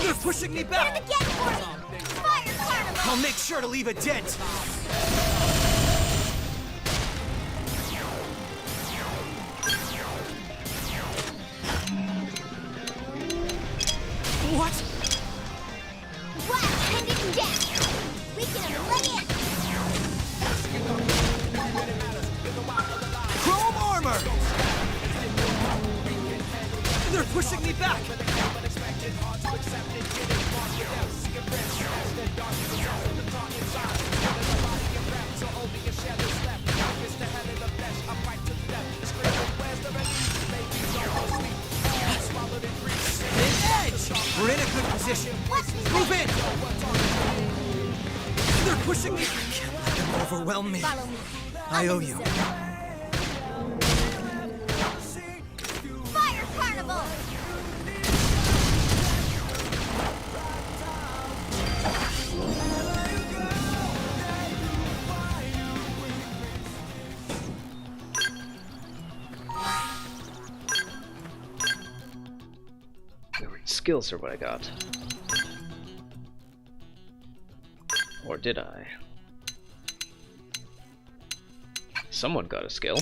They're pushing me back. Fire Carnival! I'll make sure to leave a dent. What? Wow, send it down! We can lay it! Chrome armor! They're pushing me back! Edge! We're in a good position. Move in! They're pushing me! Can't let them overwhelm me. Follow me. I owe you. Fire Carnival! Skills are what I got. Or did I? Someone got a skill.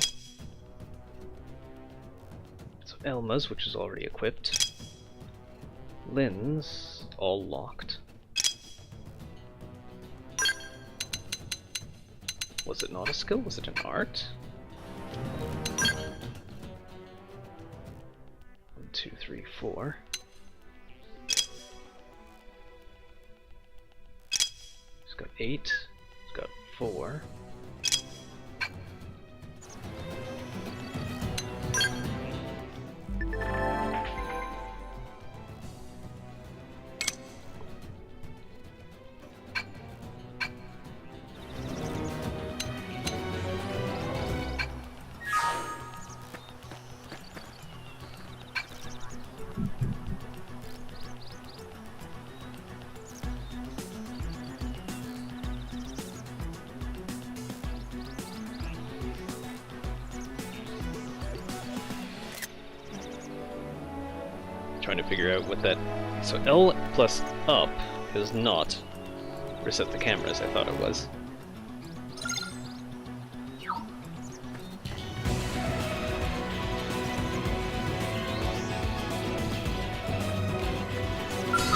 So Elma's, which is already equipped. Lynn's, all locked. Was it not a skill? Was it an art? 1, 2, 3, 4. He's got 8. He's got 4. Trying to figure out what that... So L plus up is not reset the cameras, I thought it was.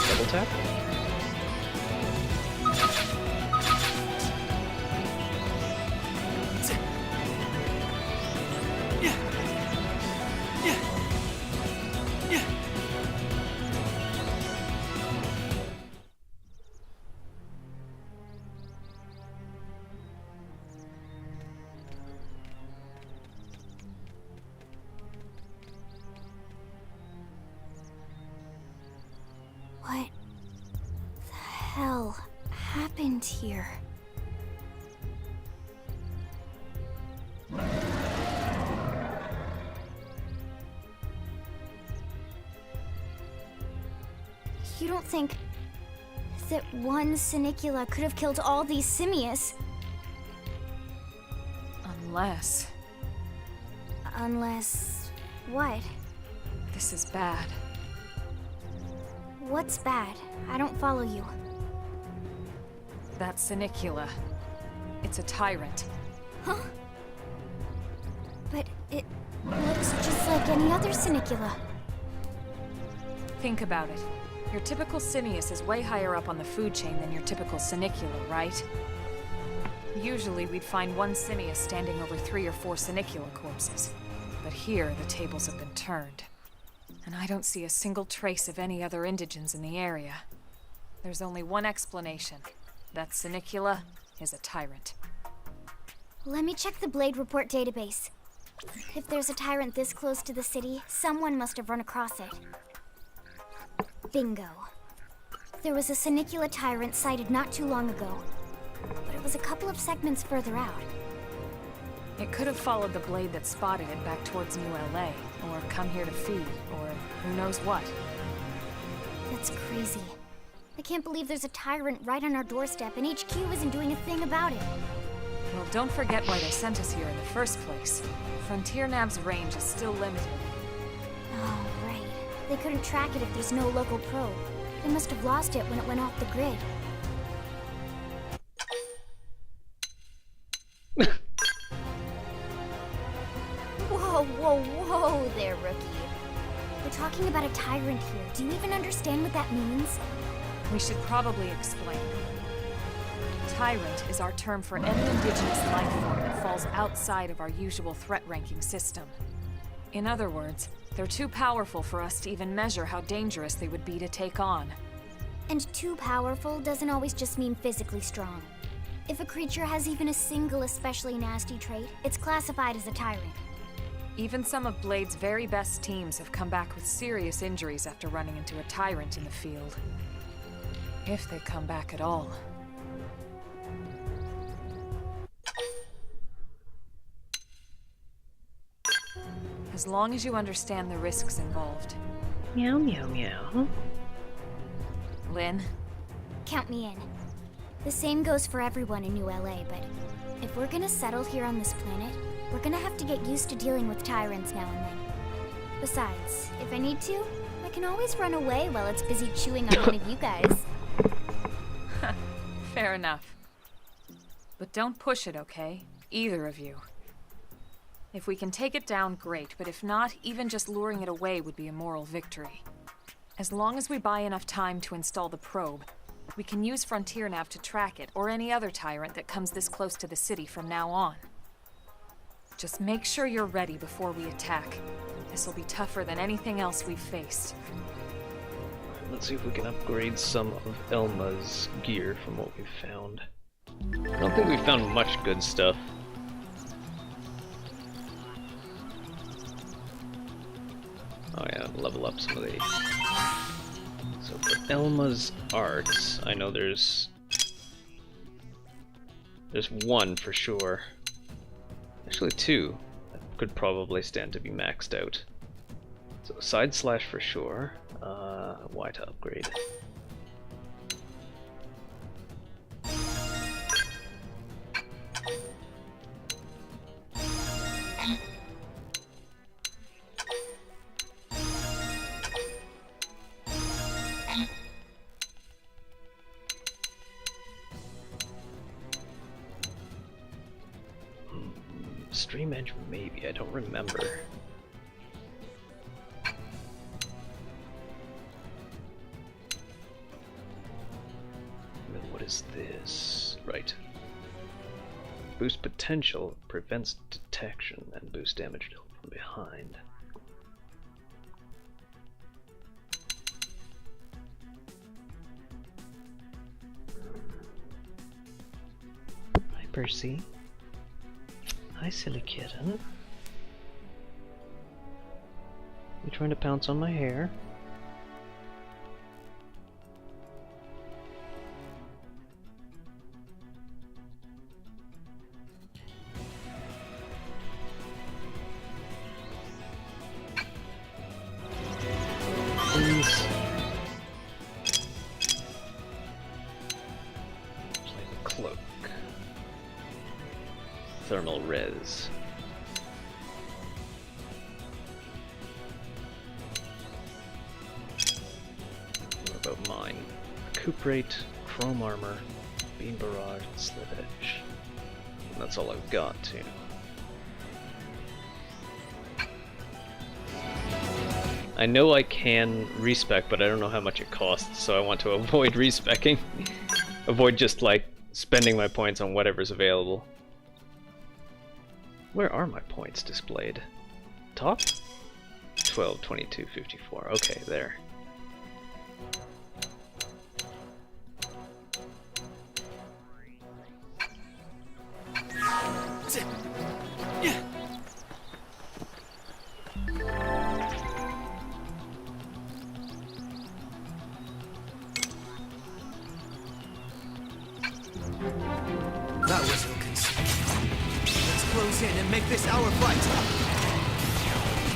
Double tap? What the hell happened here? You don't think that one Sinicula could have killed all these simius? Unless... Unless... what? This is bad. What's bad? I don't follow you. That Sinicula. It's a tyrant. Huh? But it looks just like any other Sinicula. Think about it. Your typical simius is way higher up on the food chain than your typical Sinicula, right? Usually we'd find one simius standing over 3 or 4 Sinicula corpses. But here, the tables have been turned. And I don't see a single trace of any other indigens in the area. There's only one explanation. That Sinicula is a tyrant. Let me check the Blade Report database. If there's a tyrant this close to the city, someone must have run across it. Bingo. There was a Sinicula tyrant sighted not too long ago, but it was a couple of segments further out. It could have followed the blade that spotted it back towards New LA, or come here to feed, or who knows what. That's crazy. I can't believe there's a tyrant right on our doorstep and HQ isn't doing a thing about it. Well, don't forget why they sent us here in the first place. Frontier Nav's range is still limited. Oh, right. They couldn't track it if there's no local probe. They must have lost it when it went off the grid. Whoa there, rookie. We're talking about a tyrant here. Do you even understand what that means? We should probably explain. Tyrant is our term for any indigenous life form that falls outside of our usual threat ranking system. In other words, they're too powerful for us to even measure how dangerous they would be to take on. And too powerful doesn't always just mean physically strong. If a creature has even a single especially nasty trait, it's classified as a tyrant. Even some of Blade's very best teams have come back with serious injuries after running into a tyrant in the field. If they come back at all. As long as you understand the risks involved. Meow, meow, meow. Lynn? Count me in. The same goes for everyone in New LA, but if we're gonna settle here on this planet, we're gonna have to get used to dealing with tyrants now and then. Besides, if I need to, I can always run away while it's busy chewing on one of you guys. Fair enough. But don't push it, okay? Either of you. If we can take it down, great, but if not, even just luring it away would be a moral victory. As long as we buy enough time to install the probe, we can use Frontier Nav to track it, or any other tyrant that comes this close to the city from now on. Just make sure you're ready before we attack. This will be tougher than anything else we've faced. Let's see if we can upgrade some of Elma's gear from what we've found. I don't think we've found much good stuff. Oh yeah, level up some of these. So for Elma's arts, I know there's one for sure. Actually 2 that could probably stand to be maxed out. So side slash for sure. Y to upgrade. Stream Edge, maybe, I don't remember. And then what is this? Right. Boost potential, prevents detection, and boost damage dealt from behind. Hi, Percy. Hi, silly kitten. You trying to pounce on my hair? Please. res. What about mine? Recuperate, chrome armor, beam barrage, and slit edge. And that's all I've got too. I know I can respec, but I don't know how much it costs, so I want to avoid respecking. Avoid just like spending my points on whatever's available. Where are my points displayed? Top? 12, 22, 54. Okay, there. That was inconceivable. Let's close in and make this our fight.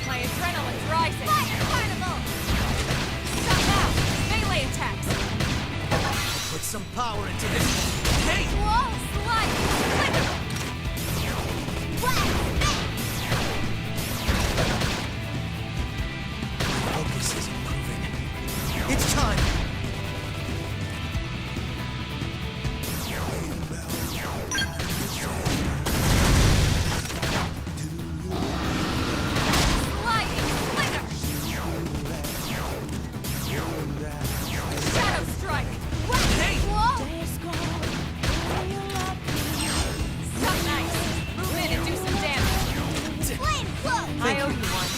My adrenaline's rising. Fire carnival! Stop now! Melee attacks! Put some power into this. Hey! Whoa, slide! Focus is improving. It's time.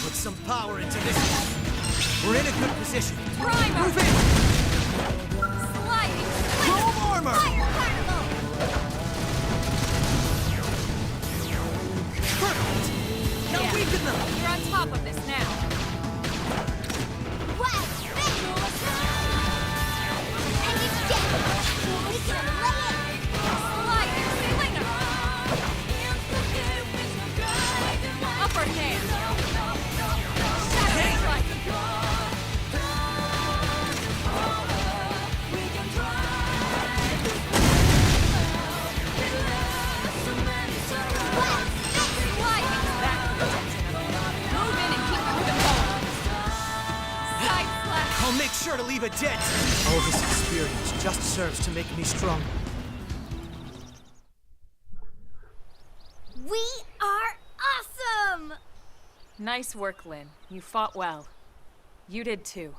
Put some power into this. We're in a good position. Primer! Move in! Sliding! Chrome armor! Fire carnival! Perfect! Now Yeah. weaken them! You're on top of this now. Wild spin! And it's dead! We can lay it! Sliding! Slinger! Upper hand! Shadow strike! I'll make sure to leave a dent. All this experience just serves to make me stronger. We are awesome! Nice work, Lynn. You fought well. You did too.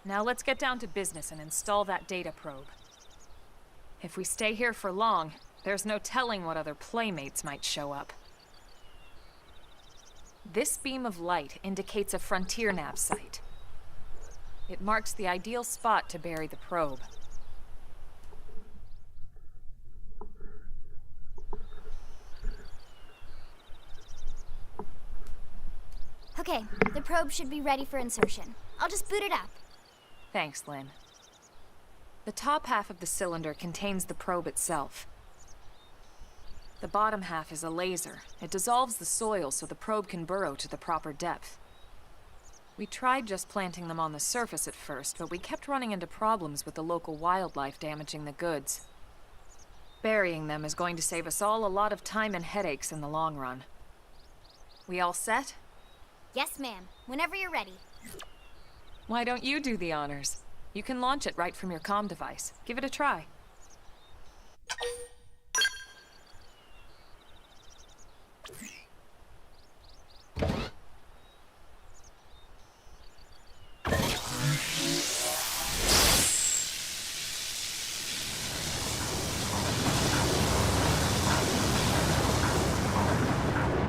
Now let's get down to business and install that data probe. If we stay here for long, there's no telling what other playmates might show up. This beam of light indicates a frontier nav site. It marks the ideal spot to bury the probe. Okay, the probe should be ready for insertion. I'll just boot it up. Thanks, Lynn. The top half of the cylinder contains the probe itself. The bottom half is a laser. It dissolves the soil so the probe can burrow to the proper depth. We tried just planting them on the surface at first, but we kept running into problems with the local wildlife damaging the goods. Burying them is going to save us all a lot of time and headaches in the long run. We all set? Yes, ma'am. Whenever you're ready. Why don't you do the honors? You can launch it right from your comm device. Give it a try.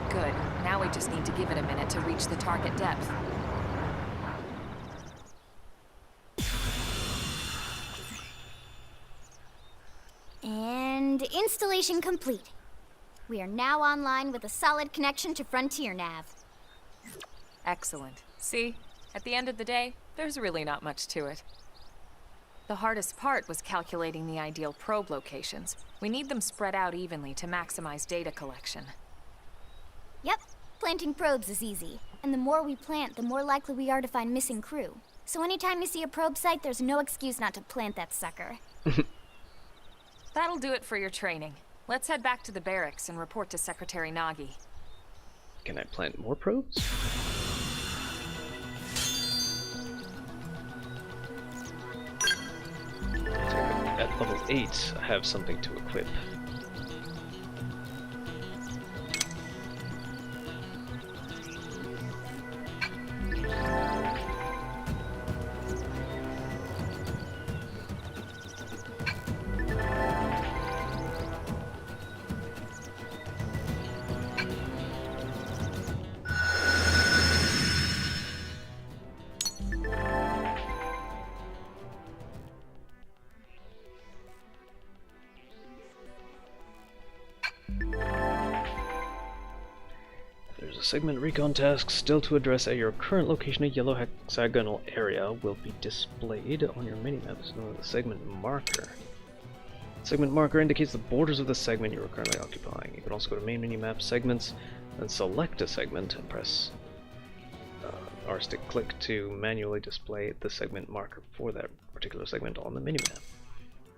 Good. Now we just need to give it a minute to reach the target depth. And installation complete. We are now online with a solid connection to Frontier Nav. Excellent. See? At the end of the day, there's really not much to it. The hardest part was calculating the ideal probe locations. We need them spread out evenly to maximize data collection. Yep, planting probes is easy. And the more we plant, the more likely we are to find missing crew. So anytime you see a probe site, there's no excuse not to plant that sucker. That'll do it for your training. Let's head back to the barracks and report to Secretary Nagi. Can I plant more probes? At level 8, I have something to equip. Segment recon tasks still to address at your current location. A yellow hexagonal area will be displayed on your minimap as known as the segment marker. The segment marker indicates the borders of the segment you are currently occupying. You can also go to main minimap segments and select a segment and press R stick click to manually display the segment marker for that particular segment on the minimap.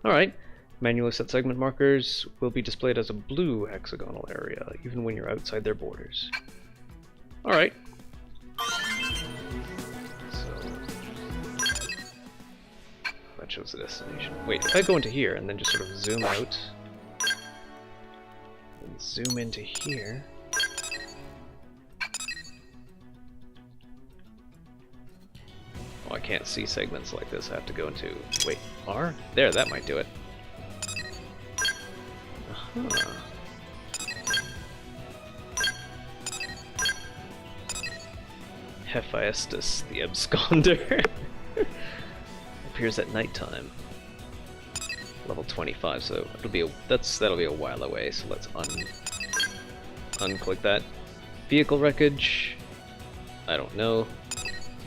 Alright, manually set segment markers will be displayed as a blue hexagonal area even when you're outside their borders. Alright. So that shows the destination. Wait, if I go into here and then just sort of zoom out and zoom into here. Oh, I can't see segments like this. I have to go into wait, R? There, that might do it. Uh-huh. Hephaestus the Absconder appears at nighttime. Level 25, so that'll be a while away. So let's unclick that. Vehicle wreckage. I don't know.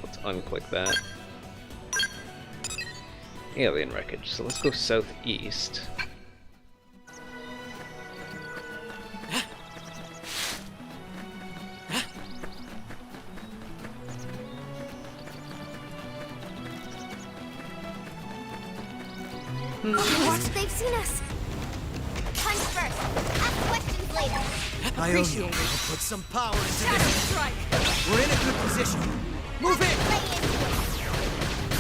Let's unclick that. Alien wreckage. So let's go southeast. What? They've seen us! Punch first, ask questions later. I owe you. I'll put some power into this. Strike! We're in a good position. Move in!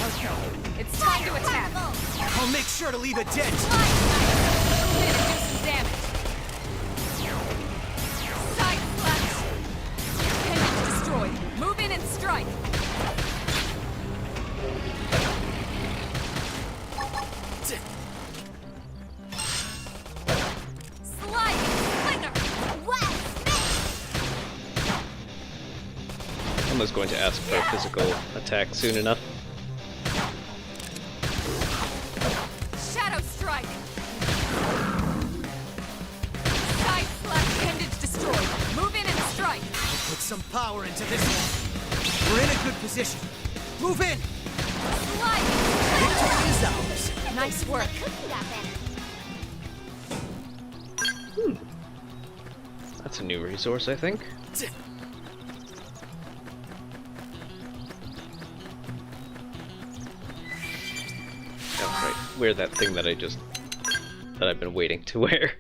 Okay, it's time to attack. I'll make sure to leave a dent. Move in and do some damage. Side slash. Appendage destroyed. Move in and strike. I was going to ask for a physical attack soon enough. Shadow strike. Side slash appendage destroyed. Move in and strike. I'll put some power into this. We're in a good position. Move in. Slide. Victory is ours. Nice work. That's a new resource, I think. Wear that thing that I've been waiting to wear.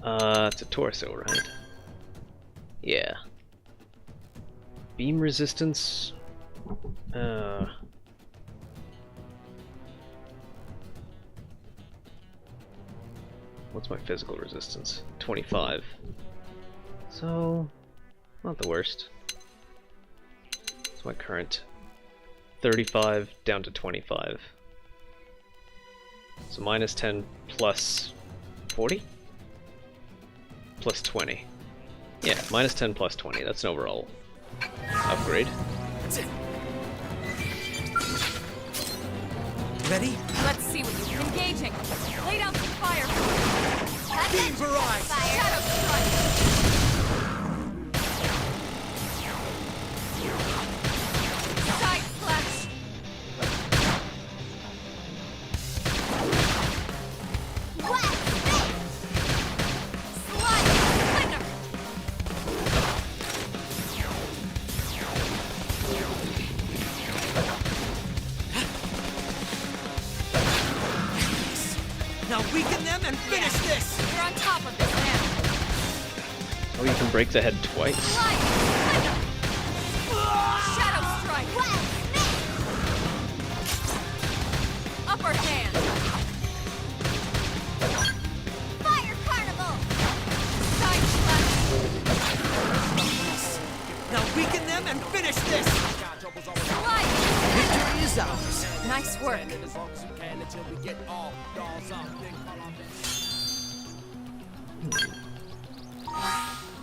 It's a torso, right? Yeah. Beam resistance. What's my physical resistance? 25. So, not the worst. It's my current 35 down to 25. So minus 10 plus 40? Plus 20. Yeah, minus 10 plus 20. That's an overall upgrade. Ready? Let's see what you're engaging. Lay down some fire. Beam barrage. Shadow strike. Side slash. Now weaken them and finish this! You're on top of this. Oh, you can break the head twice. Shadow strike. Upper hand. Fire carnival! Side slash. Now weaken them and finish this! Slide. Victory is ours. Nice work. As long as you can until we get all dolls up. Then call off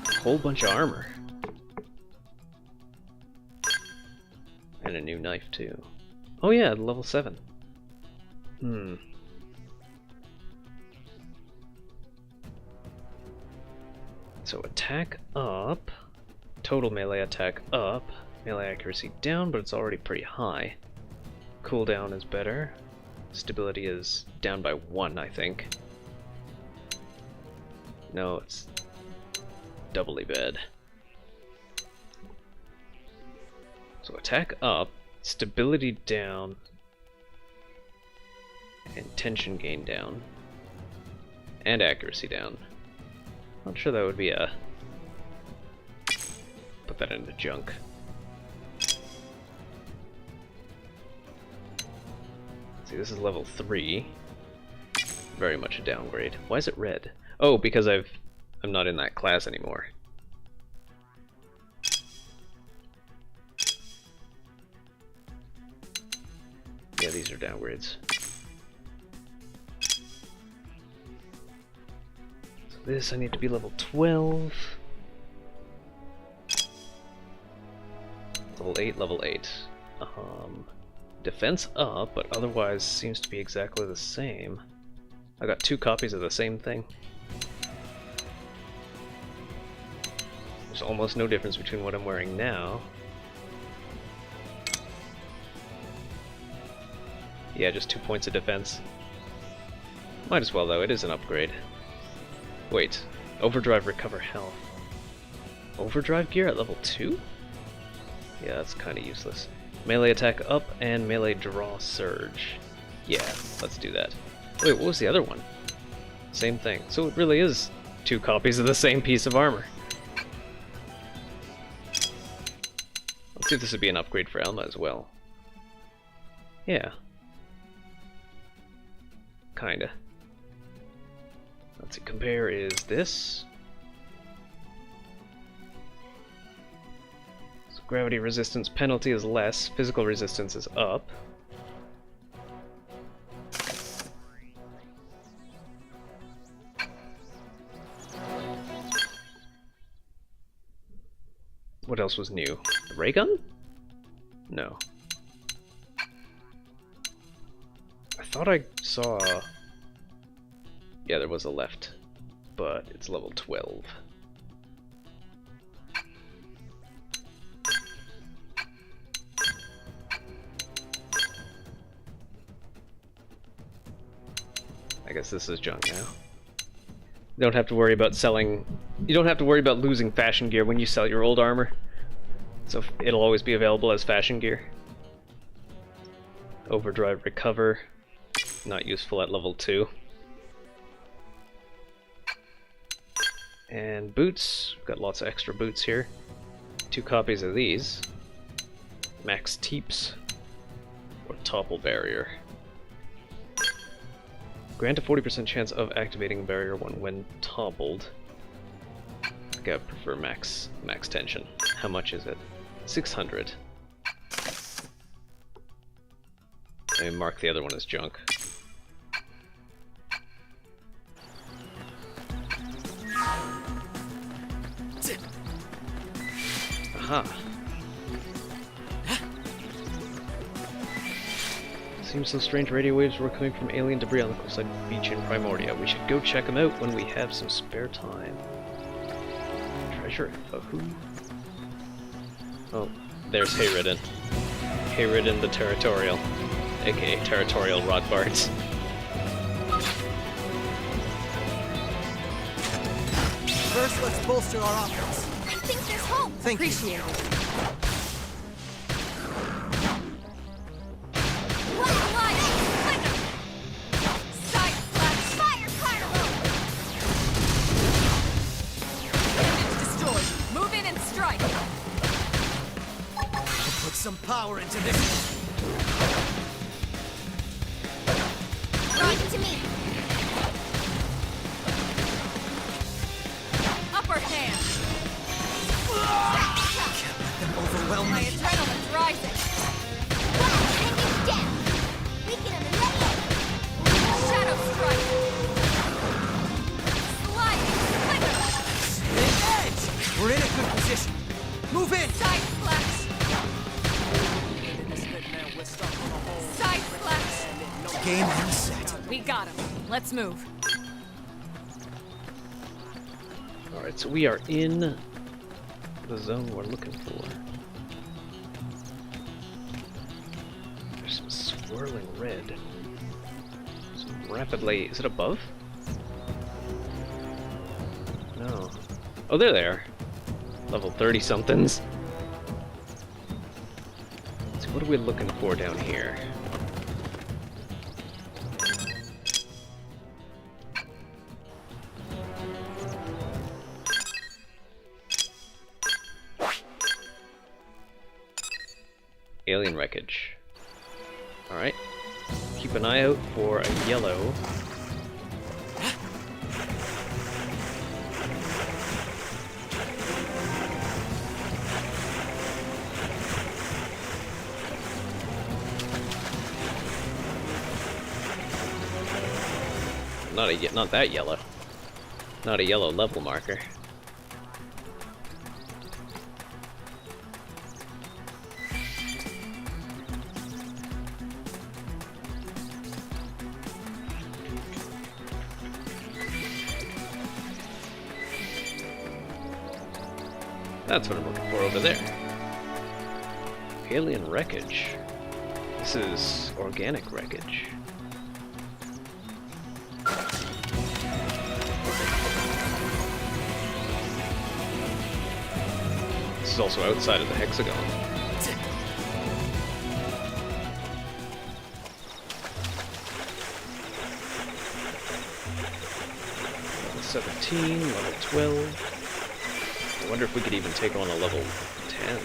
A whole bunch of armor. And a new knife too. Oh yeah, level 7. So attack up, total melee attack up, melee accuracy down, but it's already pretty high. Cooldown is better. Stability is down by 1, I think. No, it's doubly bad. So attack up, stability down, and tension gain down, and accuracy down. Not sure that would be a... Put that into junk. See, this is level 3. Very much a downgrade. Why is it red? Oh, because I'm not in that class anymore. Yeah, these are downgrades. So this, I need to be level 12. Level 8, level 8. Defense up, but otherwise seems to be exactly the same. I got 2 copies of the same thing. There's almost no difference between what I'm wearing now. Yeah, just 2 points of defense. Might as well though, it is an upgrade. Wait, overdrive recover health. Overdrive gear at level 2? Yeah, that's kinda useless. Melee attack up and melee draw surge. Yeah, let's do that. Wait, what was the other one? Same thing. So it really is 2 copies of the same piece of armor. Let's see if this would be an upgrade for Elma as well. Yeah. Kinda. Let's see, compare is this. So gravity resistance penalty is less, physical resistance is up. What else was new? The ray gun? No. I thought I saw... Yeah, there was a left, but it's level 12. I guess this is junk now. You don't have to worry about selling... You don't have to worry about losing fashion gear when you sell your old armor. So it'll always be available as fashion gear. Overdrive recover. Not useful at level 2. And boots. We've got lots of extra boots here. 2 copies of these. Max Teeps. Or Topple Barrier. Grant a 40% chance of activating barrier when toppled. I think I prefer max tension. How much is it? 600. Let me mark the other one as junk. Aha. Seems some strange radio waves were coming from alien debris on the coastside beach in Primordia. We should go check them out when we have some spare time. Treasure info. Who? Oh, there's Hayridden. Hayridden the Territorial, aka Territorial Rodbards. First, let's bolster our offense. I think there's hope! Thank you. Appreciate it. power into this. Leave it to me. Upper hand. Can't let them overwhelm My me. adrenaline's rising. Wow, hang down. We can eliminate. Shadow strike. Sliding flicker. Edge! We're in a good position. Move in! Side splash. Side splash. Game and set. We got him. Let's move. Alright, so we are in the zone we're looking for. There's some swirling red. Some rapidly... Is it above? No. Oh, there they are. Level 30-somethings. So what are we looking for down here? Alien wreckage. Alright. Keep an eye out for a yellow. Not that yellow. Not a yellow level marker. That's what I'm looking for over there. Alien wreckage. This is organic wreckage. This is also outside of the hexagon. 17, level 12. I wonder if we could even take on a level 10.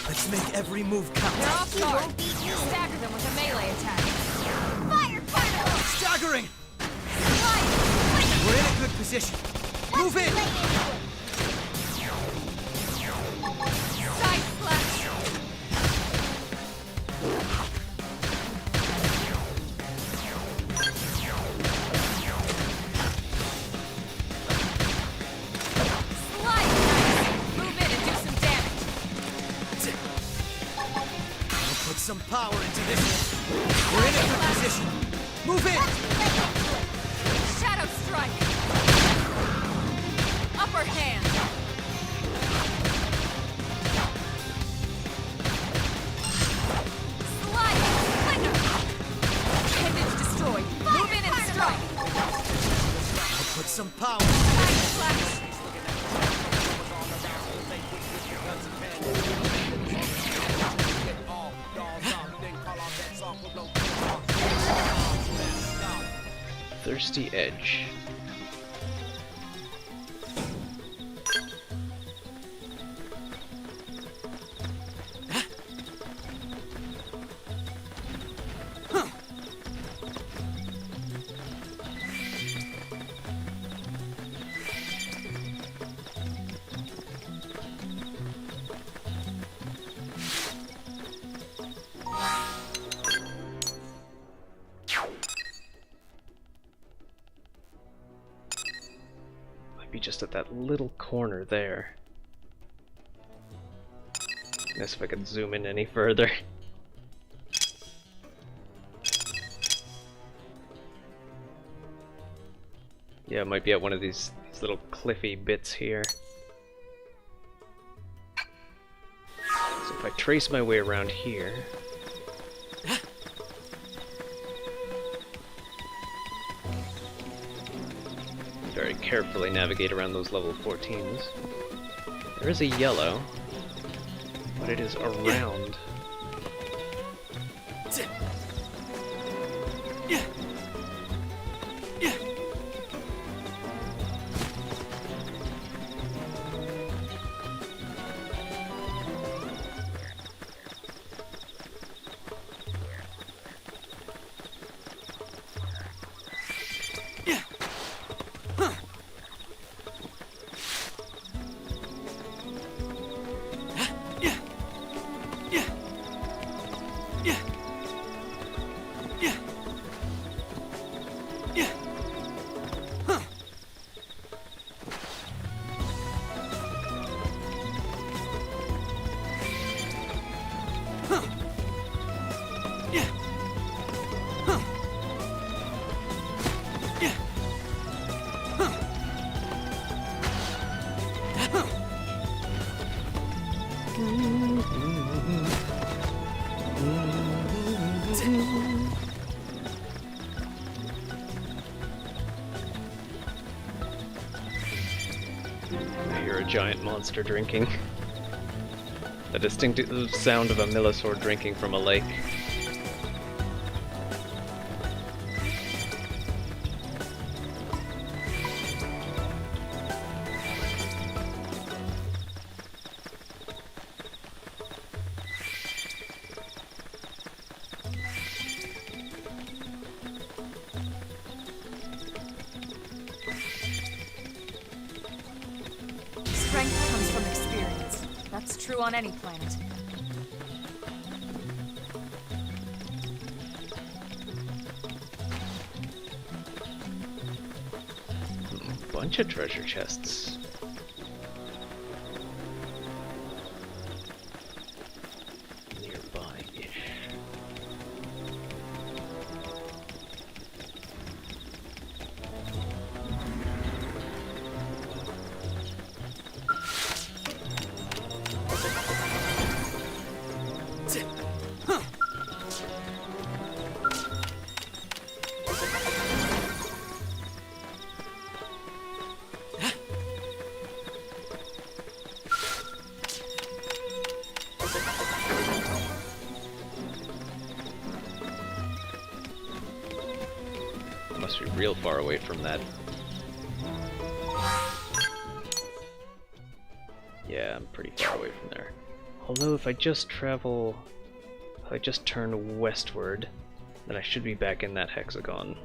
Let's make every move count. They're off guard. Stagger them with a melee attack. Fire carnival. Staggering! Slide. We're in a good position. Move in! Lay into it. Side splash. Slide. Move in and do some damage. I'll put some power into this. We're in a good position. Move in! Shadow strike. Upper hand. Slide. Flicker. Appendage destroyed. Move in and strike. I'll put some power. Side splash. Thirsty Edge. Be just at that little corner there. Guess if I could zoom in any further. Yeah, it might be at one of these little cliffy bits here. So if I trace my way around here. very carefully navigate around those level 14s. There is a yellow, but it is around. I hear a giant monster drinking. The distinctive sound of a Millisor drinking from a lake. Strength comes from experience. That's true on any planet. Bunch of treasure chests. Nearby-ish. Must be real far away from that. Yeah, I'm pretty far away from there. Although if I just travel... if I just turn westward, then I should be back in that hexagon.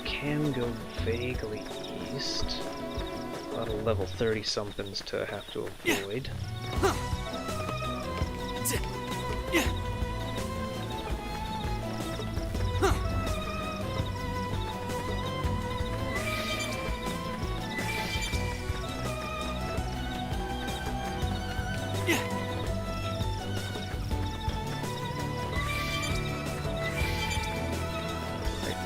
Can go vaguely east. A lot of level 30 somethings to have to avoid.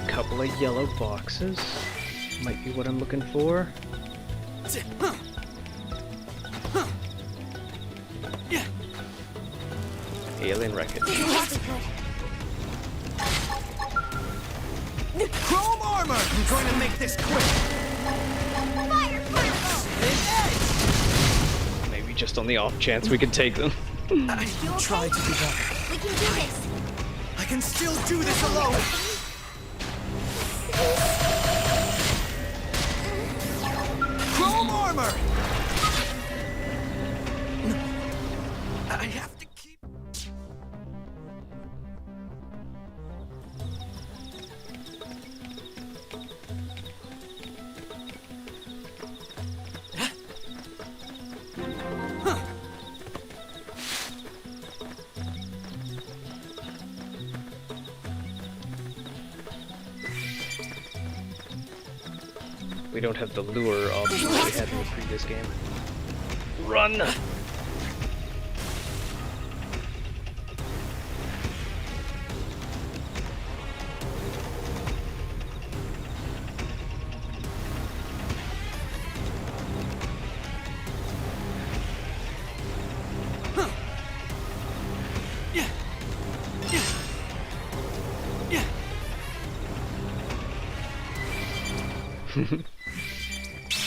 Couple of yellow boxes might be what I'm looking for. Alien wreckage. Chrome armor! I'm going to make this quick! Fire particle! Maybe just on the off chance we could take them. I tried to do that. We can do this! I can still do this alone! Chrome armor! No. I have to keep... We don't have the lure option that we had in the previous game. Run!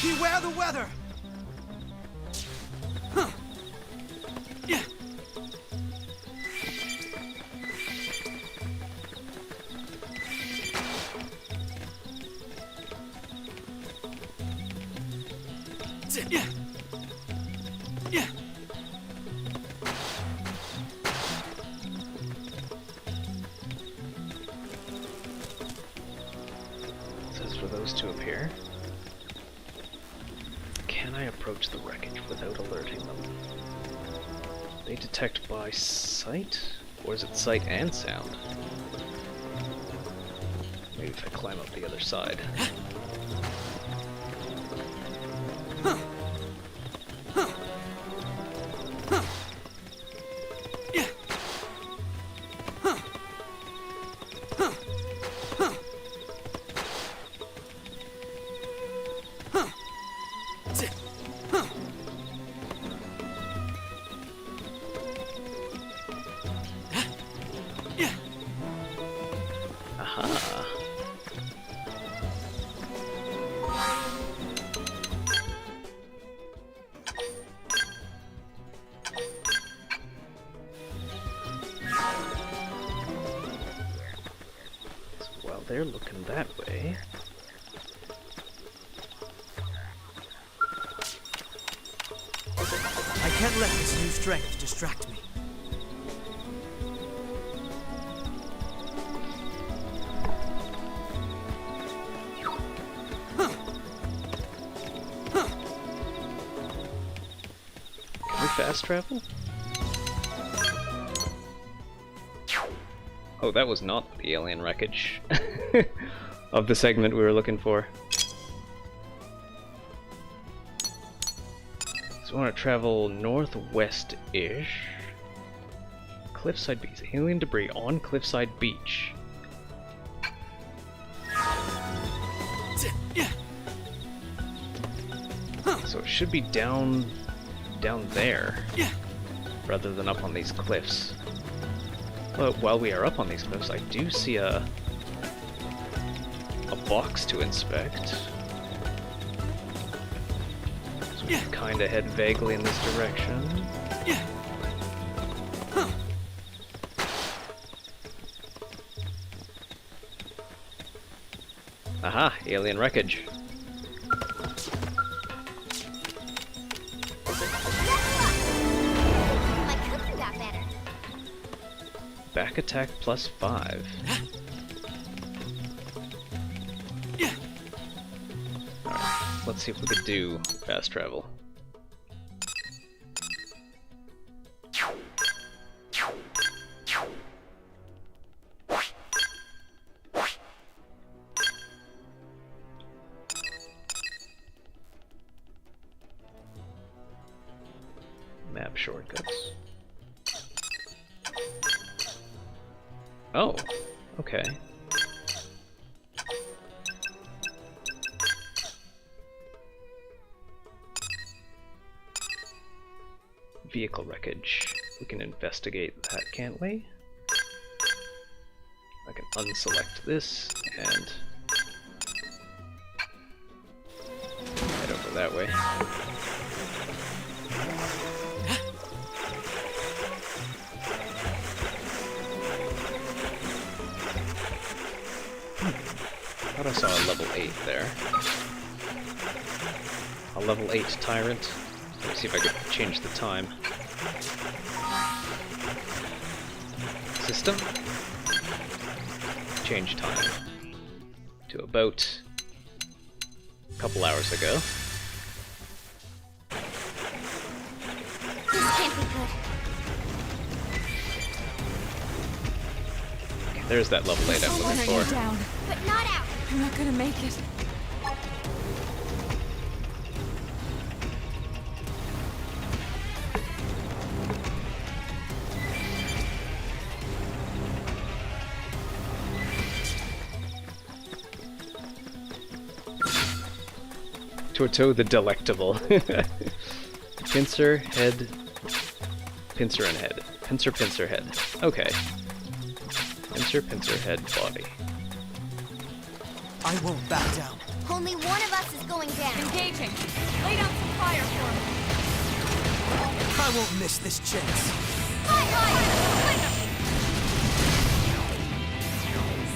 Beware the weather! Huh. Yeah. Yeah. Yeah. Says for those to appear. Can I approach the wreckage without alerting them? They detect by sight? Or is it sight and sound? Maybe if I climb up the other side. Aha! So while they're looking that way, I can't let this new strength distract me. can we fast travel? Oh, that was not the alien wreckage of the segment we were looking for. So we want to travel northwest-ish. Cliffside beach. Alien debris on Cliffside Beach. So it should be down there, rather than up on these cliffs. But while we are up on these cliffs, I do see a box to inspect. So we can kind of head vaguely in this direction. Aha! Alien wreckage. My cooking got better. Back attack +5. Alright, let's see if we could do fast travel. Map shortcuts. Oh, okay. Vehicle wreckage. We can investigate that, can't we? I can unselect this and head over that way. I thought I saw a level 8 there. A level 8 tyrant. Let me see if I could change the time. System. Change time to about a couple hours ago. This can't be good. Okay, there's that level 8 I'm looking for. Down. But not out. I'm not gonna make it. Torto the Delectable. Pincer, head, pincer and head. Pincer head. Okay. Pincer head body. I won't back down. Only one of us is going down. Engaging. Lay down some fire for me. I won't miss this chance.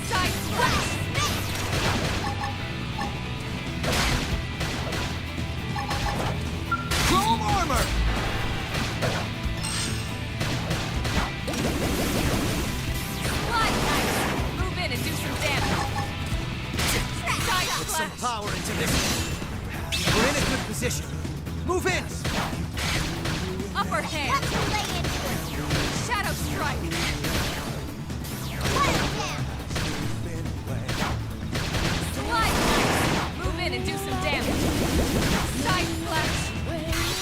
Side slash. Chrome armor! Slide knife. Move in and do some damage. Side Put some slash. power into this. We're in a good position. Move in! Upper hand. Watch me lay into it. Shadow strike. Pile down. Slide knife. Move in and do some damage. Side slash.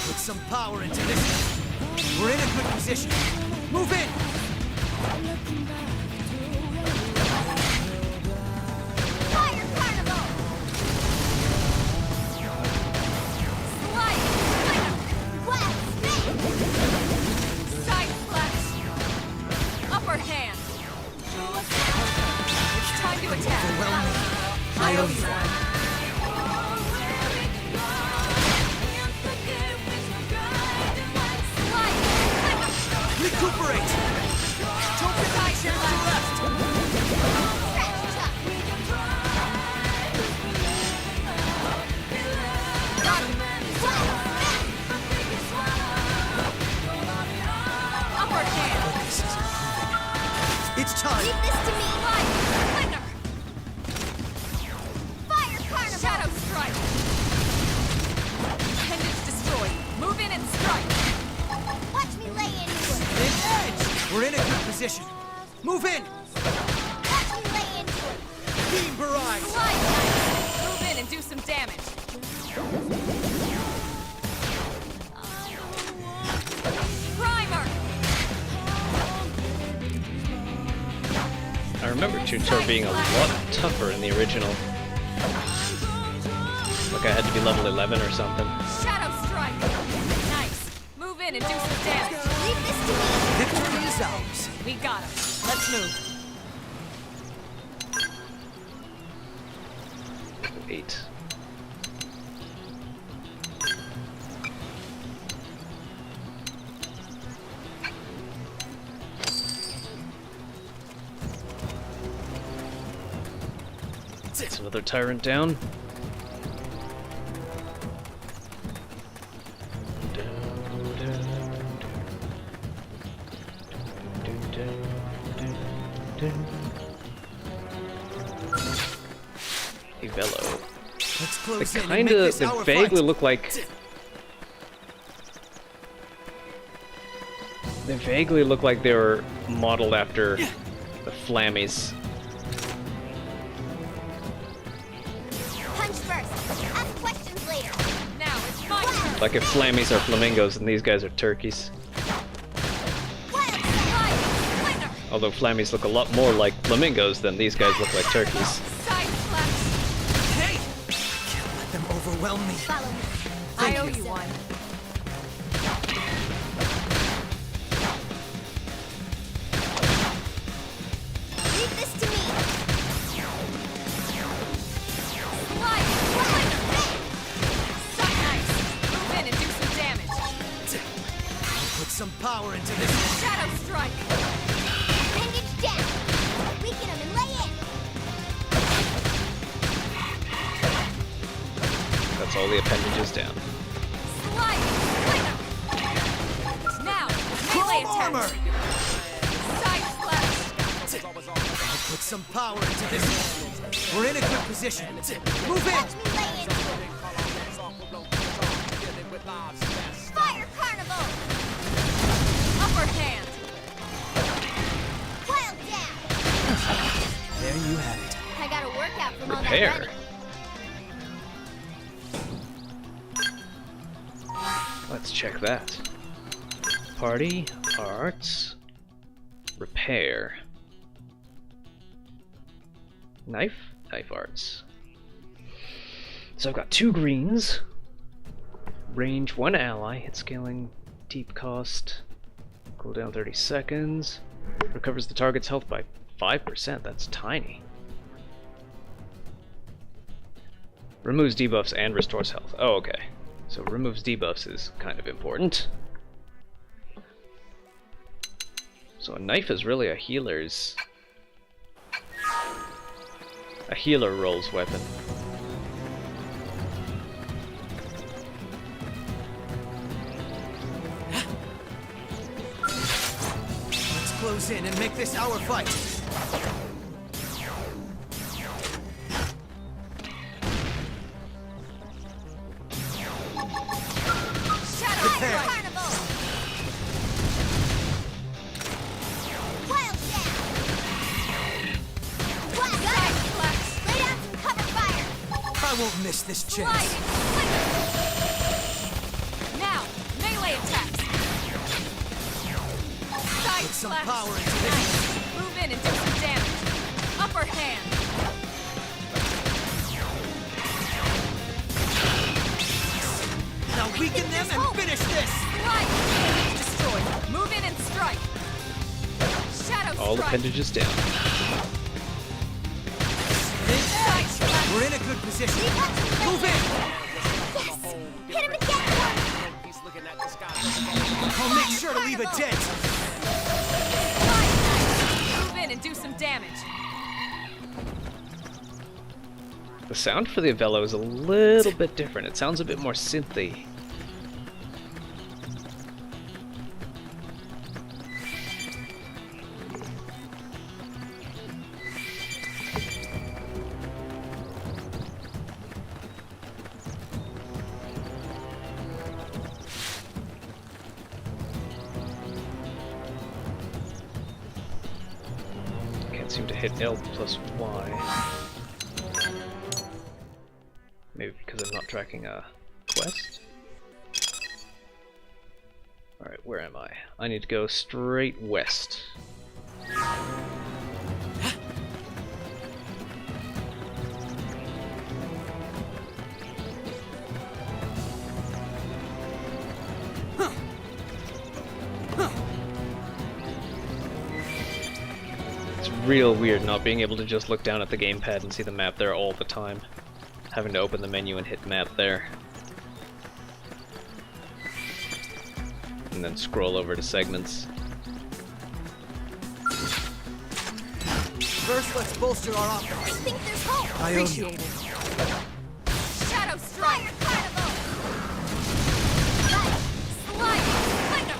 Put some power into this. We're in a good position. Move in! Fire carnival. Slide. Wild snake. Side slash. Upper hand. It's time to attack. I owe you one. Recuperate! Don't get Side to slash. rest! Scratch chuck. Upper hand. It's time! Leave this to me. Winner. Fire carnival. Shadow strike. Appendage destroyed. Move in and strike. Watch me lay into it. An edge! We're in a good position. Move in! Watch me lay into it. Beam barrage! Slide. Move in and do some damage. Primer. I remember Toontor being a lot tougher in the original. Like I had to be level 11 or something. Shadow strike. Nice. Move in and do some damage. Leave this to me. Victory is ours. We got him. Let's move. 8. It's another tyrant down. Evello. Let's close They in and make this they our vaguely fight. look like. They vaguely look like they were modeled after the Flammies. Punch first. Ask questions later. Now it's my turn. Like if Flammies are flamingos and these guys are turkeys. Wild snake. Slide. Winner. Although Flammies look a lot more like flamingos than these guys look like turkeys. Side slash. Hey! Can't let them overwhelm me. Follow me. I owe you one. Leave this to me. Slide. Suck nice. Move in and do some damage. Put some power into this. Shadow strike. Appendage down. Weaken him and lay in. That's all the appendages down. Slide. Winner. Now melee Chrome attack. armor! Side slash. Put some power into this. We're in a good position. Move in! Watch me lay into it. Fire carnival. Upper hand. Wild down. There you have it. I got a workout from all that Repair. running. Let's check that. Party, arts, repair. Knife? Knife arts. So I've got 2 greens. Range 1 ally, hit scaling, deep cost, Cooldown 30 seconds. Recovers the target's health by 5%. That's tiny. Removes debuffs and restores health. Oh, okay. So removes debuffs is kind of important. So a knife is really a healer rolls weapon. Let's close in and make this our fight. I won't miss this chance. Now, melee attacks. Side Put some slash. power into this. Nice. Move in and do some damage. Upper hand. Now weaken them and finish this. Right. Destroyed. Move in and strike. Shadow All strike. appendages down. Side slash. We're in a good position. Move in. Hit him again! I'll make sure to leave a dent. Move in and do some damage. The sound for the Velo is a little bit different. It sounds a bit more synthy. Seem to hit L plus Y. Maybe because I'm not tracking a quest? Alright, where am I? I need to go straight west. Real weird not being able to just look down at the gamepad and see the map there all the time. Having to open the menu and hit map there. And then scroll over to segments. First, let's bolster our offense. I think there's hope! I owe you. Appreciate it. Shadow strike. Fire carnival! Sliding flicker.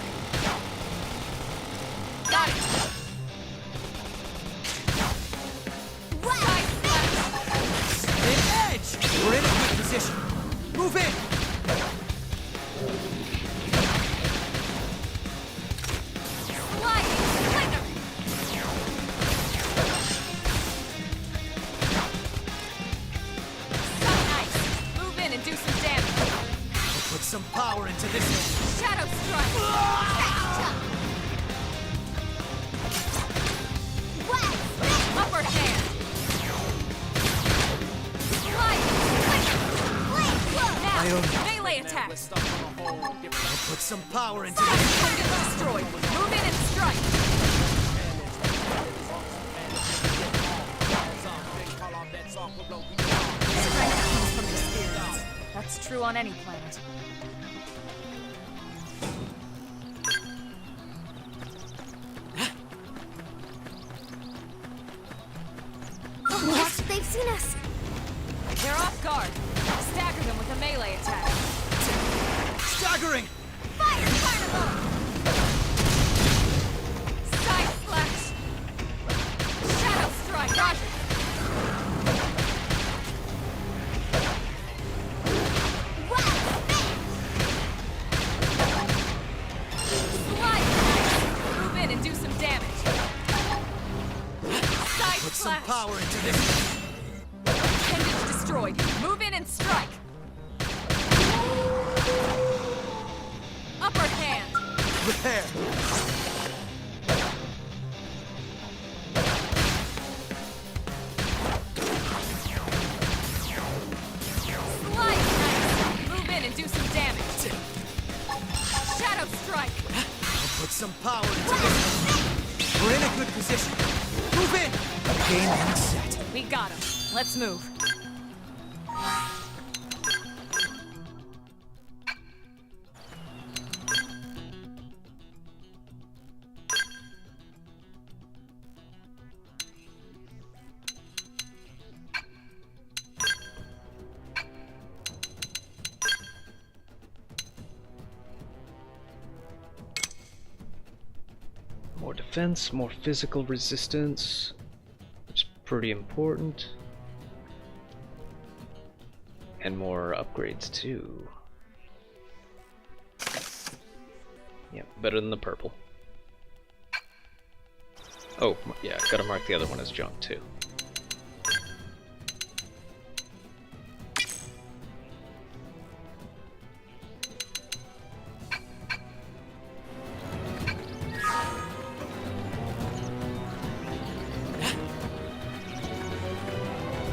Got it. We're in a good position. Move in! Sliding flicker. So nice. Move in and do some damage. Put some power into this. Shadow strike. Upper hand. I own you. Melee attack. Put some power into this. Target destroyed. Move in and strike. Strength comes from experience. That's true on any planet. What? They've seen us. They're off guard. Stagger them with a melee attack. Staggering! Fire carnival! Side slash. Shadow strike. Roger. Slide. Move in and do some damage. Side Put some slash. power into this. Appendage destroyed. Move in and strike. Upper hand. Repair. Slide. Move in and do some damage. Shadow strike. Put some power into good position. Move in! Game and set. We got him. Let's move. More defense, more physical resistance, which is pretty important. And more upgrades too. Yeah, better than the purple. Oh, yeah, gotta mark the other one as junk too.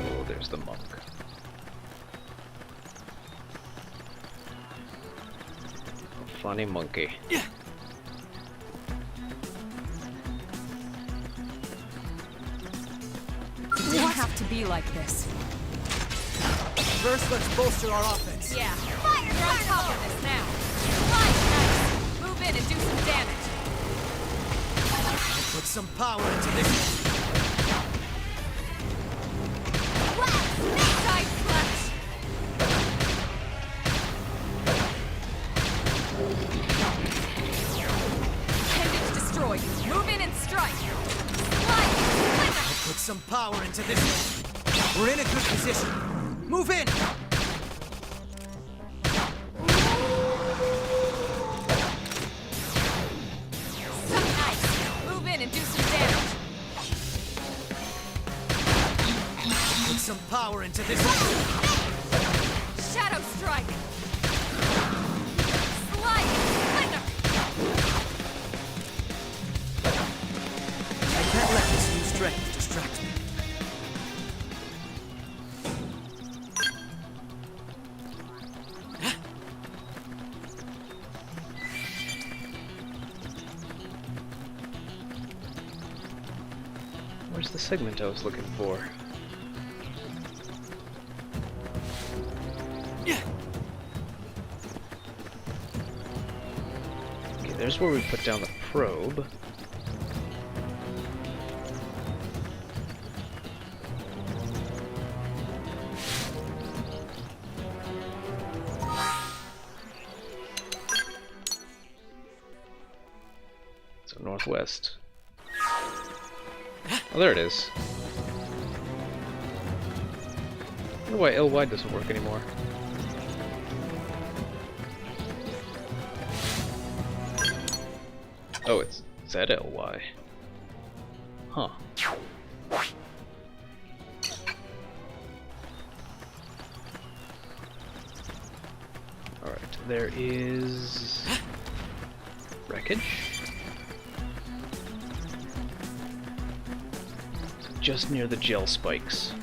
Oh, there's the monk. Funny monkey. It didn't have to be like this. First, let's bolster our offense. Yeah. You're on top of this now. Nice. Move in and do some damage. Put some power into this. Side slash. Appendage destroyed. Move in and strike. Slide. Put some power into this. We're in a good position. Move in! Some ice. Move in and do some damage. Put some power into this. Shadow strike. Slide. Thunder. I can't let this new strength distract me. Where's the segment I was looking for? Okay, there's where we put down the probe. So northwest. Oh, there it is. I wonder why LY doesn't work anymore. Oh, it's ZLY. Huh. Alright, there is... wreckage? Just near the gel spikes.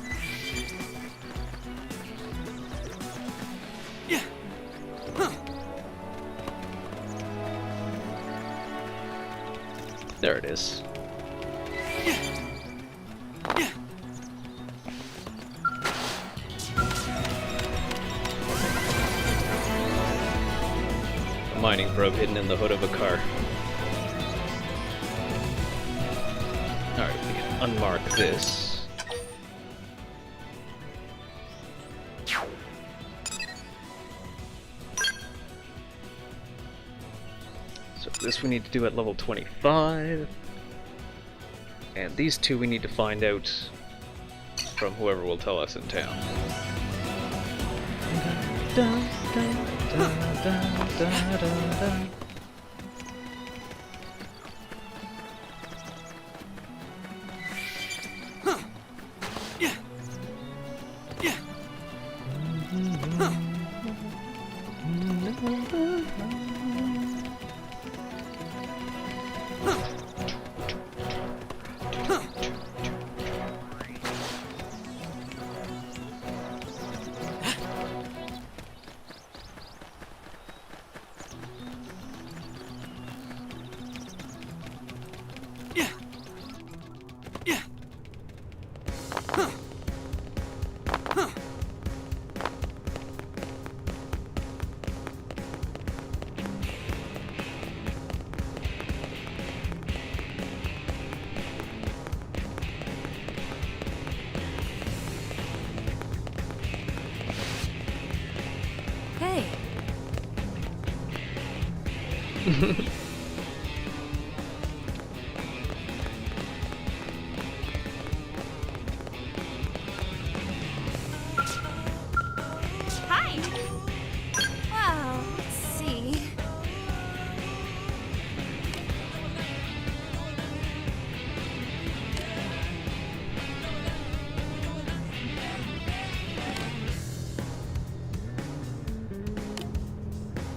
There it is. A mining probe hidden in the hood of a car. Alright, we can unmark this. So this we need to do at level 25. And these two we need to find out from whoever will tell us in town. Hi! Well, let's see.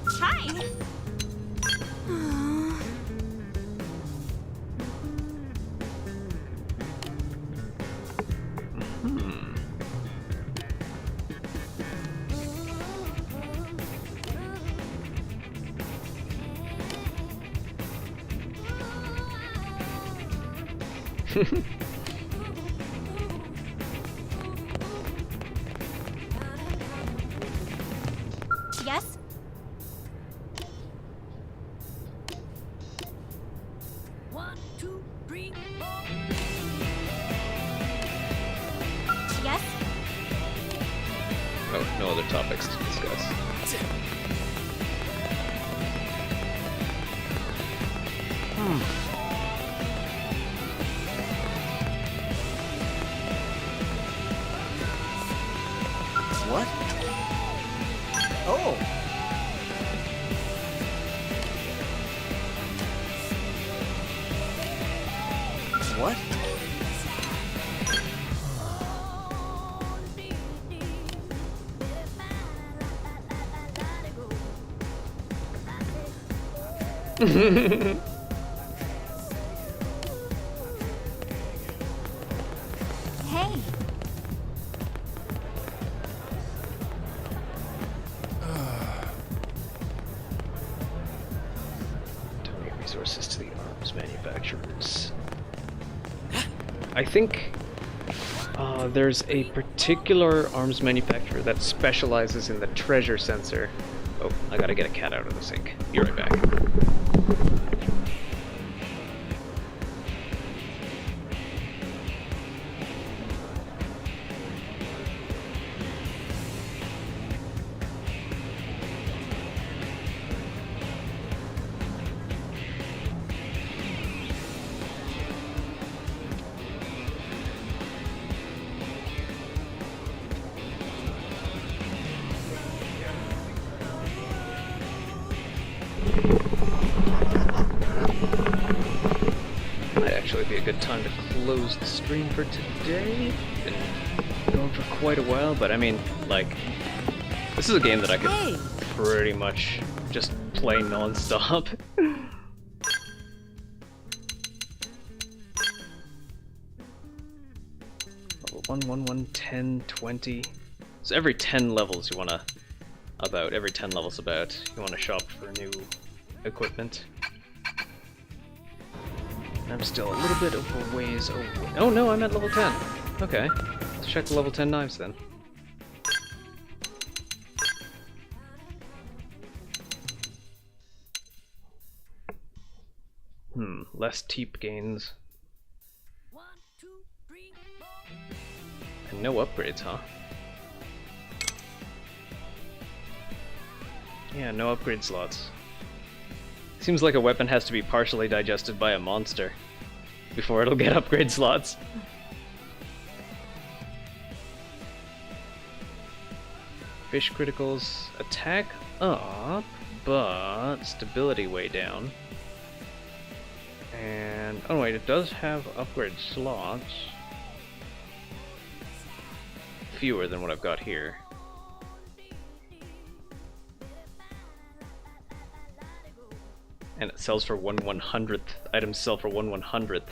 Hi! Aw. Yes? Yes? Oh, no other topics to discuss. What? Oh! What? Hey! Donate resources to the arms manufacturers. I think there's a particular arms manufacturer that specializes in the treasure sensor. Oh, I gotta get a cat out of the sink. Be right back. Might actually be a good time to close the stream for today. Been going for quite a while, but I mean, like, this is a game that I could pretty much just play non-stop. Level 1, 1, 1, 10, 20. So every 10 levels you wanna, every 10 levels you wanna shop for new equipment. I'm still a little bit of a ways away. Oh no, I'm at level 10. Okay, let's check the level 10 knives then. Less teep gains. And no upgrades, huh? Yeah, no upgrade slots. Seems like a weapon has to be partially digested by a monster before it'll get upgrade slots. Fish criticals attack up, but stability way down. And oh wait, it does have upgrade slots. Fewer than what I've got here. And it sells for 1/100th. Items sell for 1/100th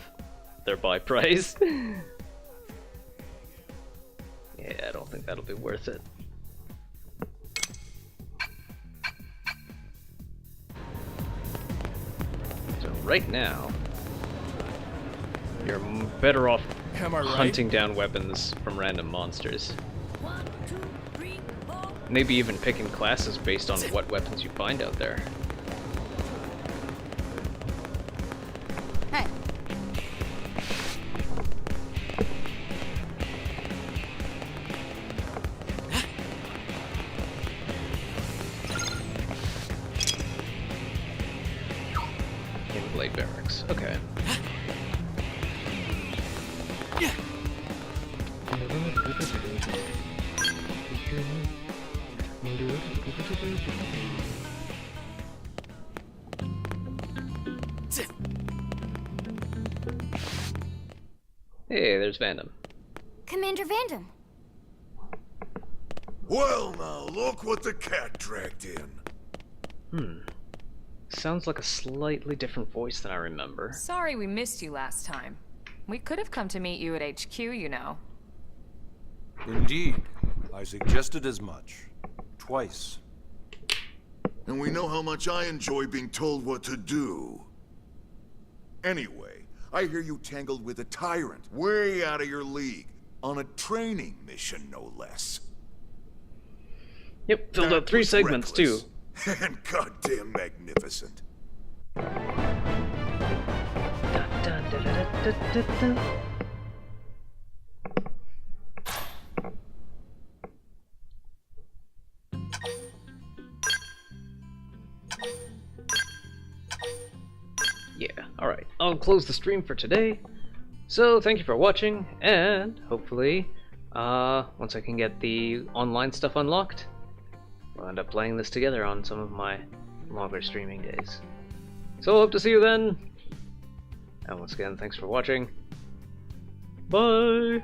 their buy price. Yeah, I don't think that'll be worth it. So right now, you're better off hunting down weapons from random monsters. Maybe even picking classes based on what weapons you find out there. Hey. Hey, there's Vandam. Commander Vandam. Well, now, look what the cat dragged in. Sounds like a slightly different voice than I remember. Sorry we missed you last time. We could have come to meet you at HQ, you know. Indeed. I suggested as much. Twice. And we know how much I enjoy being told what to do. Anyway, I hear you tangled with a tyrant, way out of your league, on a training mission, no less. Yep, filled out 3 segments too. And goddamn magnificent. Yeah, alright. I'll close the stream for today. So, thank you for watching, and hopefully, once I can get the online stuff unlocked, we'll end up playing this together on some of my longer streaming days. So, hope to see you then. And once again, thanks for watching. Bye!